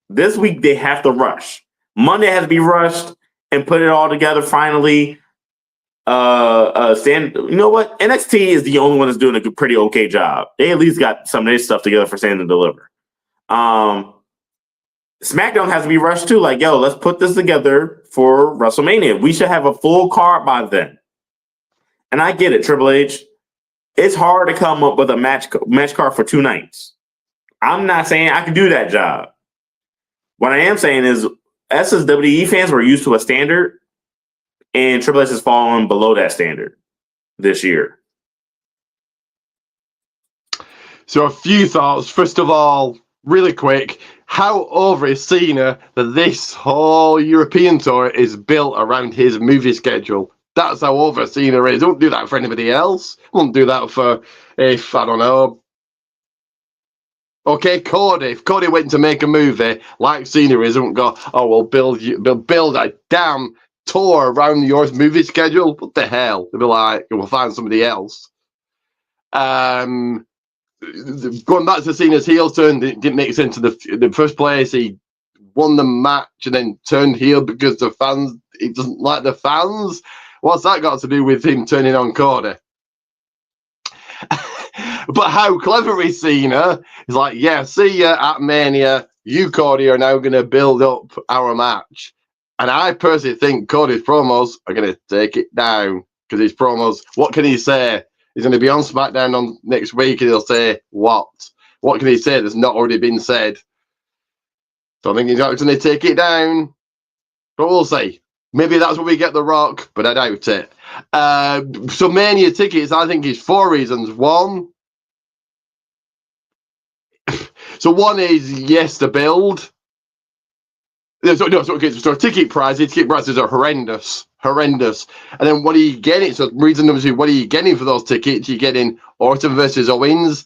[SPEAKER 3] This week they have to rush. Monday has to be rushed and put it all together finally. You know what? NXT is the only one that's doing a pretty okay job. They at least got some of their stuff together for Stand and Deliver. SmackDown has to be rushed too. Like, yo, let's put this together for WrestleMania. We should have a full card by then. And I get it, Triple H. It's hard to come up with a match card for 2 nights. I'm not saying I can do that job. What I am saying is, us as WWE fans, we're used to a standard, and Triple H has fallen below that standard this year.
[SPEAKER 1] So a few thoughts. First of all, really quick, how over is Cena that this whole European tour is built around his movie schedule? That's how over Cena is. Don't do that for anybody else. Won't do that for, if, I don't know. Okay, Cody. If Cody went to make a movie like Cena is, won't go, oh, we'll build a damn tour around your movie schedule. What the hell? They'll be like, we'll find somebody else. Going back to Cena's heel turn, it didn't make sense in the first place. He won the match and then turned heel because the fans, he doesn't like the fans. What's that got to do with him turning on Cody? But how clever is Cena? He's like, yeah, see ya at Mania. You, Cody, are now going to build up our match. And I personally think Cody's promos are going to take it down, because his promos, what can he say? He's going to be on SmackDown on next week and he'll say, what? What can he say that's not already been said? So I think he's going to take it down. But we'll see. Maybe that's where we get The Rock, but I doubt it. So Mania tickets, I think, is 4 reasons. One is, yes, the build. So ticket prices are horrendous. And then what are you getting? So reason number 2, what are you getting for those tickets? You're getting Orton versus Owens,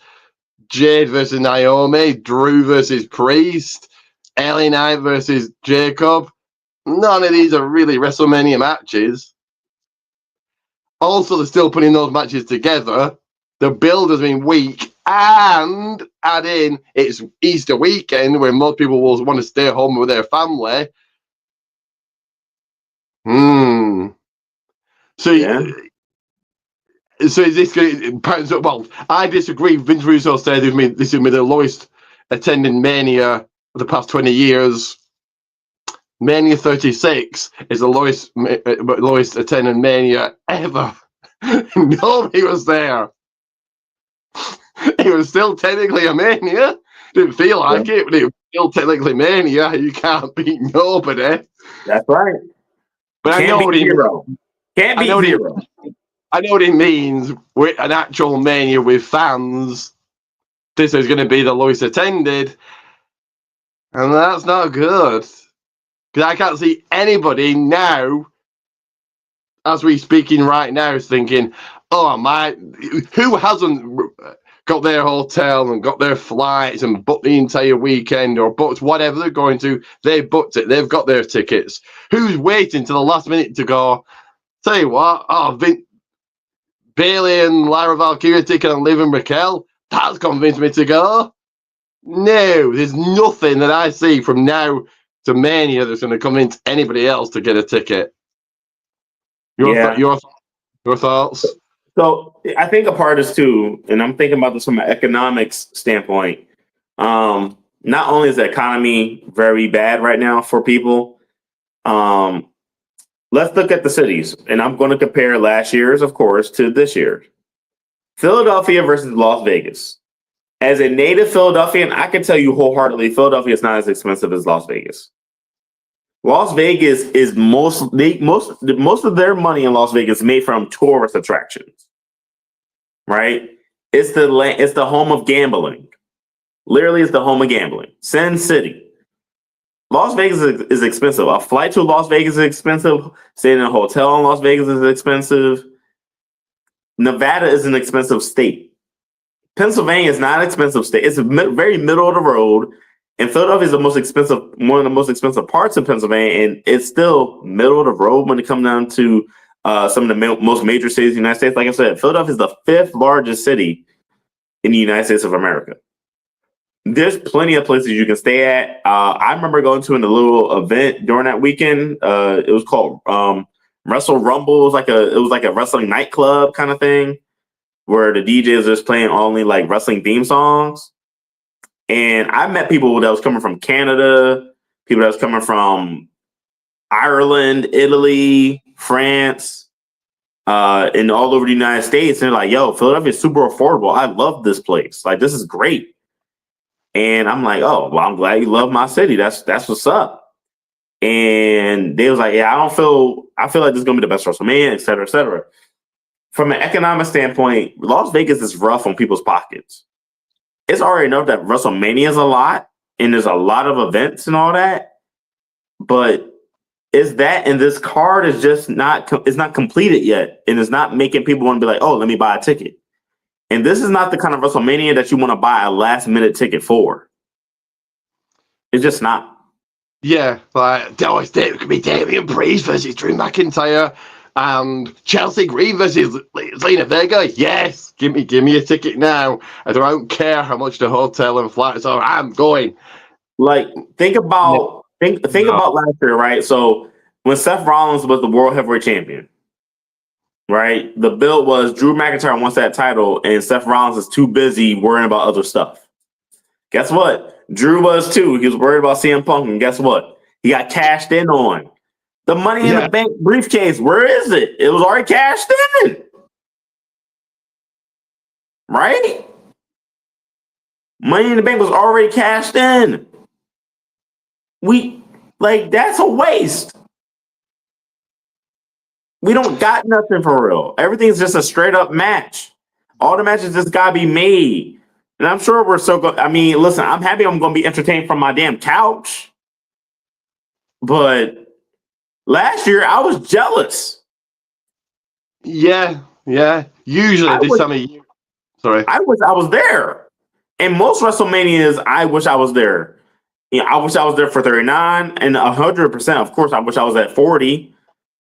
[SPEAKER 1] Jade versus Naomi, Drew versus Priest, LA Knight versus Jacob. None of these are really WrestleMania matches. Also, they're still putting those matches together. The build has been weak. And add in, it's Easter weekend where most people will want to stay home with their family. So,
[SPEAKER 3] Yeah.
[SPEAKER 1] So is this going to... Well, I disagree. Vince Russo said this is the lowest attending Mania of the past 20 years. Mania 36 is the lowest attending Mania ever. Nobody was there. It was still technically a Mania. Didn't feel like it, but it was still technically Mania. You can't beat nobody.
[SPEAKER 3] That's right.
[SPEAKER 1] But I know what he
[SPEAKER 3] zero. Can't beat zero.
[SPEAKER 1] I know what it means. With an actual Mania with fans, this is going to be the lowest attended, and that's not good. Because I can't see anybody now, as we're speaking right now, is thinking, oh, who hasn't got their hotel and got their flights and booked the entire weekend or booked whatever they're going to? They've booked it. They've got their tickets. Who's waiting to the last minute to go, tell you what, Bailey and Lyra Valkyria taking on Liv and Raquel? That's convinced me to go. No, there's nothing that I see from now to Mania that's going to convince anybody else to get a ticket. Your thoughts?
[SPEAKER 3] So I think a part is too, and I'm thinking about this from an economics standpoint. Not only is the economy very bad right now for people, let's look at the cities, and I'm going to compare last year's, of course, to this year. Philadelphia versus Las Vegas. As a native Philadelphian, I can tell you wholeheartedly, Philadelphia is not as expensive as Las Vegas. Las Vegas is most of their money in Las Vegas made from tourist attractions, right? It's the home of gambling. Literally, it's the home of gambling. Sin City. Las Vegas is expensive. A flight to Las Vegas is expensive. Staying in a hotel in Las Vegas is expensive. Nevada is an expensive state. Pennsylvania is not an expensive state. It's very middle of the road. And Philadelphia is one of the most expensive parts of Pennsylvania, and it's still middle of the road when it comes down to some of the most major cities in the United States. Like I said, Philadelphia is the 5th largest city in the United States of America. There's plenty of places you can stay at. I remember going to a little event during that weekend. It was called Wrestle Rumble. It was like a wrestling nightclub kind of thing, where the DJs just playing only like wrestling theme songs. And I met people that was coming from Canada, people that's coming from Ireland, Italy, France, and all over the United States. And they're like, yo, Philadelphia is super affordable. I love this place. Like, this is great. And I'm like, oh, well, I'm glad you love my city. That's what's up. And they was like, yeah, I feel like this is gonna be the best WrestleMania, et cetera, et cetera. From an economic standpoint, Las Vegas is rough on people's pockets. It's already enough that WrestleMania is a lot and there's a lot of events and all that. But is that, and this card is just not completed yet, and it's not making people want to be like, oh, let me buy a ticket. And this is not the kind of WrestleMania that you want to buy a last minute ticket for. It's just not.
[SPEAKER 1] Yeah, like it could be Damian Priest versus Drew McIntyre and Chelsea Green versus Zelina Vega. Yes, give me a ticket now. I don't care how much the hotel and flights are. I'm going.
[SPEAKER 3] Like, think about last year, right? So when Seth Rollins was the World Heavyweight Champion, right? The build was Drew McIntyre wants that title, and Seth Rollins is too busy worrying about other stuff. Guess what? Drew was too. He was worried about CM Punk, and guess what? He got cashed in on. The Money in the Bank briefcase, where is it? It was already cashed in. Right? Money in the Bank was already cashed in. That's a waste. We don't got nothing for real. Everything's just a straight up match. All the matches just gotta be made. And I'm sure we're so good. I mean, listen, I'm happy I'm going to be entertained from my damn couch. But last year, I was jealous.
[SPEAKER 1] Yeah. Usually this time of year. Sorry.
[SPEAKER 3] I wish I was there. And most WrestleManias, I wish I was there. You know, I wish I was there for 39 and 100%. Of course, I wish I was at 40.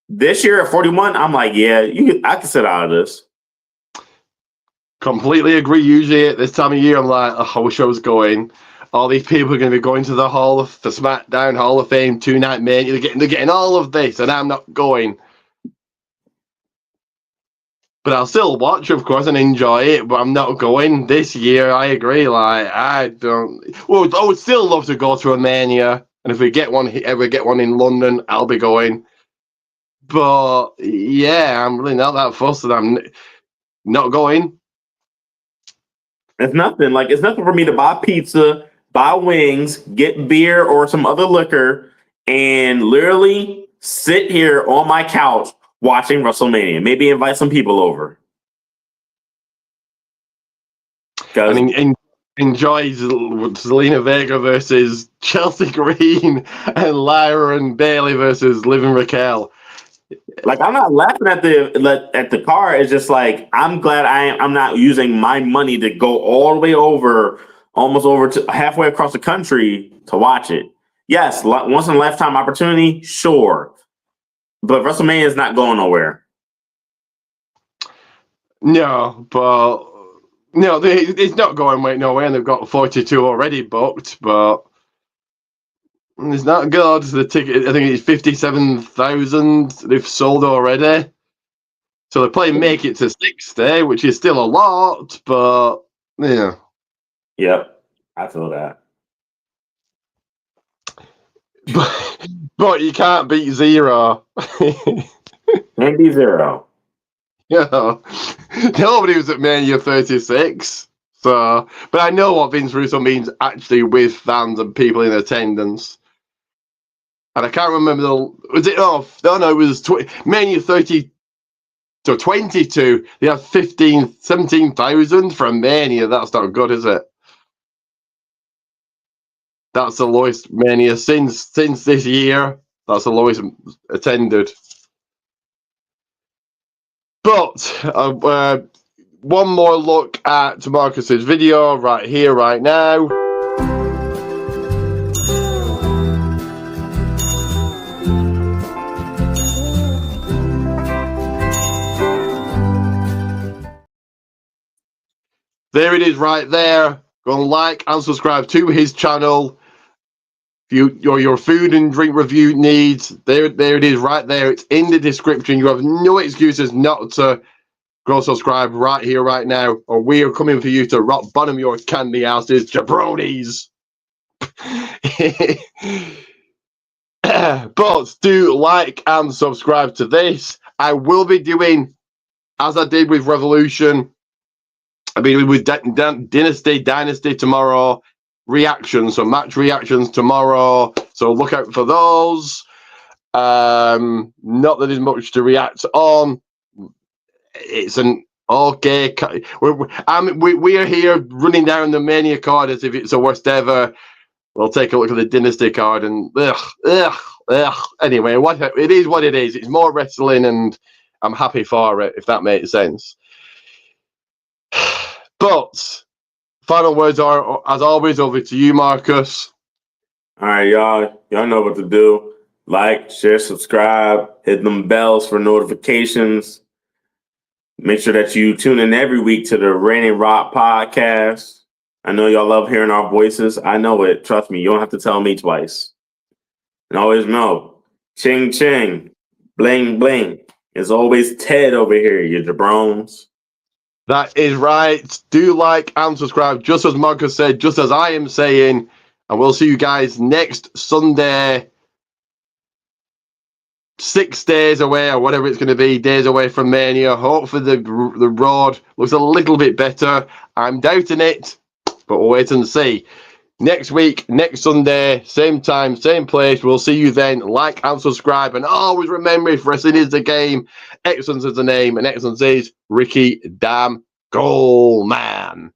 [SPEAKER 3] This year at 41, I'm like, yeah, I can sit out of this.
[SPEAKER 1] Completely agree. Usually at this time of year, I'm like, oh, I wish I was going. All these people are going to be going to the SmackDown Hall of Fame 2-night Mania. They're getting all of this, and I'm not going. But I'll still watch, of course, and enjoy it. But I'm not going this year. I agree. Like, I don't. Well, I would still love to go to a Mania, and if we ever get one in London, I'll be going. But yeah, I'm really not that fussed, and I'm not going.
[SPEAKER 3] It's nothing. Like, it's nothing for me to buy pizza, buy wings, get beer or some other liquor, and literally sit here on my couch watching WrestleMania. Maybe invite some people over.
[SPEAKER 1] I mean, enjoy Zelina Vega versus Chelsea Green and Lyra and Bailey versus Liv and Raquel.
[SPEAKER 3] Like, I'm not laughing at the car. It's just like, I'm glad I'm not using my money to go all the way almost over to halfway across the country to watch it. Yes, once in a lifetime opportunity, sure. But WrestleMania is not going nowhere.
[SPEAKER 1] No, but no, it's not going nowhere, and they've got 42 already booked, but it's not good. The ticket, I think it's 57,000 they've sold already. So they're playing make it to 60, which is still a lot, but yeah.
[SPEAKER 3] Yep, I feel that.
[SPEAKER 1] But you can't beat zero.
[SPEAKER 3] Can't be zero.
[SPEAKER 1] Yeah. Nobody was at Mania 36. So, but I know what Vince Russo means actually with fans and people in attendance. And I can't remember it was Mania 30 to 22. They have 17,000 from Mania. That's not good, is it? That's the lowest Mania since this year. That's the lowest attended. But one more look at Marcus's video right here, right now. There it is right there. Go and like and subscribe to his channel. Your food and drink review needs, there it is right there. It's in the description. You have no excuses not to go subscribe right here, right now, or we are coming for you to rock bottom your candy houses, jabronis. But do like and subscribe to this. I will be doing, as I did with Revolution, I mean with Dynasty tomorrow, reactions, so match reactions tomorrow. So look out for those. Not that there's much to react on. It's an okay. We are here running down the Mania card as if it's the worst ever. We'll take a look at the Dynasty card and anyway, it is what it is. It's more wrestling, and I'm happy for it, if that makes sense. But final words are, as always, over to you, Marcus.
[SPEAKER 3] All right, y'all. Y'all know what to do. Like, share, subscribe, hit them bells for notifications. Make sure that you tune in every week to the Rain and Rock podcast. I know y'all love hearing our voices. I know it. Trust me, you don't have to tell me twice. And always know, ching, ching, bling, bling. It's always Ted over here, you jabrones.
[SPEAKER 1] That is right. Do like and subscribe, just as Marcus said, just as I am saying. And we'll see you guys next Sunday, 6 days away, or whatever it's going to be, days away from Mania. Hopefully the road looks a little bit better. I'm doubting it, but we'll wait and see. Next week, next Sunday, same time, same place. We'll see you then. Like and subscribe. And always remember, if wrestling is the game, excellence is the name, and excellence is Ricky Goldman.